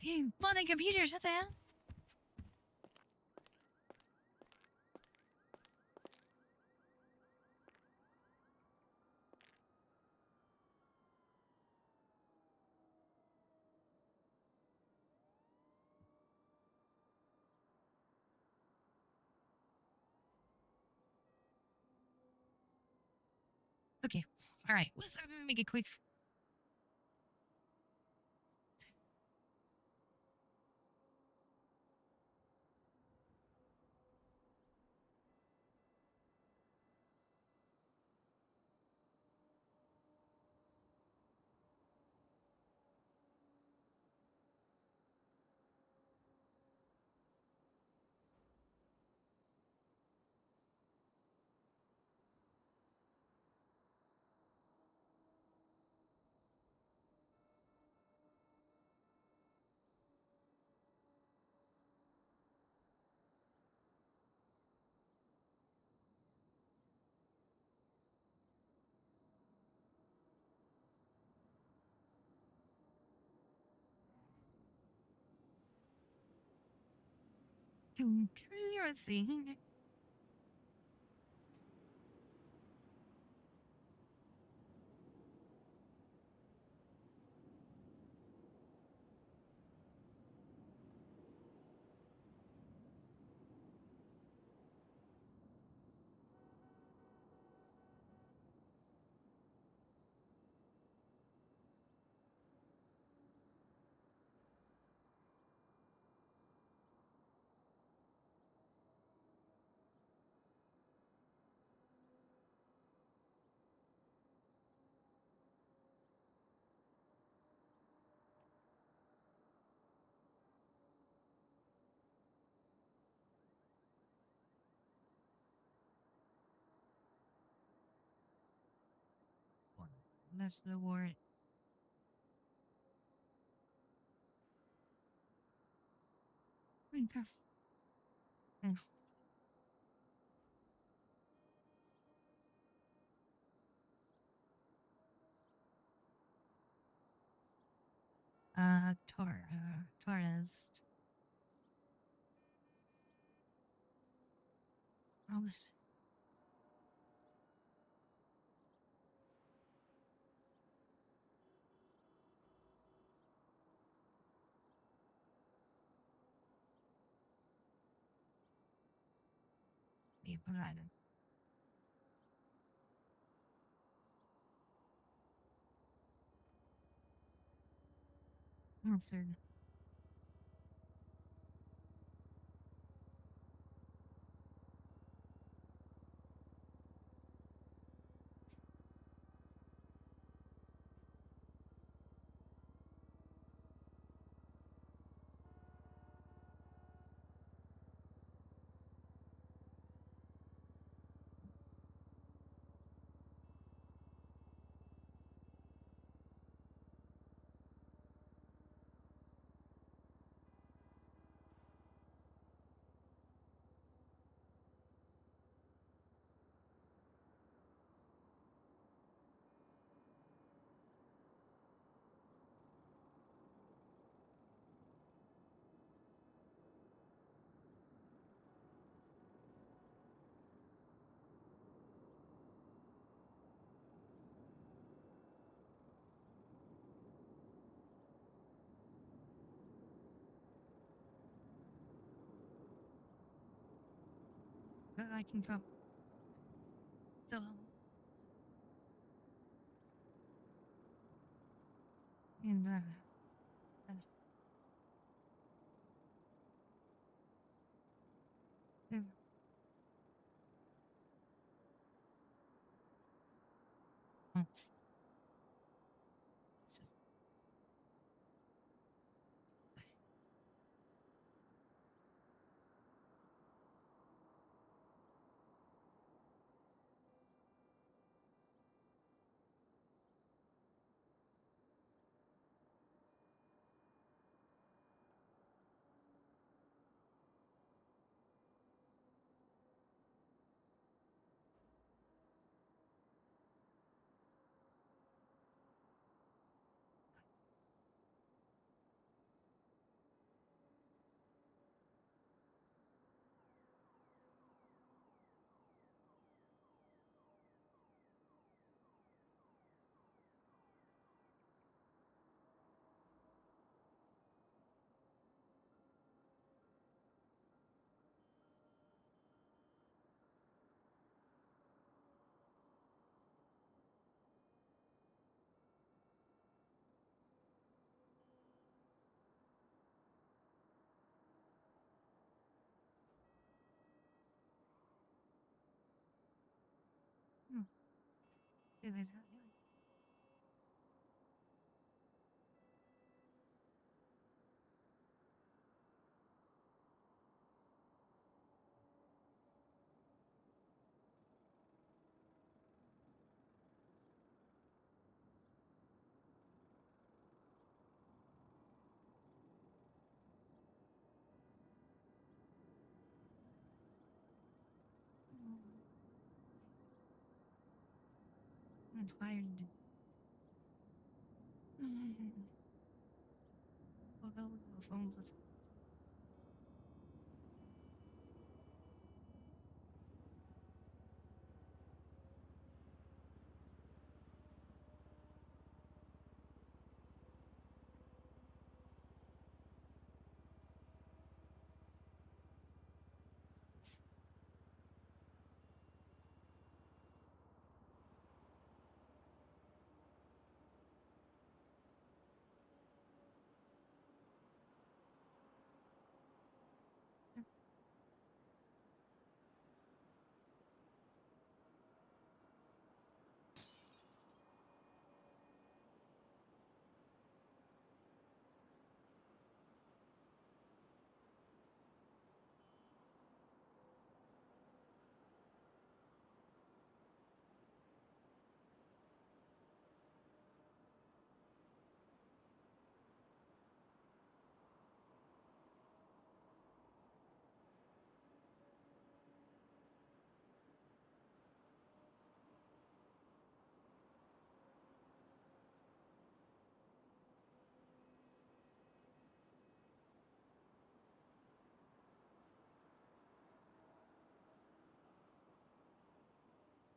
Hey, modern computers, what the hell? Okay, all right. Let's make it quick. Let's see. That's the word. Torres. Oh, this. Be provided. Third. but I can come. So. And, and- so- It's just. It was not doing. I'm tired. Although the phones is.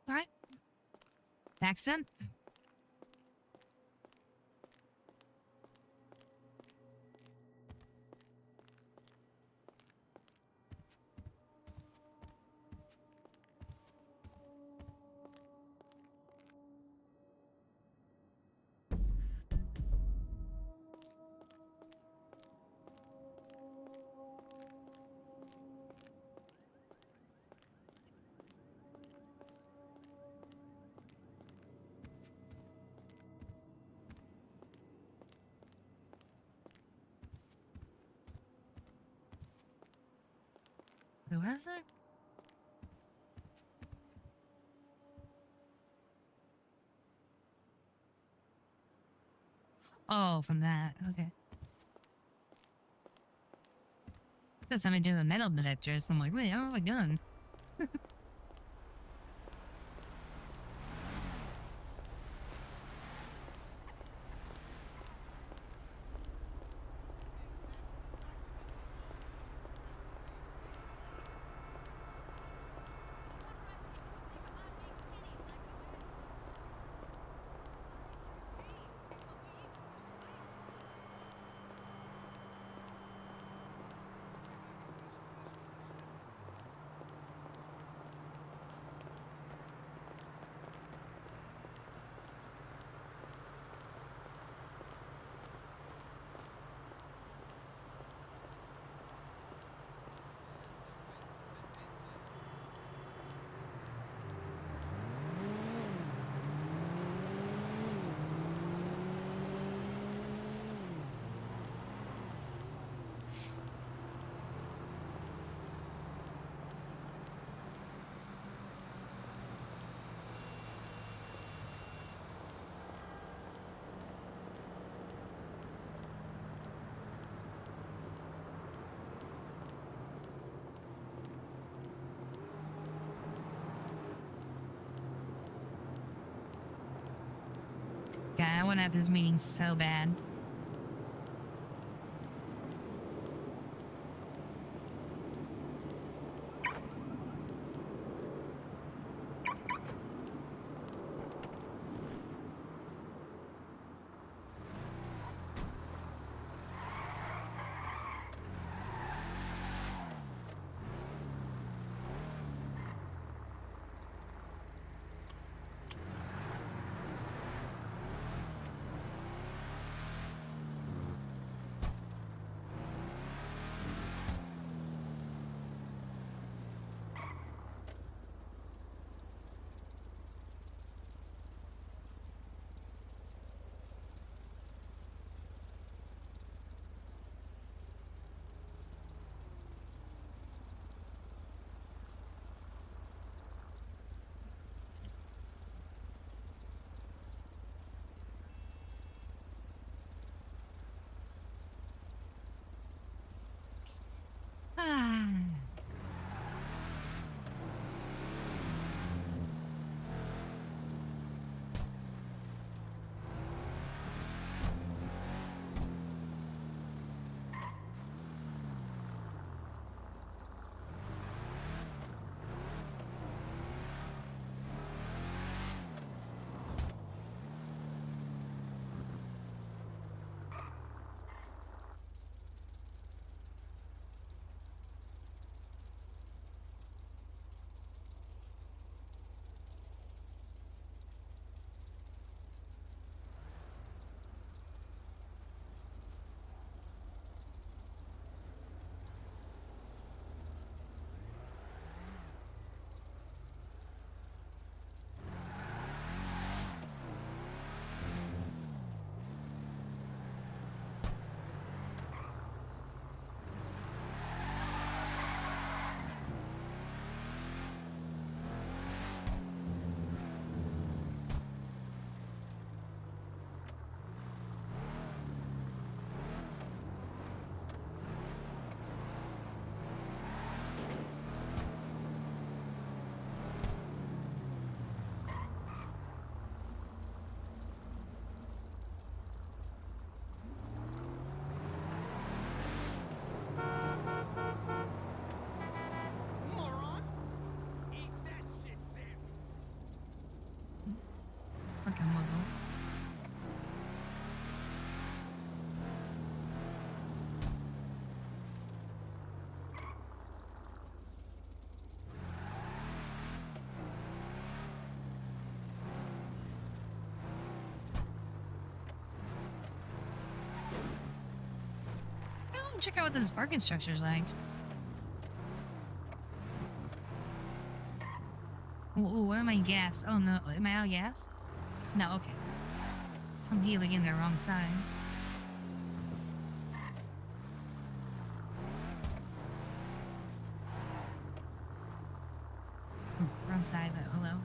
All right. Accent. Who was there? Oh, from that. Okay. Because somebody doing the metal detectors. I'm like, wait, I don't have a gun. want to have this meeting so bad. Ah. Fucking muggle. Oh, check out what this parking structure's like. Ooh, where am I gas? Oh no, am I out of gas? No, okay. So I'm healing in the wrong side. Wrong side, but hello.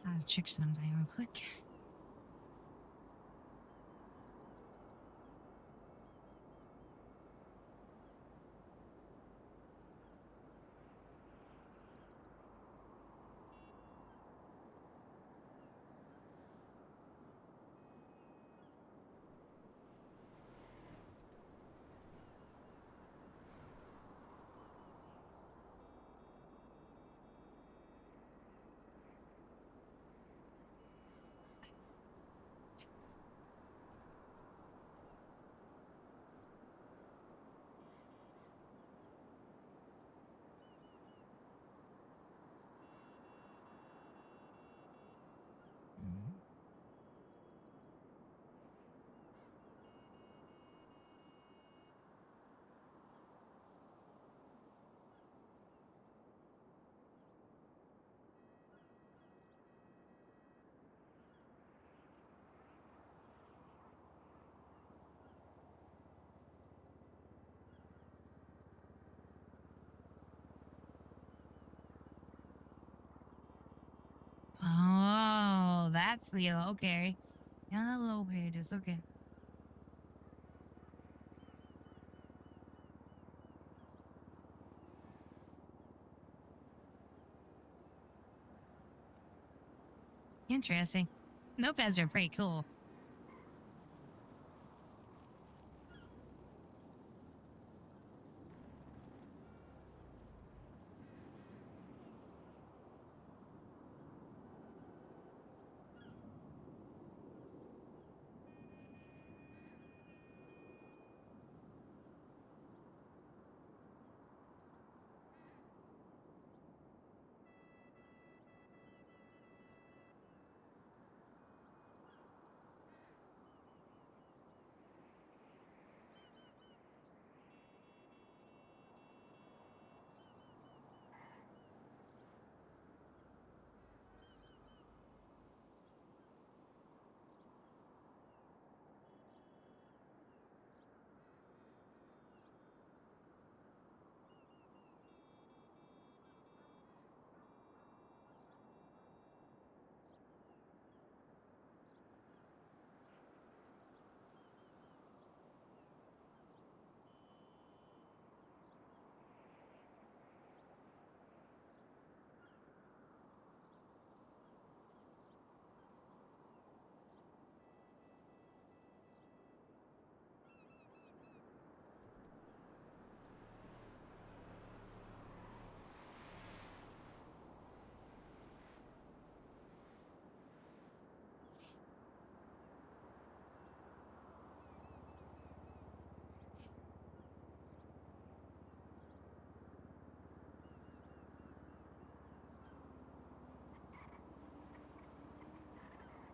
I'll check something real quick. that's Leo. Okay. Yellow pages. Okay. Interesting. Nopez are pretty cool.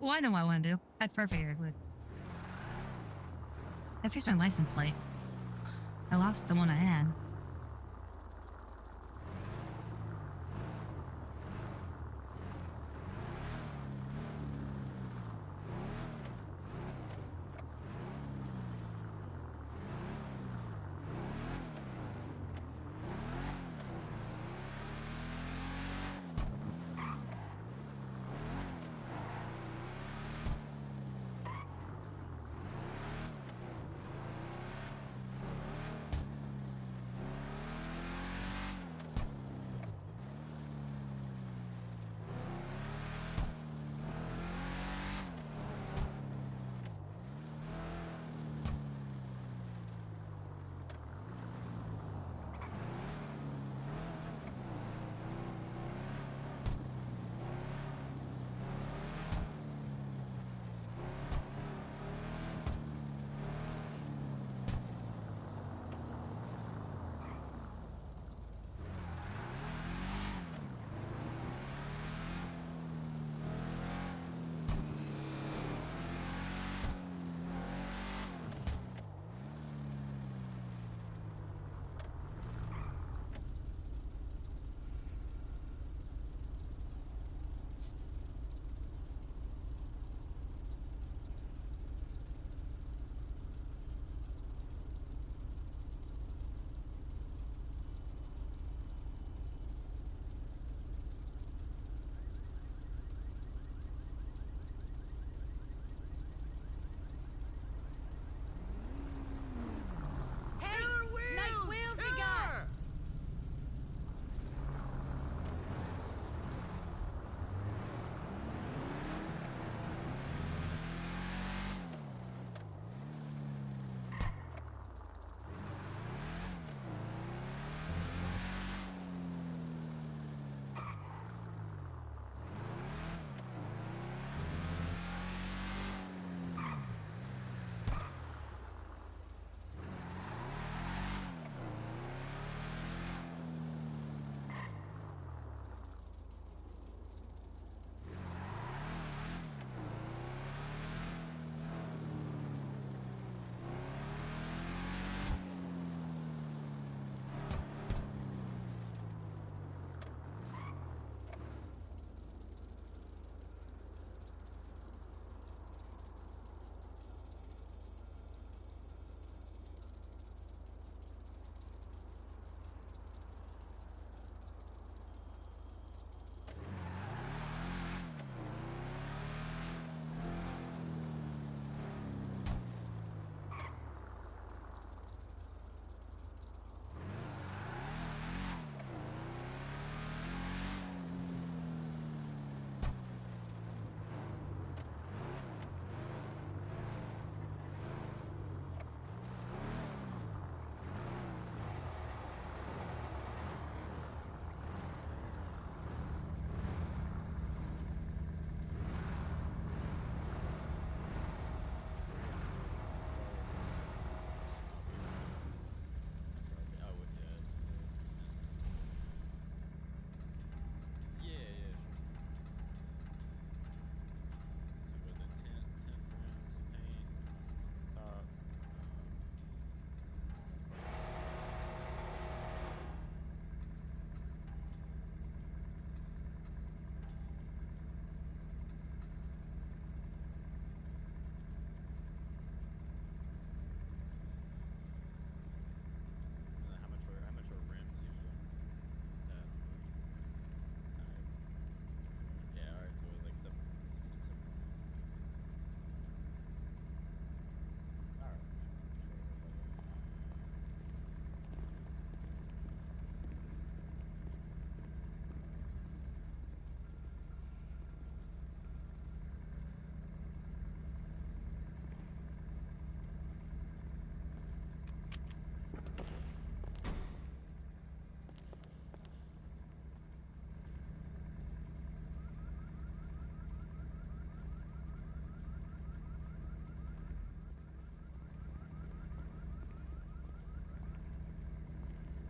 Well, I know what I want to do. That's perfect, actually. I fixed my license plate. I lost the one I had.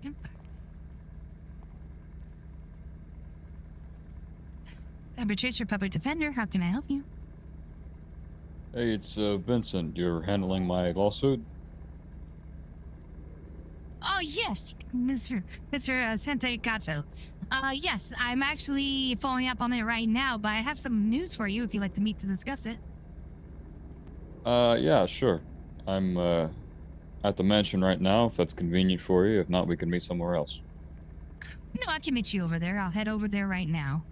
Yep. I'm Chaser, public defender. How can I help you? Hey, it's Vincent. You're handling my lawsuit? Oh, yes, Mr. Sante Gatto. Yes, I'm actually following up on it right now, but I have some news for you if you'd like to meet to discuss it. Yeah, sure. I'm at the mansion right now, if that's convenient for you. If not, we can meet somewhere else. No, I can meet you over there. I'll head over there right now.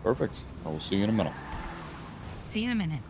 Perfect. I will see you in a minute. See you in a minute.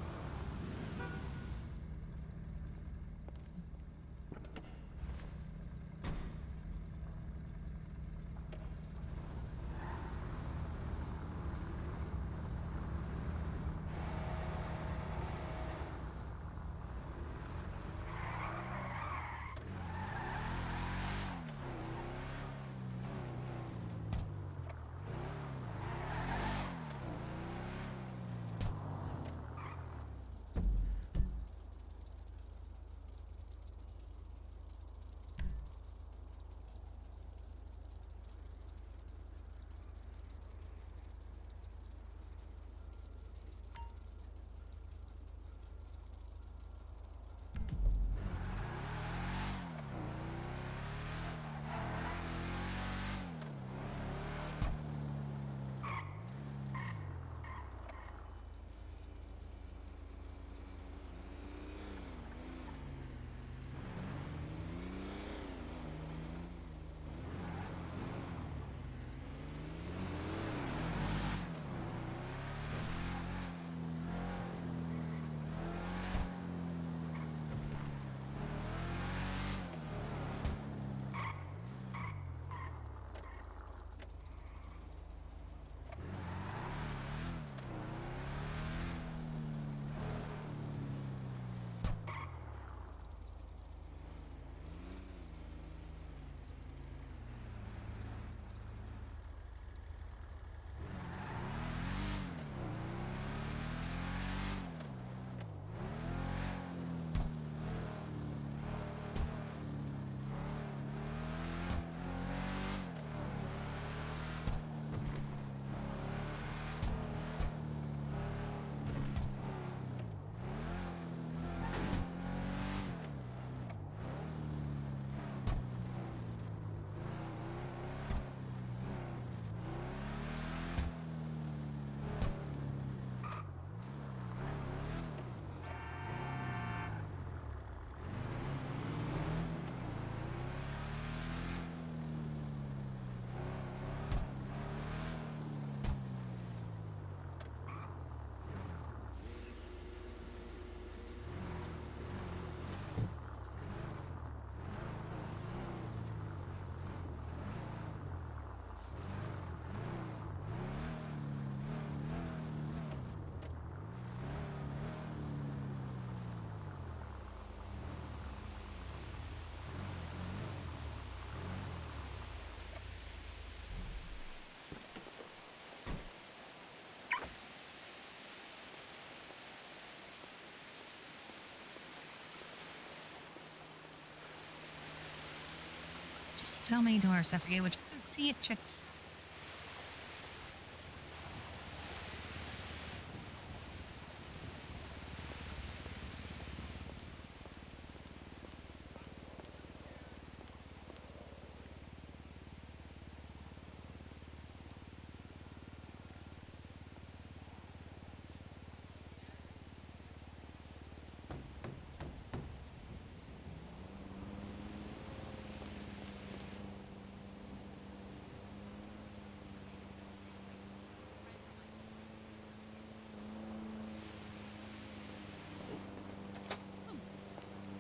Tell me, Doris, I forget which. See it, chicks.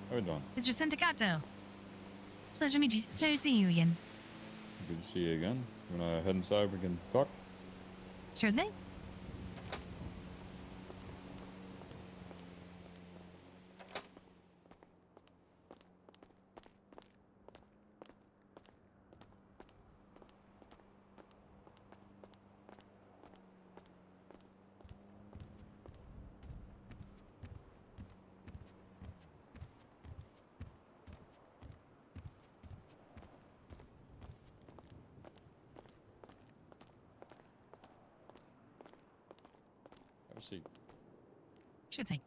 How are you doing? Mr. Santicato. Pleasure to see you again. Good to see you again. You wanna head inside? We can talk. Sure thing. proceed. Sure thing.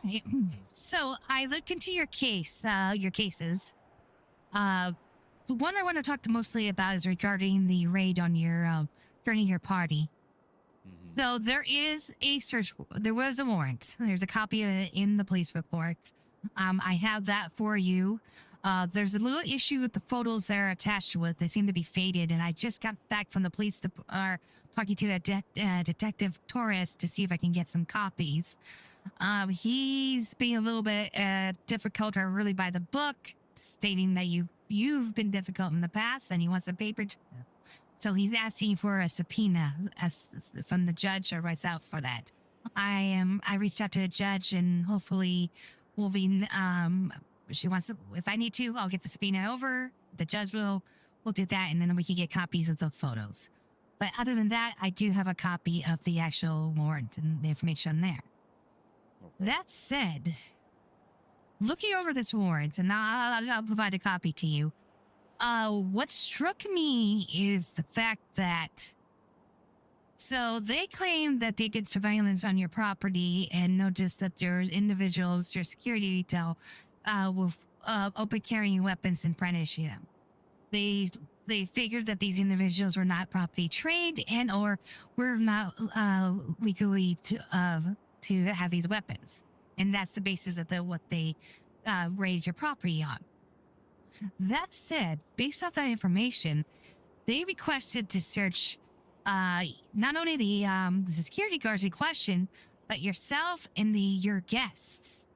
Right. So I looked into your cases. The one I want to talk to mostly about is regarding the raid on your during your party. So there is a there was a warrant. There's a copy of it in the police report. I have that for you. There's a little issue with the photos that are attached to it. They seem to be faded, and I just got back from the police talking to Detective Torres to see if I can get some copies. He's being a little bit difficult or really by the book, stating that you've been difficult in the past and he wants a paper trail. So he's asking for a subpoena from the judge or writes out for that. I reached out to a judge and hopefully we'll be she wants to, if I need to, I'll get the subpoena over. The judge will do that and then we can get copies of the photos. But other than that, I do have a copy of the actual warrant and the information there. That said, looking over this warrant, and I'll provide a copy to you, what struck me is the fact that, so they claim that they did surveillance on your property and noticed that there's individuals, your security detail, were open carrying weapons and brandishing them. They figured that these individuals were not properly trained and or were not legally to have these weapons. And that's the basis of what they raided your property on. That said, based off that information, they requested to search not only the security guards in question, but yourself and your guests.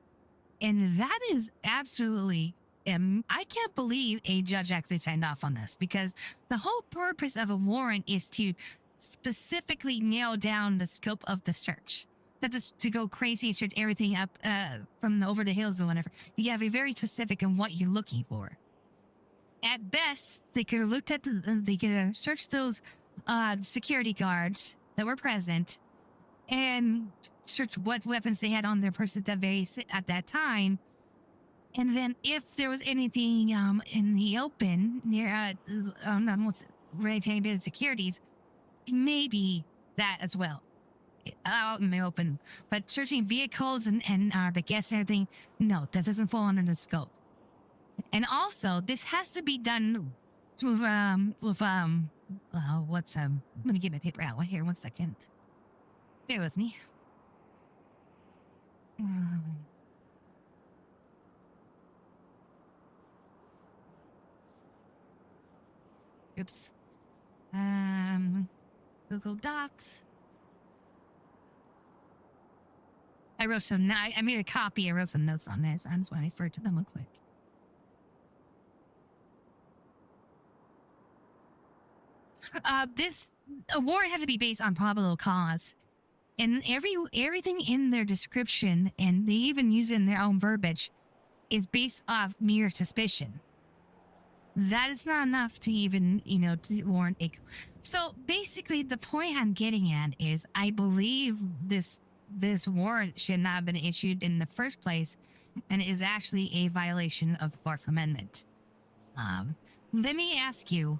And that is absolutely, I can't believe a judge actually signed off on this, because the whole purpose of a warrant is to specifically nail down the scope of the search. Not just to go crazy and search everything up from over the hills or whatever. You gotta be very specific in what you're looking for. At best, they could have looked at they could have searched those security guards that were present and searched what weapons they had on their person at that time. And then if there was anything in the open near ready to any securities, maybe that as well. Out in the open, but searching vehicles and the guests and everything, no, that doesn't fall under the scope. And also, this has to be done with let me get my paper out here 1 second. Bear with me. Oops. Google Docs. I wrote some, I made a copy, I wrote some notes on this. I just want to refer to them real quick. This award has to be based on probable cause. And everything in their description, and they even use it in their own verbiage, is based off mere suspicion. That is not enough to even, to warrant a... So basically, the point I'm getting at is I believe this warrant should not have been issued in the first place, and is actually a violation of the Fourth Amendment. Let me ask you,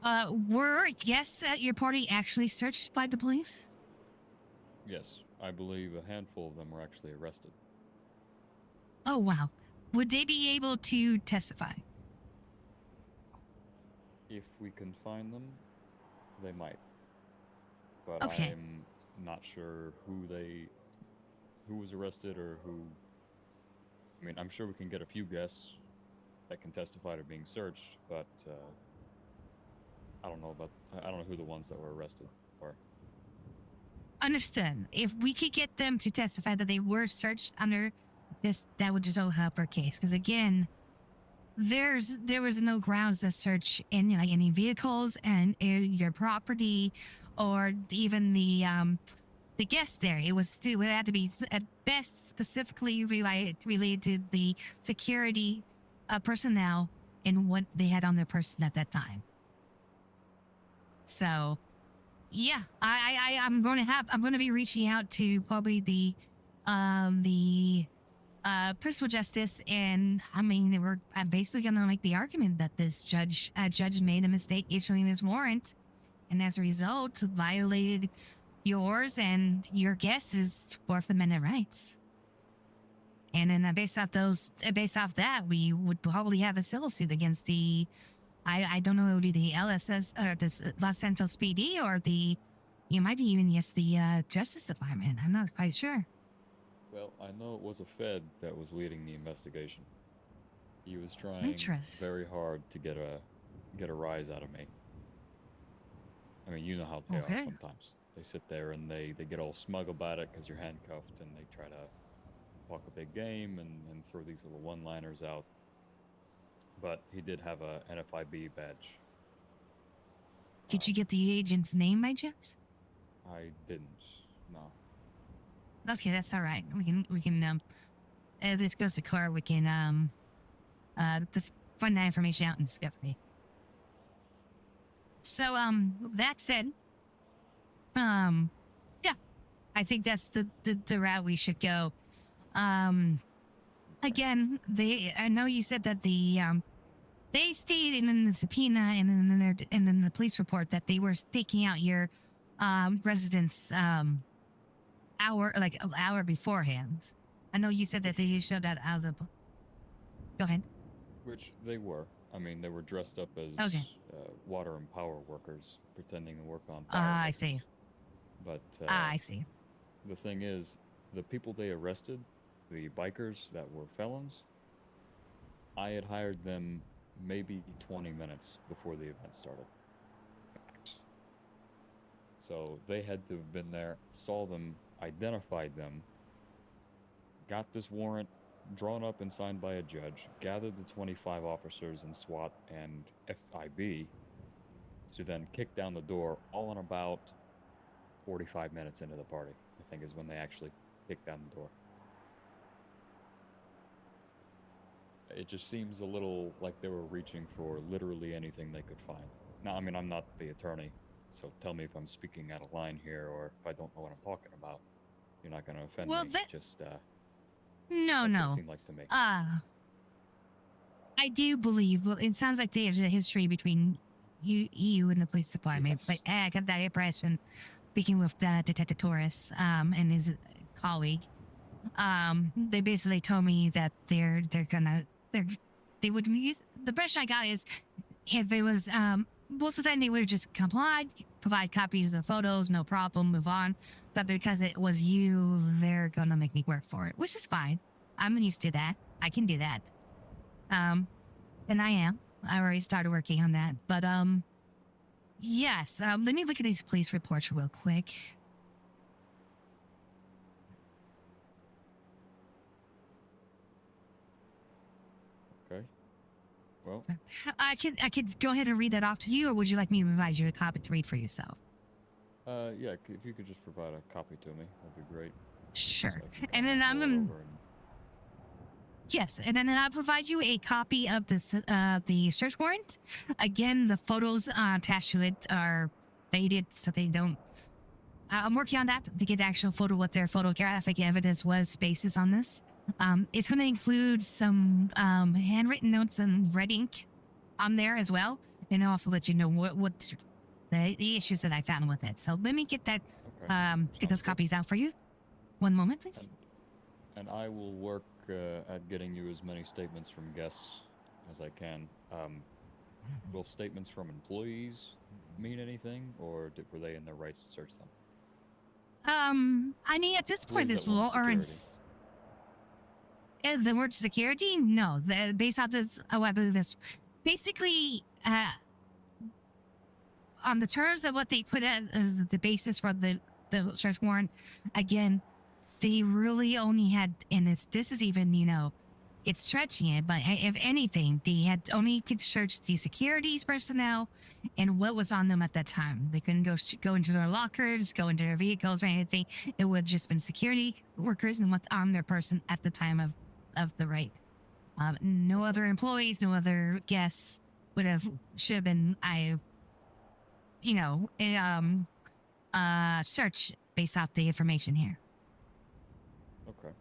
were guests at your party actually searched by the police? Yes, I believe a handful of them were actually arrested. Oh, wow. Would they be able to testify? If we can find them, they might. But okay. I'm not sure who was arrested or who... I mean, I'm sure we can get a few guests that can testify to being searched, but I don't know who the ones that were arrested are. Understood. If we could get them to testify that they were searched under this, that would just help our case. Because again, there was no grounds to search any vehicles and your property, or even the the guests there. It had to be at best specifically related to the security personnel and what they had on their person at that time. So, yeah, I'm going to be reaching out to probably the principal justice, and I mean, I'm basically going to make the argument that this judge made a mistake issuing this warrant, and as a result, violated yours and your guests' Fourth Amendment rights. And then based off that, we would probably have a civil suit against the, I don't know, it would be the LSS or the Los Santos PD or you might be even the Justice Department. I'm not quite sure. Well, I know it was a Fed that was leading the investigation. He was trying very hard to get a rise out of me. I mean, you know how they are sometimes. They sit there and they get all smug about it because you're handcuffed, and they try to talk a big game and throw these little one-liners out. But he did have a NFIB badge. Did you get the agent's name by chance? I didn't. No. Okay, that's all right. We can if this goes to court, we can just find that information out in Discovery. So that said, yeah, I think that's the route we should go. Again, I know you said that they stated in the subpoena and then the police report that they were staking out your residence an hour beforehand. I know you said that they showed that out of the. Go ahead. Which they were. I mean, they were dressed up as water and power workers, pretending to work on power. I see. But I see. The thing is, the people they arrested, the bikers that were felons, I had hired them maybe 20 minutes before the event started. So they had to have been there, saw them, identified them, got this warrant drawn up and signed by a judge, gathered the 25 officers in SWAT and FIB to then kick down the door, all in about 45 minutes into the party, I think is when they actually kicked down the door. It just seems a little like they were reaching for literally anything they could find. Now, I mean, I'm not the attorney, so tell me if I'm speaking out of line here or if I don't know what I'm talking about. You're not going to offend me. Just, no. That's what it seemed like to me. I do believe, well, it sounds like there's a history between you and the police department, but I got that impression speaking with Detective Torres and his colleague. They basically told me that they would use, the impression I got is if it was, most of the time they would just comply, provide copies of photos, no problem, move on. But because it was you, they're gonna make me work for it, which is fine. I'm used to that. I can do that. And I am. I already started working on that. But, yes, let me look at these police reports real quick. Okay. Well, I could go ahead and read that off to you, or would you like me to provide you a copy to read for yourself? yeah, if you could just provide a copy to me, that'd be great. Sure. And then I'm gonna... Yes, and then I'll provide you a copy of this, the search warrant. Again, the photos attached to it are faded, so they don't... I'm working on that to get the actual photo, what their photographic evidence was basis on this. It's going to include some handwritten notes and red ink on there as well, and I'll also let you know what the issues that I found with it. So let me get that, get those copies out for you. One moment, please. And I will work at getting you as many statements from guests as I can. Will statements from employees mean anything, or were they in their rights to search them? I mean, at this point, this will orange. The word security? No. Based on this, I believe this. Basically, on the terms of what they put as the basis for the search warrant, again, they really only had, and this is even, it's stretching it. But if anything, they had only could search the securities personnel and what was on them at that time. They couldn't go into their lockers, go into their vehicles or anything. It would have just been security workers and what's on their person at the time of the raid. No other employees, no other guests should have been search based off the information here. Okay.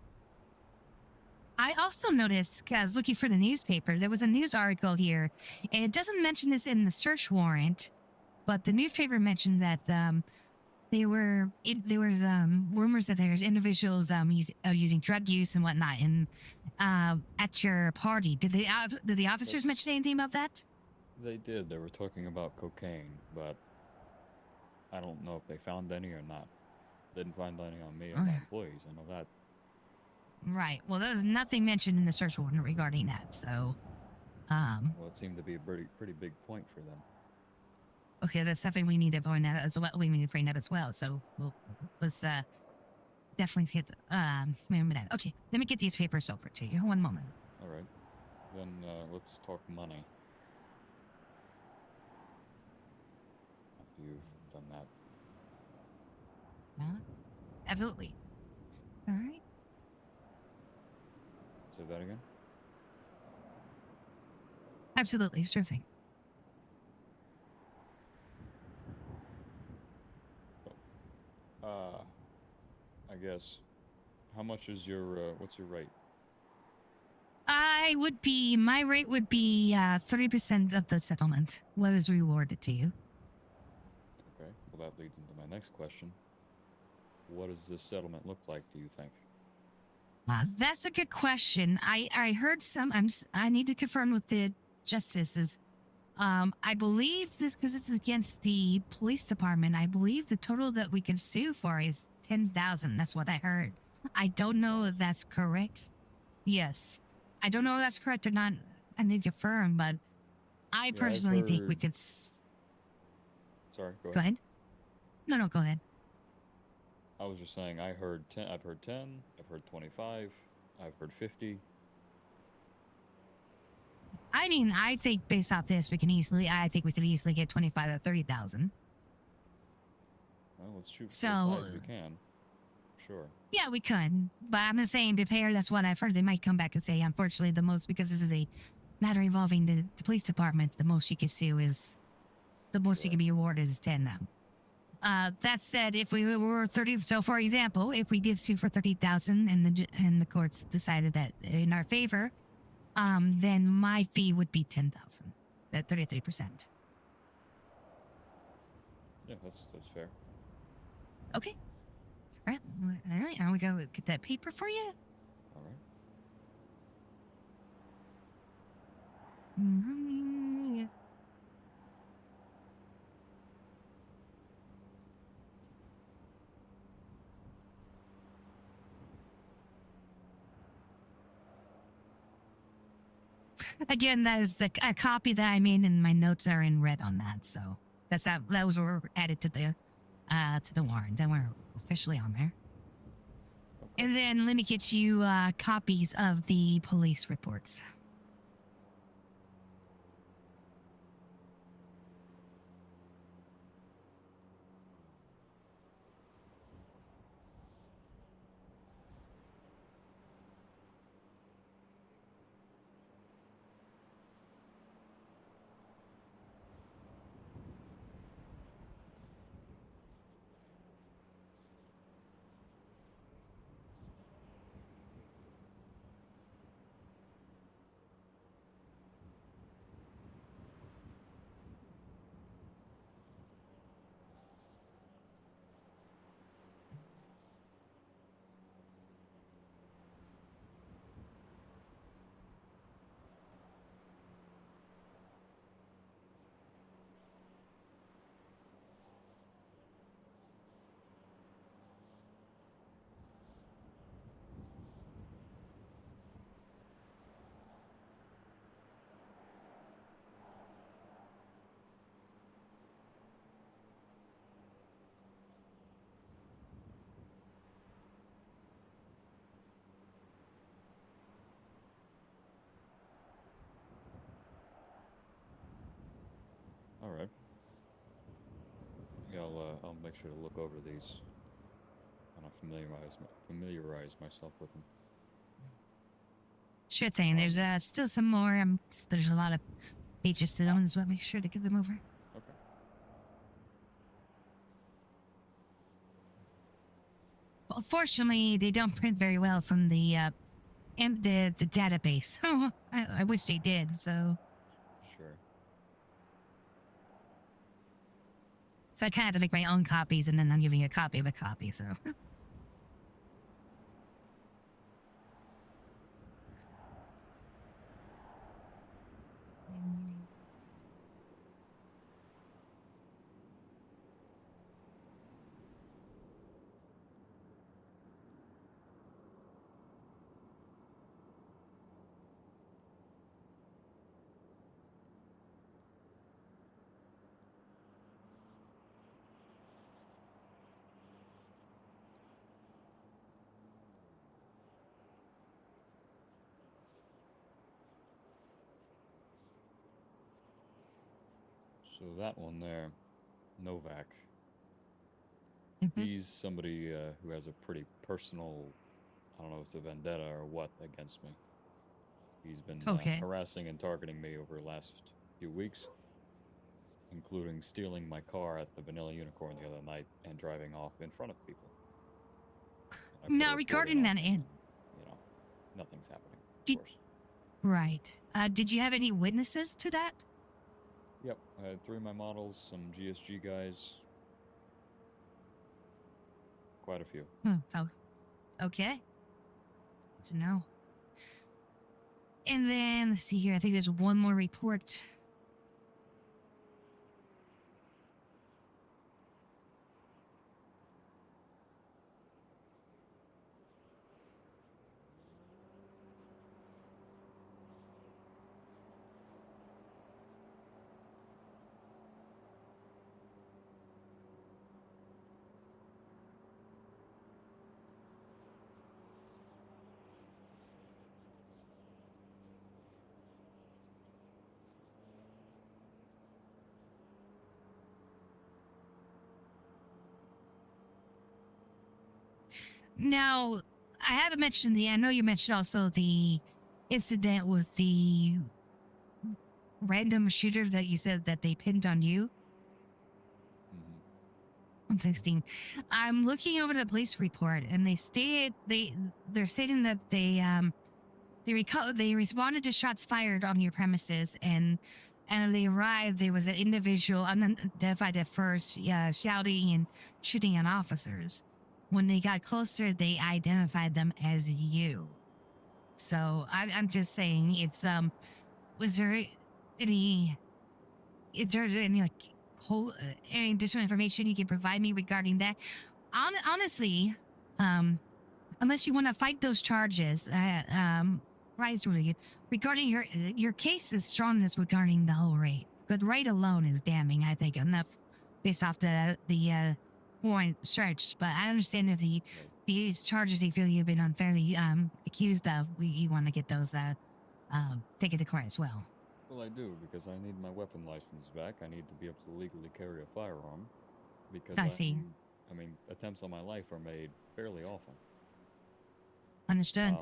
I also noticed, because looking for the newspaper, there was a news article here, and it doesn't mention this in the search warrant, but the newspaper mentioned that there was rumors that there's individuals using drug use and whatnot at your party. Did the officers mention anything about that? They did. They were talking about cocaine, but I don't know if they found any or not. Didn't find any on me or my employees. I know that. Right. Well, there's nothing mentioned in the search warrant regarding that. So, well, it seemed to be a pretty big point for them. Okay, that's something we need to find out as well. We need to find out as well. So let's definitely hit remember that. Okay, let me get these papers over to you. One moment. All right. Then let's talk money. After you've done that. Absolutely. All right. Say that again? Absolutely, sure thing. I guess. How much is your, what's your rate? My rate would be 30% of the settlement. What is rewarded to you? Okay, well that leads into my next question. What does this settlement look like, do you think? That's a good question. I heard I need to confirm with the justices. I believe this, because it's against the police department, I believe the total that we can sue for is 10,000. That's what I heard. I don't know if that's correct. Yes. I don't know if that's correct or not. I need to confirm, but I personally think we could... Sorry, go ahead. Go ahead. No, go ahead. I was just saying, I've heard 10, I've heard 25, I've heard 50. I mean, I think based off this, I think we could easily get 25 or 30,000. Well, let's shoot for So, as high as we can. Sure. Yeah, we could. But I'm just saying, prepare, that's what I've heard. They might come back and say, unfortunately, the most, because this is a matter involving the police department, the most you could sue is, the most you can be awarded is 10 now. That said, if we were 30, so for example, if we did sue for 30,000 and the courts decided that in our favor, then my fee would be 10,000 at 33%. Yeah, that's fair. Okay. All right. Are we going to get that paper for you? All right. Again, that is a copy that I made, and my notes are in red on that. So that was were added to the warrant. Then we're officially on there. Okay. And then let me get you copies of the police reports. All right. Yeah, I'll make sure to look over these. And I'll familiarize myself with them. Sure thing. There's still some more. There's a lot of pages to them, so I'll make sure to get them over. Okay. Well, fortunately, they don't print very well from the database. I wish they did. So. Sure. So I kind of have to make my own copies, and then I'm giving you a copy of a copy. So. So that one there, Novak. Mm-hmm. He's somebody who has a pretty personal, I don't know if it's a vendetta or what, against me. He's been harassing and targeting me over the last few weeks, including stealing my car at the Vanilla Unicorn the other night and driving off in front of people. Now, regarding that, you know, nothing's happening, of course. Right. Did you have any witnesses to that? Yep, I had 3 of my models, some GSG guys. Quite a few. Oh, okay. Good to know. And then, let's see here. I think there's one more report. Now, I haven't mentioned I know you mentioned also the incident with the random shooter that you said that they pinned on you. I'm texting. I'm looking over the police report, and they're stating that they responded to shots fired on your premises, and when they arrived, there was an individual unidentified at first, shouting and shooting at officers. When they got closer, they identified them as you. So I'm just saying, it's was there any? Is there any any additional information you can provide me regarding that? Honestly, unless you want to fight those charges, regarding your case is strongest regarding the whole raid. But raid alone is damning, I think, enough based off the warrant search. But I understand if these charges you feel you've been unfairly accused of, you want to get those taken to court as well. Well, I do, because I need my weapon license back. I need to be able to legally carry a firearm. Because I see. I mean, attempts on my life are made fairly often. Understood.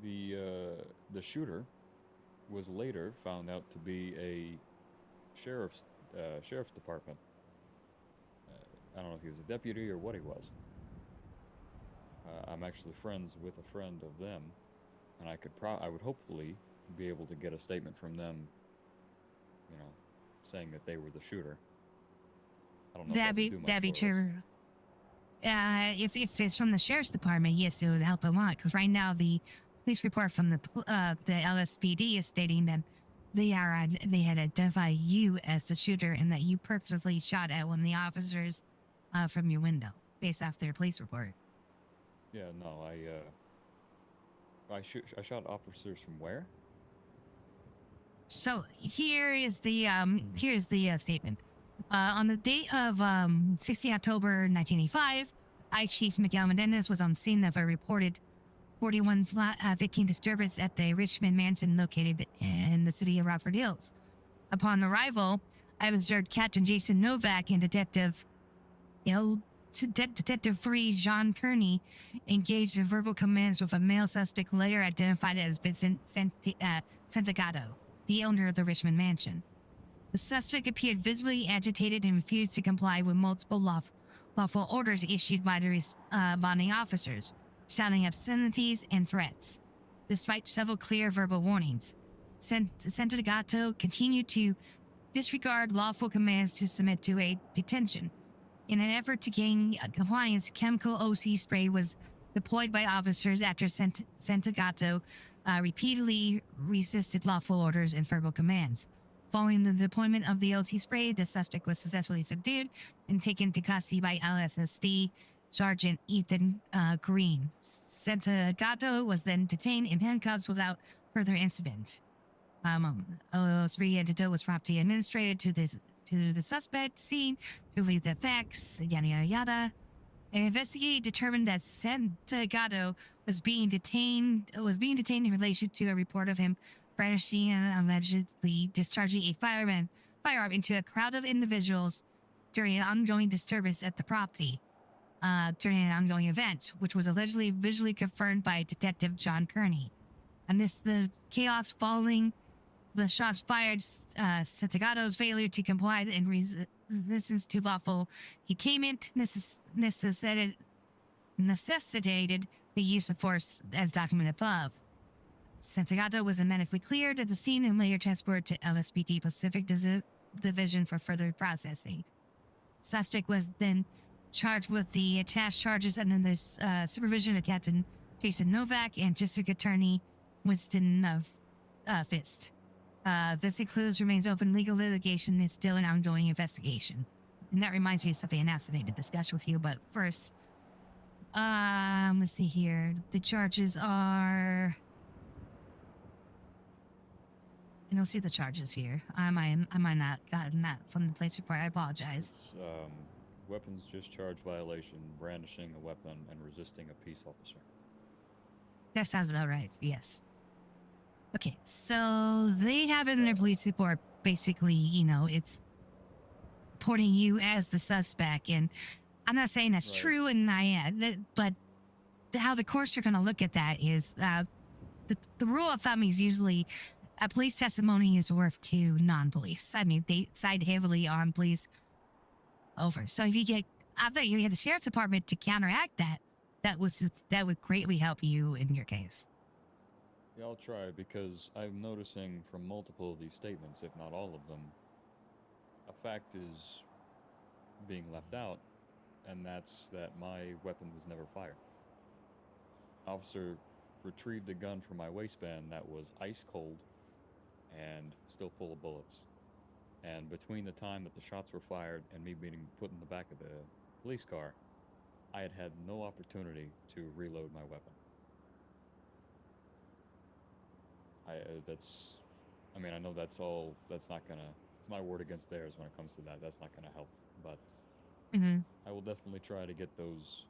The shooter was later found out to be a sheriff's department. I don't know if he was a deputy or what he was. I'm actually friends with a friend of them, and I would hopefully be able to get a statement from them, you know, saying that they were the shooter. I don't know. That'd be true. If it's from the sheriff's department, yes, it would help a lot. Because right now the police report from the LSPD is stating that they had identified you as the shooter and that you purposely shot at one of the officers from your window, based off their police report. Yeah, no, I shot officers from where? So here's the statement. On the date of 16 October 1985, I, Chief Miguel Menendez, was on scene of a reported 4115 disturbance at the Richmond Mansion located in the city of Rockford Hills. Upon arrival, I observed Captain Jason Novak and Detective Free John Kearney engaged in verbal commands with a male suspect later identified as Vincent Santagato, the owner of the Richmond mansion. The suspect appeared visibly agitated and refused to comply with multiple lawful orders issued by the responding officers, shouting obscenities and threats. Despite several clear verbal warnings, Santagato continued to disregard lawful commands to submit to a detention. In an effort to gain compliance, chemical OC spray was deployed by officers after Santagato repeatedly resisted lawful orders and verbal commands. Following the deployment of the OC spray, the suspect was successfully subdued and taken to custody by LSSD Sergeant Ethan Green. Santagato was then detained in handcuffs without further incident. OC antidote was promptly administered to the suspect scene to read the facts, yada yada yada. An investigator determined that Santagato was being detained in relation to a report of him brandishing and allegedly discharging a firearm into a crowd of individuals during an ongoing disturbance at the property. During an ongoing event, which was allegedly visually confirmed by Detective John Kearney. Amidst the chaos following the shots fired, Santagato's failure to comply and resistance to lawful detainment necessitated the use of force as documented above. Santagato was medically cleared at the scene and later transported to LSPD Pacific Division for further processing. Suspect was then charged with the attached charges under the supervision of Captain Jason Novak and District Attorney Winston Fist. This includes remains open legal litigation and is still an ongoing investigation. And that reminds me of something else I need to discuss with you, but first, let's see here. The charges are... I don't see the charges here. I might not gotten that from the police report. I apologize. It's, weapons discharge violation, brandishing a weapon, and resisting a peace officer. That sounds about right, yes. Okay, so they have it in their police report, basically, you know, it's reporting you as the suspect, and I'm not saying that's true, and but how the courts are going to look at that is, the rule of thumb is usually a police testimony is worth to non-police. I mean, they side heavily on police over. So if you get out there, you have the sheriff's department to counteract that. That would greatly help you in your case. Yeah, I'll try, because I'm noticing from multiple of these statements, if not all of them, a fact is being left out, and that's that my weapon was never fired. Officer retrieved a gun from my waistband that was ice cold and still full of bullets. And between the time that the shots were fired and me being put in the back of the police car, I had no opportunity to reload my weapon. I know that's not gonna, it's my word against theirs when it comes to that. That's not gonna help, but I will definitely try to get those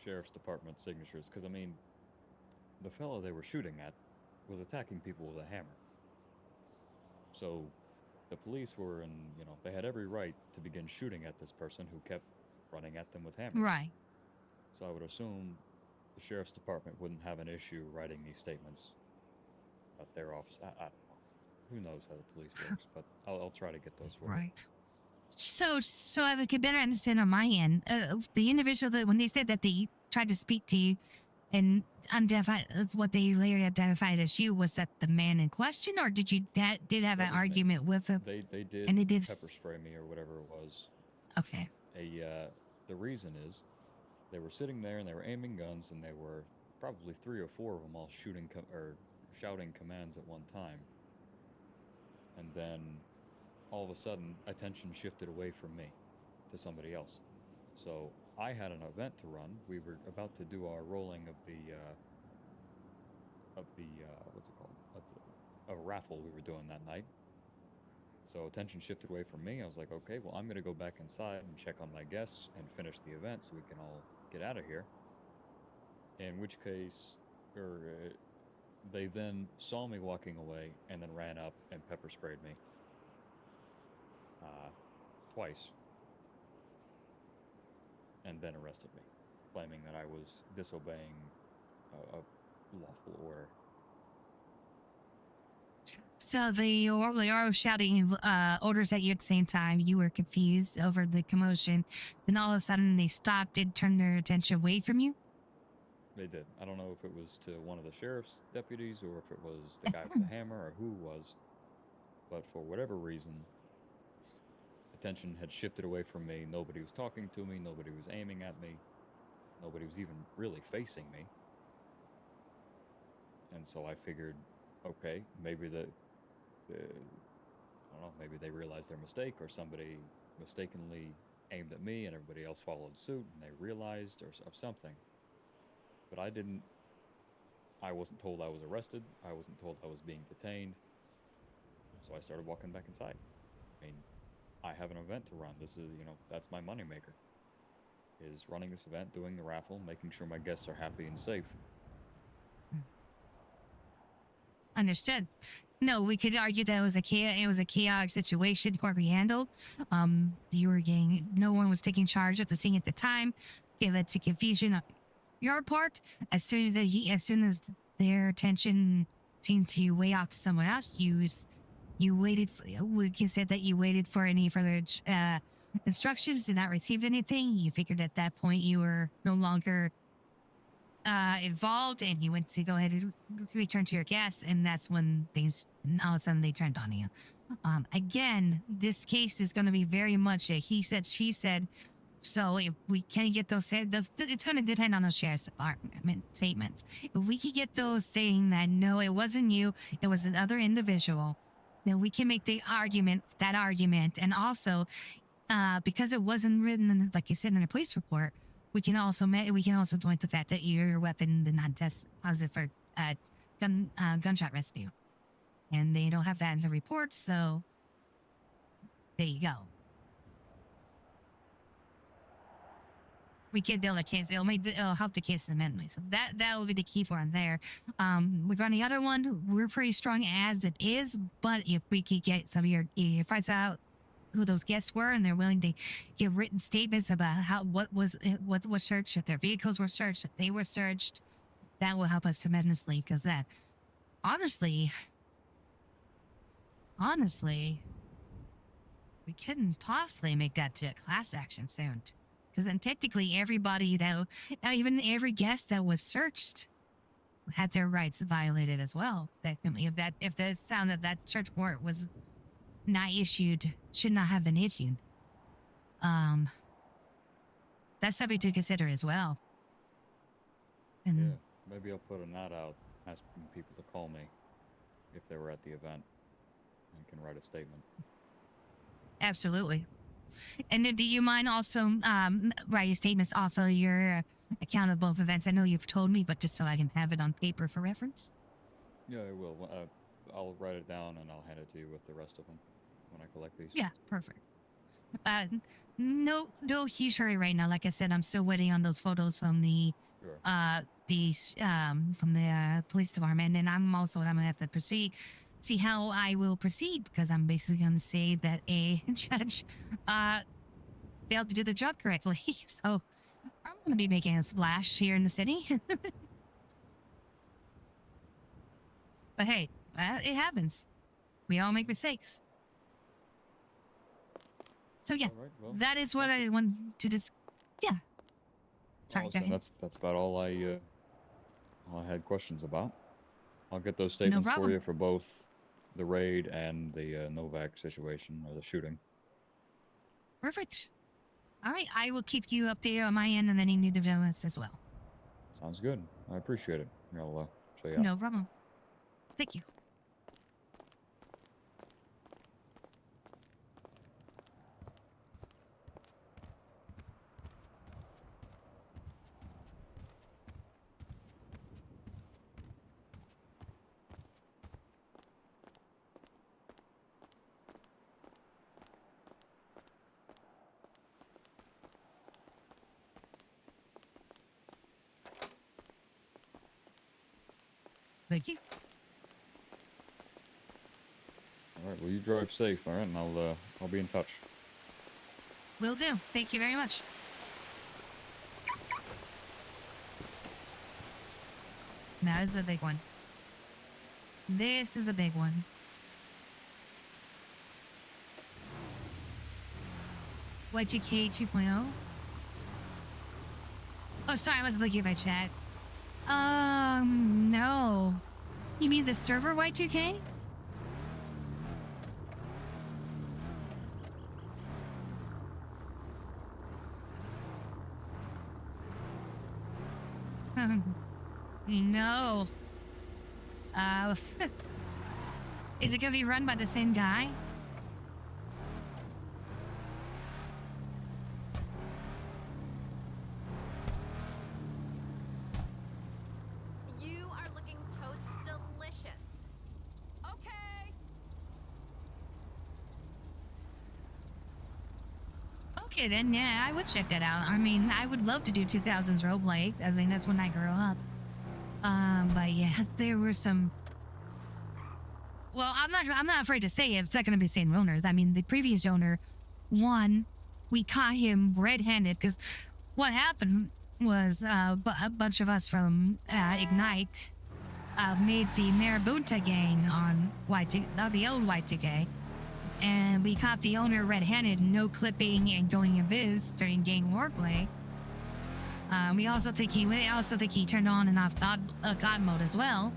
sheriff's department signatures, because, I mean, the fellow they were shooting at was attacking people with a hammer. So the police were they had every right to begin shooting at this person who kept running at them with hammers. Right. So I would assume the sheriff's department wouldn't have an issue writing these statements at their office. I don't know. Who knows how the police works, but I'll try to get those for you. Right. So I could better understand on my end, the individual that when they said that they tried to speak to you and identify what they later identified as you, was that the man in question, or did you did have an argument with him? They did and they did pepper spray me or whatever it was. Okay. The reason is they were sitting there and they were aiming guns, and they were probably 3 or 4 of them all shooting or shouting commands at one time. And then all of a sudden, attention shifted away from me to somebody else. So I had an event to run. We were about to do our rolling of a raffle we were doing that night. So attention shifted away from me. I was like, okay, well, I'm going to go back inside and check on my guests and finish the event so we can all get out of here. In which case, they then saw me walking away and then ran up and pepper sprayed me. twice, and then arrested me, claiming that I was disobeying a lawful order. So they were shouting orders at you at the same time. You were confused over the commotion. Then all of a sudden they stopped and turned their attention away from you. They did. I don't know if it was to one of the sheriff's deputies or if it was the guy with the hammer or who it was. But for whatever reason, attention had shifted away from me. Nobody was talking to me. Nobody was aiming at me. Nobody was even really facing me. And so I figured, okay, maybe I don't know, maybe they realized their mistake or somebody mistakenly aimed at me and everybody else followed suit and they realized or something. But I wasn't told I was arrested. I wasn't told I was being detained. So I started walking back inside. I mean, I have an event to run. This is, that's my moneymaker. Is running this event, doing the raffle, making sure my guests are happy and safe. Understood. No, we could argue that it was a chaotic situation poorly handled. No one was taking charge of the scene at the time. It led to confusion on your part. As soon as their attention seemed to weigh out to someone else, you waited. We can say that you waited for any further instructions. Did not receive anything. You figured at that point you were no longer involved, and you went to go ahead and return to your guests, and that's when all of a sudden they turned on you. Again, this case is going to be very much a he said, she said. So if we can get those, it's going to depend on those sheriff's department statements. If we can get those saying that no, it wasn't you, it was another individual, then we can make that argument, and also because it wasn't written like you said in a police report. We can also point the fact that your weapon did not test positive for gunshot residue, and they don't have that in the report. So there you go. We can build a case. It'll help the case immensely. So that will be the key for on there. Regarding the other one, we're pretty strong as it is. But if we could get some of your finds out who those guests were, and they're willing to give written statements about what was searched, if their vehicles were searched, if they were searched, that will help us tremendously. Because that, honestly, we couldn't possibly make that to a class action soon. Because then technically even every guest that was searched had their rights violated as well. If they found that search warrant was not issued, should not have been issued. That's something to consider as well. And yeah, maybe I'll put a note out asking people to call me if they were at the event and can write a statement. Absolutely. And then do you mind also writing statements, also your account of both events? I know you've told me, but just so I can have it on paper for reference. Yeah, I will. I'll write it down and I'll hand it to you with the rest of them when I collect these. Yeah, perfect. No huge hurry right now. Like I said, I'm still waiting on those photos from the police department, and I'm gonna have to see how I will proceed, because I'm basically gonna say that a judge failed to do the job correctly. So I'm gonna be making a splash here in the city. But hey, it happens. We all make mistakes. So yeah, right, well, that is what I want to just. Yeah. Sorry, go ahead. That's about all I had questions about. I'll get those statements for you for both the raid and the Novak situation, or the shooting. Perfect. All right, I will keep you updated on my end and any new developments as well. Sounds good. I appreciate it. I'll show you out. No problem. Thank you. Thank you. All right, well, you drive safe, all right? And I'll be in touch. Will do. Thank you very much. Now, this is a big one. This is a big one. Y2K 2.0? Oh, sorry, I was looking at my chat. No. You mean the server Y2K? No. Is it gonna be run by the same guy? You are looking totes delicious. Okay. Okay, then, yeah, I would check that out. I mean, I would love to do 2000s roleplay. I mean, that's when I grew up. But yeah, there were some... Well, I'm not afraid to say it's not going to be same owners. I mean, the previous owner, one, we caught him red-handed because what happened was a bunch of us from Ignite made the Marabunta gang on the old Y2K, and we caught the owner red-handed, no clipping and going invis during gang warplay. We also think he turned on and off God mode as well.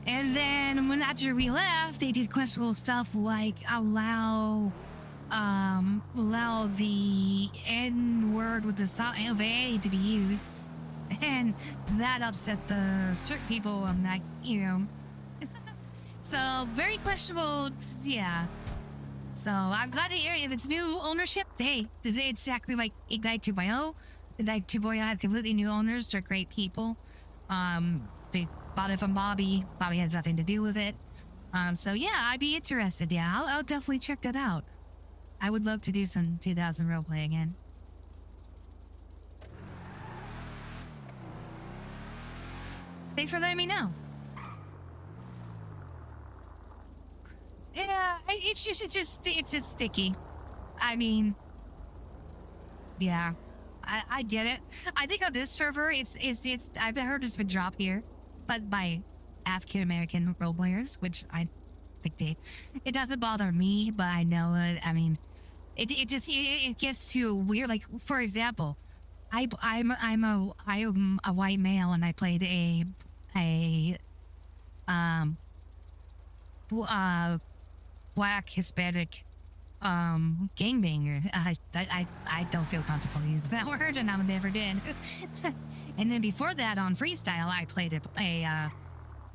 And then after we left, they did questionable stuff like allow the N word with the of A to be used, and that upset the certain people. I'm like, so very questionable. Yeah. So I'm glad to hear if it's new ownership. Hey, it's exactly like Ignite 2.0. Ignite 2.0 had completely new owners. They're great people. They bought it from Bobby. Bobby has nothing to do with it. So yeah, I'd be interested. Yeah, I'll definitely check that out. I would love to do some 2000 roleplay again. Thanks for letting me know. Yeah, it's just sticky. I mean, yeah, I get it. I think on this server, it's I've heard it's been dropped here, but by African American role players, which I think it doesn't bother me, but I know it. I mean, it gets too weird. Like, for example, I'm a white male and I played a black Hispanic gangbanger. I don't feel comfortable using that word, and I never did. And then before that, on freestyle, I played a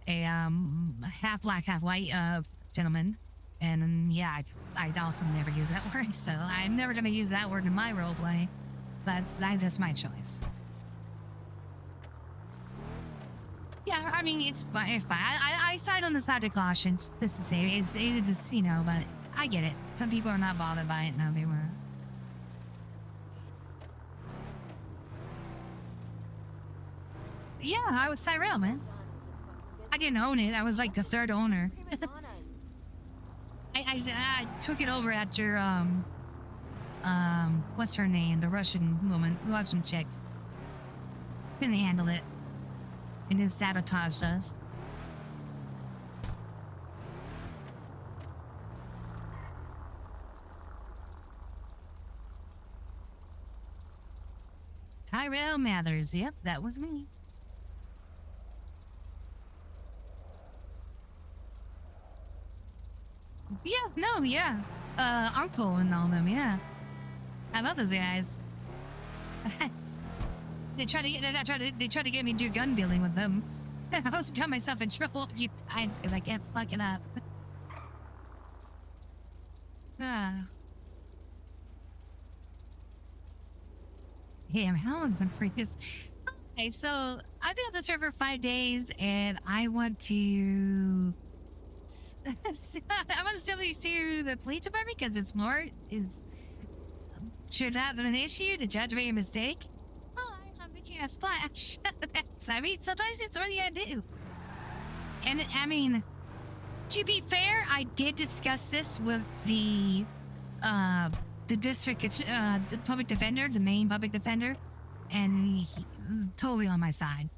half black, half white gentleman, and yeah, I also never use that word. So I'm never gonna use that word in my roleplay. That's my choice. Yeah, I mean, it's fine. It's fine. I side on the side of caution. Just to say, it's just, but I get it. Some people are not bothered by it. No, they were. Yeah, I was Cyrell, man. I didn't own it. I was like the third owner. I took it over after, what's her name? The Russian woman, Russian chick. Couldn't handle it. And then sabotaged us. Tyrell Mathers. Yep, that was me. Yeah, no, yeah. Uncle and all them, yeah. I love those guys. They try to get me to do gun dealing with them. I almost got myself in trouble a few times because I kept fucking up. Damn, how am I free this? Okay, so I've been on the server 5 days and I want to still see the police department because it's should have been an issue. The judge made a mistake. I'm making a splash. I mean, sometimes it's what you gotta do. And I mean, To be fair, I did discuss this with the district, the public defender, the main public defender, and he totally on my side.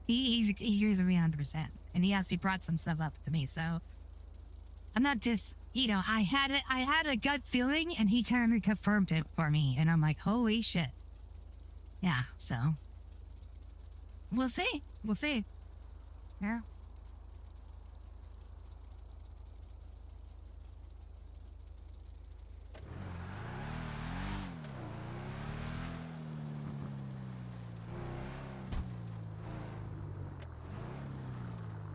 He agrees with me 100%, and he actually brought some stuff up to me. So I'm not just, I had a gut feeling, and he kind of confirmed it for me, and I'm like, holy shit. Yeah. So we'll see. We'll see. Yeah.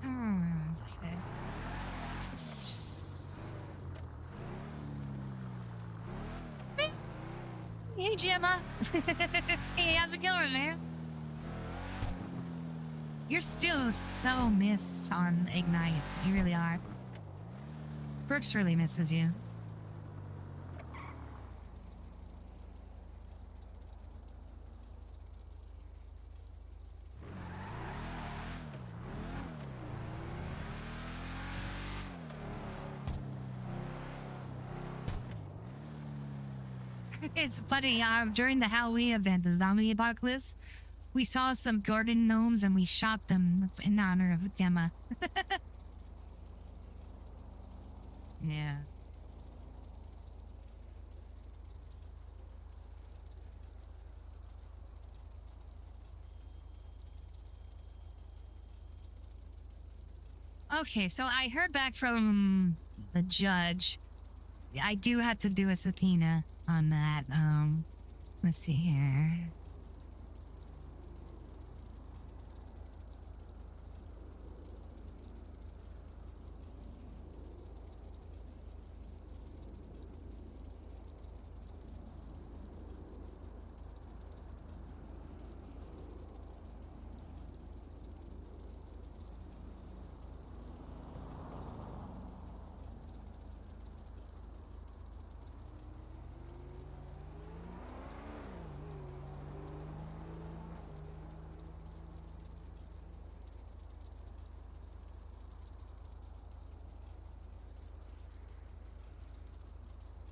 One second. Hey, Gemma. Hey, how's it going, man? You're still so missed on Ignite. You really are. Brooks really misses you. It's funny, during the Halloween event, the zombie apocalypse, we saw some garden gnomes and we shot them in honor of Gemma. Yeah. Okay, so I heard back from the judge. I do have to do a subpoena on that. Let's see here.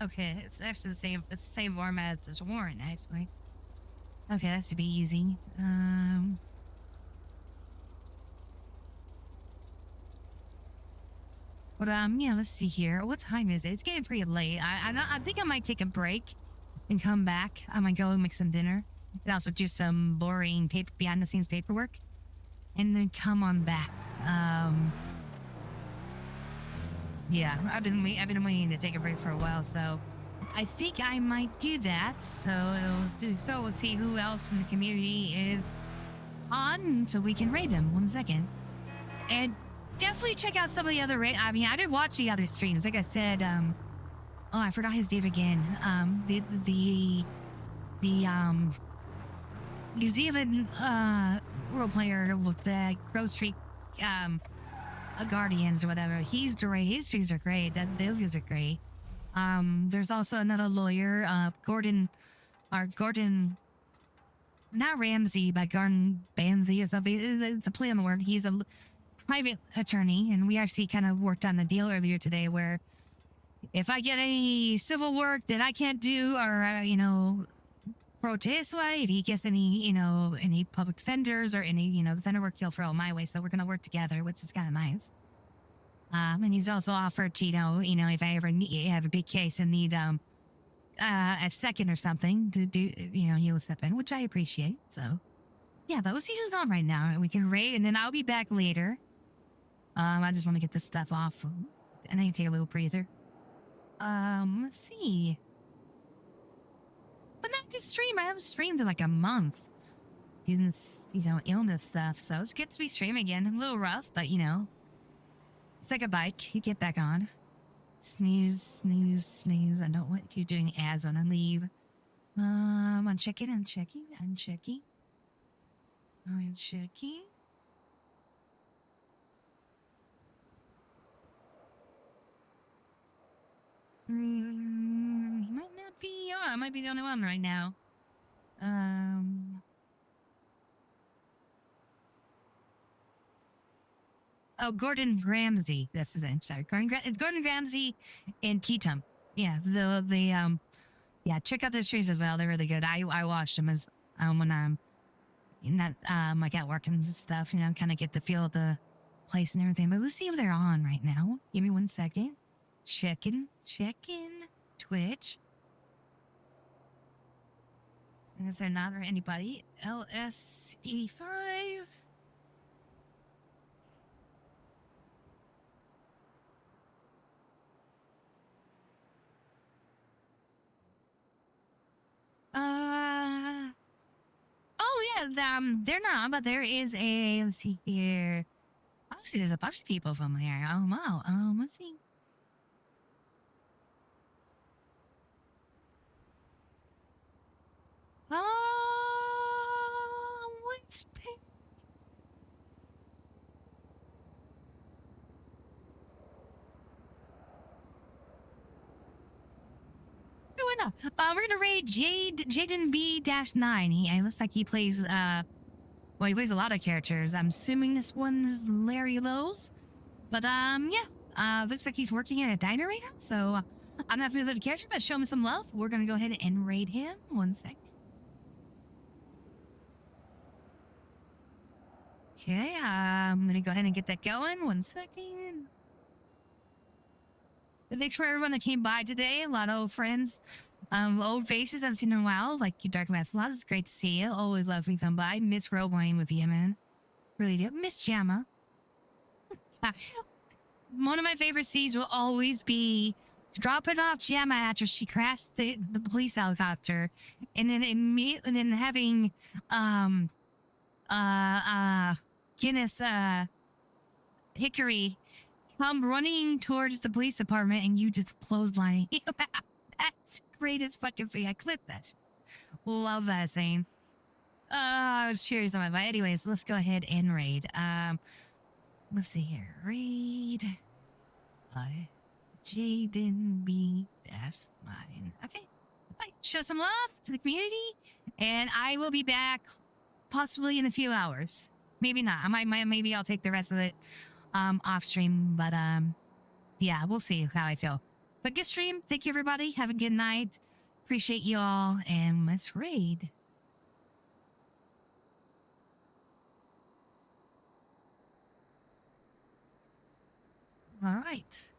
Okay, it's actually it's the same format as this warrant, actually. Okay, that should be easy. But yeah, let's see here. What time is it? It's getting pretty late. I think I might take a break and come back. I might go and make some dinner and also do some boring behind the scenes paperwork, and then come on back. Yeah, I've been waiting to take a break for a while, so I think I might do that. So we'll see who else in the community is on, so we can raid them. 1 second, and definitely check out some of the other I mean, I did watch the other streams. Like I said, oh, I forgot his name again. The New Zealand role player with the Grove Street Guardians or whatever. He's great. His streams are great. Those guys are great. There's also another lawyer, Gordon, not Ramsey, but Gordon Banzi or something. It's a play on the word. He's a private attorney, and we actually kind of worked on the deal earlier today where if I get any civil work that I can't do or, protest, if he gets any, any public defenders or any, defender work, he'll throw my way. So we're going to work together, which is kind of nice. And he's also offered to, if I ever have a big case and need a second or something to do, he will step in, which I appreciate. So, yeah, but we'll see who's on right now. We can raid, and then I'll be back later. I just want to get this stuff off, and I can take a little breather. Let's see. But not good stream. I haven't streamed in like a month. Doing this, illness stuff. So it's good to be streaming again. A little rough, but it's like a bike. You get back on. Snooze, snooze, snooze. I know what you're doing as when I leave. I'm checking. I'm checking. I'm checking. Might not be. I might be the only one right now. Oh, Gordon Ramsay. That's his name. Sorry, it's Gordon Ramsay and Keatum. Yeah, yeah. Check out their streams as well. They're really good. I watched them as when I'm not like at work and stuff. You know, kind of get the feel of the place and everything. But let's see if they're on right now. Give me 1 second. Checking Twitch. Is there not or anybody? LS85. Oh yeah, they're not, but there is a. Let's see here. Oh, see, there's a bunch of people from here. Oh wow. Let's see. Let's pick. Doing up. We're gonna raid Jaden B-9. He looks like he plays well, he plays a lot of characters. I'm assuming this one's Larry Lowe's. But yeah. Looks like he's working at a diner right now. So I'm not familiar with the character, but show him some love. We're gonna go ahead and raid him. 1 second. Okay, I'm gonna go ahead and get that going. 1 second. Thanks for everyone that came by today. A lot of old friends, old faces I've seen in a while, like you, Dark Mass. A lot. It's great to see you. Always love when you come by. Miss Roboing with you, man. Really do. Miss Jamma. One of my favorite scenes will always be dropping off Jamma after she crashed the police helicopter, and then having Guinness Hickory come running towards the police department and you just clotheslining him out. That's the greatest fucking thing. I clipped that. Love that scene. I was curious on my mind. Anyways, let's go ahead and raid. Let's see here. Raid by Jaden B. That's mine. Okay. Bye. Show some love to the community. And I will be back possibly in a few hours. Maybe not. Maybe I'll take the rest of it off stream, but yeah, we'll see how I feel. But good stream. Thank you, everybody. Have a good night. Appreciate you all, and let's raid. All right.